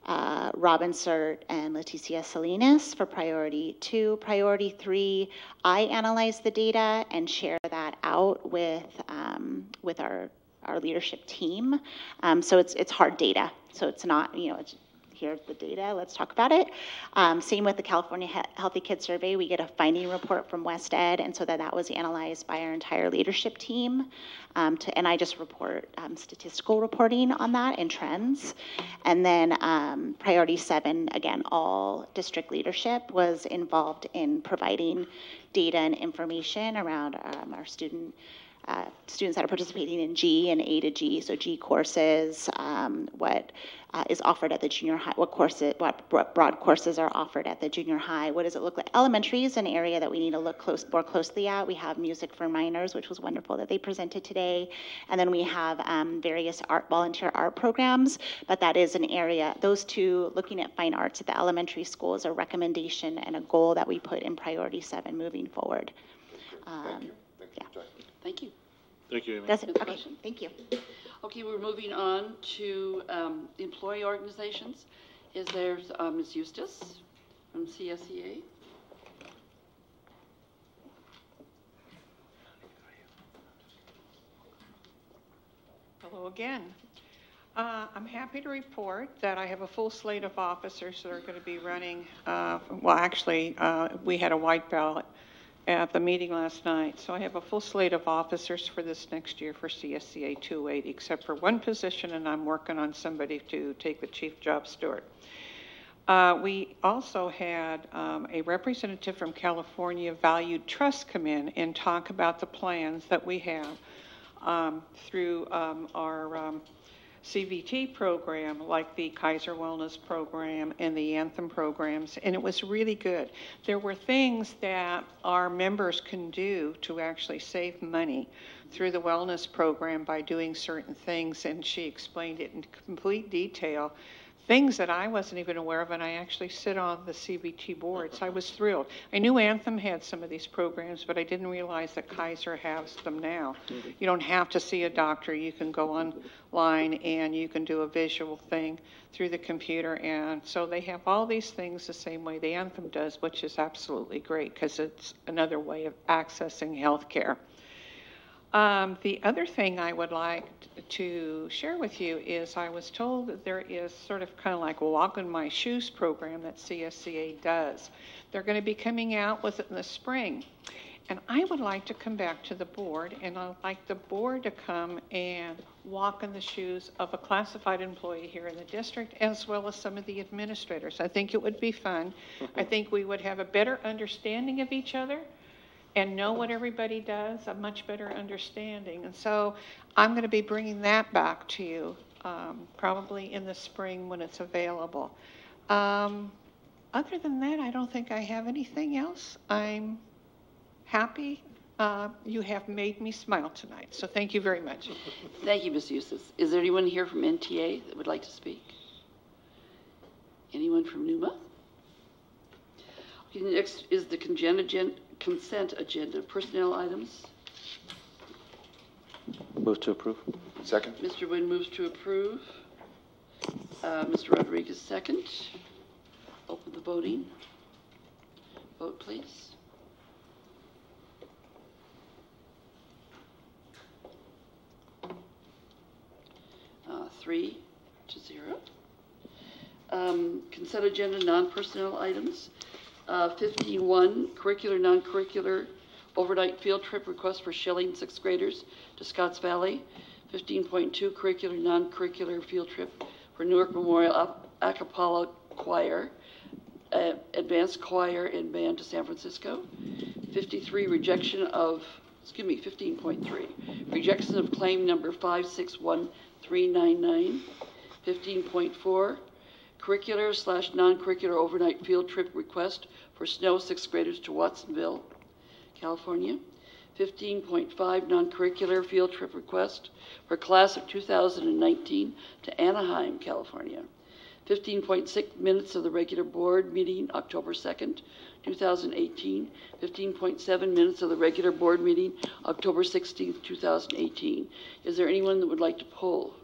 Robin Cert, and Leticia Salinas for priority 2. Priority 3, I analyze the data and share that out with our leadership team. So it's hard data. So it's not, it's, here's the data, let's talk about it. Same with the California Healthy Kids Survey. We get a finding report from West Ed, and so that was analyzed by our entire leadership team. And I just report statistical reporting on that and trends. And then priority 7, again, all district leadership was involved in providing data and information around our students that are participating in G and A to G, so G courses, what is offered at the junior high, what broad courses are offered at the junior high, what does it look like? Elementary is an area that we need to look more closely at. We have music for minors, which was wonderful that they presented today, and then we have various volunteer art programs, but that is an area, those two, looking at fine arts at the elementary school is a recommendation and a goal that we put in priority 7 moving forward. Thank you. Thank you. Thank you, Amy. That's it. Okay, thank you. Okay, we're moving on to employee organizations. Is there Ms. Eustace from CSEA? Hello again. I'm happy to report that I have a full slate of officers that are going to be running. Well, actually, we had a white ballot at the meeting last night. So I have a full slate of officers for this next year for CSCA 280, except for one position, and I'm working on somebody to take the chief job steward. We also had a representative from California Valued Trust come in and talk about the plans that we have through our CVT program, like the Kaiser Wellness program and the Anthem programs, and it was really good. There were things that our members can do to actually save money through the wellness program by doing certain things, and she explained it in complete detail. Things that I wasn't even aware of, and I actually sit on the CVT board, so I was thrilled. I knew Anthem had some of these programs, but I didn't realize that Kaiser has them now. You don't have to see a doctor. You can go online and you can do a visual thing through the computer, and so they have all these things the same way the Anthem does, which is absolutely great because it's another way of accessing health care. The other thing I would like to share with you is I was told that there is sort of kind of like Walk in My Shoes program that CSCA does. They're going to be coming out with it in the spring. And I would like to come back to the board, and I'd like the board to come and walk in the shoes of a classified employee here in the district, as well as some of the administrators. I think it would be fun. I think we would have a better understanding of each other and know what everybody does, a much better understanding. And so I'm going to be bringing that back to you probably in the spring when it's available. Other than that, I don't think I have anything else. I'm happy. You have made me smile tonight, so thank you very much. Thank you, Ms. Eustace. Is there anyone here from NTA that would like to speak? Anyone from NUMA? Okay, next is the consent agenda. Personnel items. Move to approve. Second. Mr. Nguyen moves to approve. Mr. Rodriguez, second. Open the voting. Vote, please. Three to zero. Consent agenda non-personnel items. 15-1, curricular, non-curricular overnight field trip request for Schilling 6th graders to Scotts Valley. 15.2, curricular, non-curricular field trip for Newark Memorial a cappella choir, advanced choir and band to San Francisco. 15.3, rejection of claim number 561399. 15.4, curricular / non-curricular overnight field trip request for Snow 6th graders to Watsonville, California. 15.5, non-curricular field trip request for class of 2019 to Anaheim, California. 15.6, minutes of the regular board meeting October 2nd, 2018. 15.7, minutes of the regular board meeting October 16th, 2018. Is there anyone that would like to pull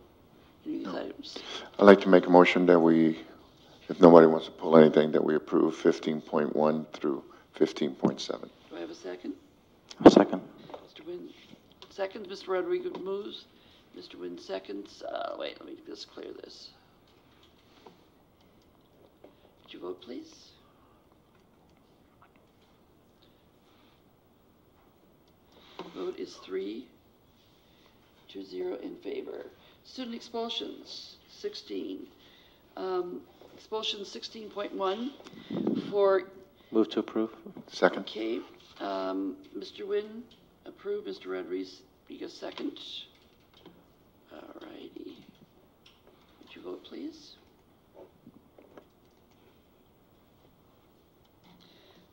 any of these items? I'd like to make a motion that we, if nobody wants to pull anything, that we approve 15.1 through 15.7. Do I have a second? A second. Mr. Nguyen seconds. Mr. Rodriguez moves. Mr. Nguyen seconds. Wait, let me just clear this. Would you vote, please? Vote is 3-0 in favor. Student expulsions, 16. Expulsion 16.1 for. Move to approve. Second. Okay. Mr. Nguyen, approve. Mr. Rodriguez, second. All righty. Would you vote, please?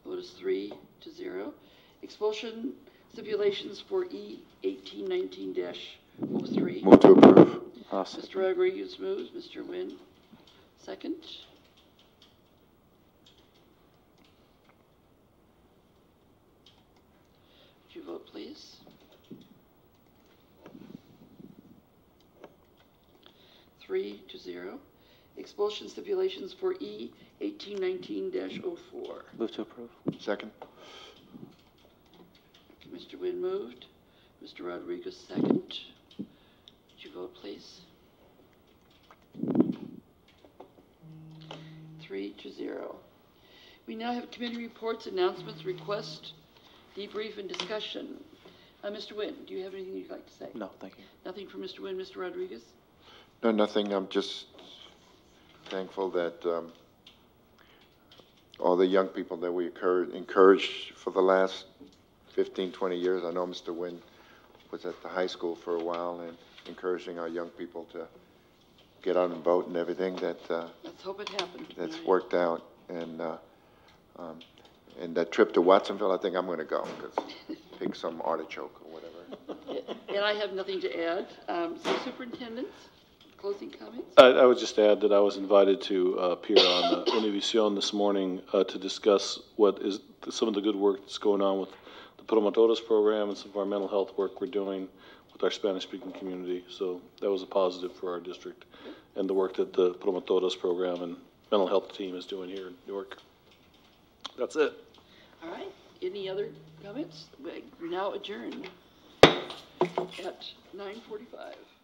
Vote is 3-0. Expulsion stipulations for E 1819-03. Move to approve. Mr. Rodriguez moves. Mr. Nguyen, second. Would you vote, please? Three to 0. Expulsion stipulations for E 1819-04. Move to approve. Second. Mr. Nguyen moved. Mr. Rodriguez second. Would you vote, please? 3-0. We now have committee reports, announcements, requests, debrief, and discussion. Mr. Nguyen, do you have anything you'd like to say? No, thank you. Nothing from Mr. Nguyen. Mr. Rodriguez? No, nothing. I'm just thankful that all the young people that we encouraged for the last 15, 20 years. I know Mr. Nguyen was at the high school for a while and encouraging our young people to get out and vote and everything. Let's hope it happens. That's worked out. And that trip to Watsonville, I think I'm going to go because pick some artichoke or whatever. And I have nothing to add. So superintendents, closing comments? I would just add that I was invited to appear on Univision this morning to discuss what is some of the good work that's going on with the Promotores program and some of our mental health work we're doing with our Spanish-speaking community. So that was a positive for our district and the work that the Promotores program and mental health team is doing here in Newark. That's it. All right. Any other comments? We're now adjourned. at 9:45.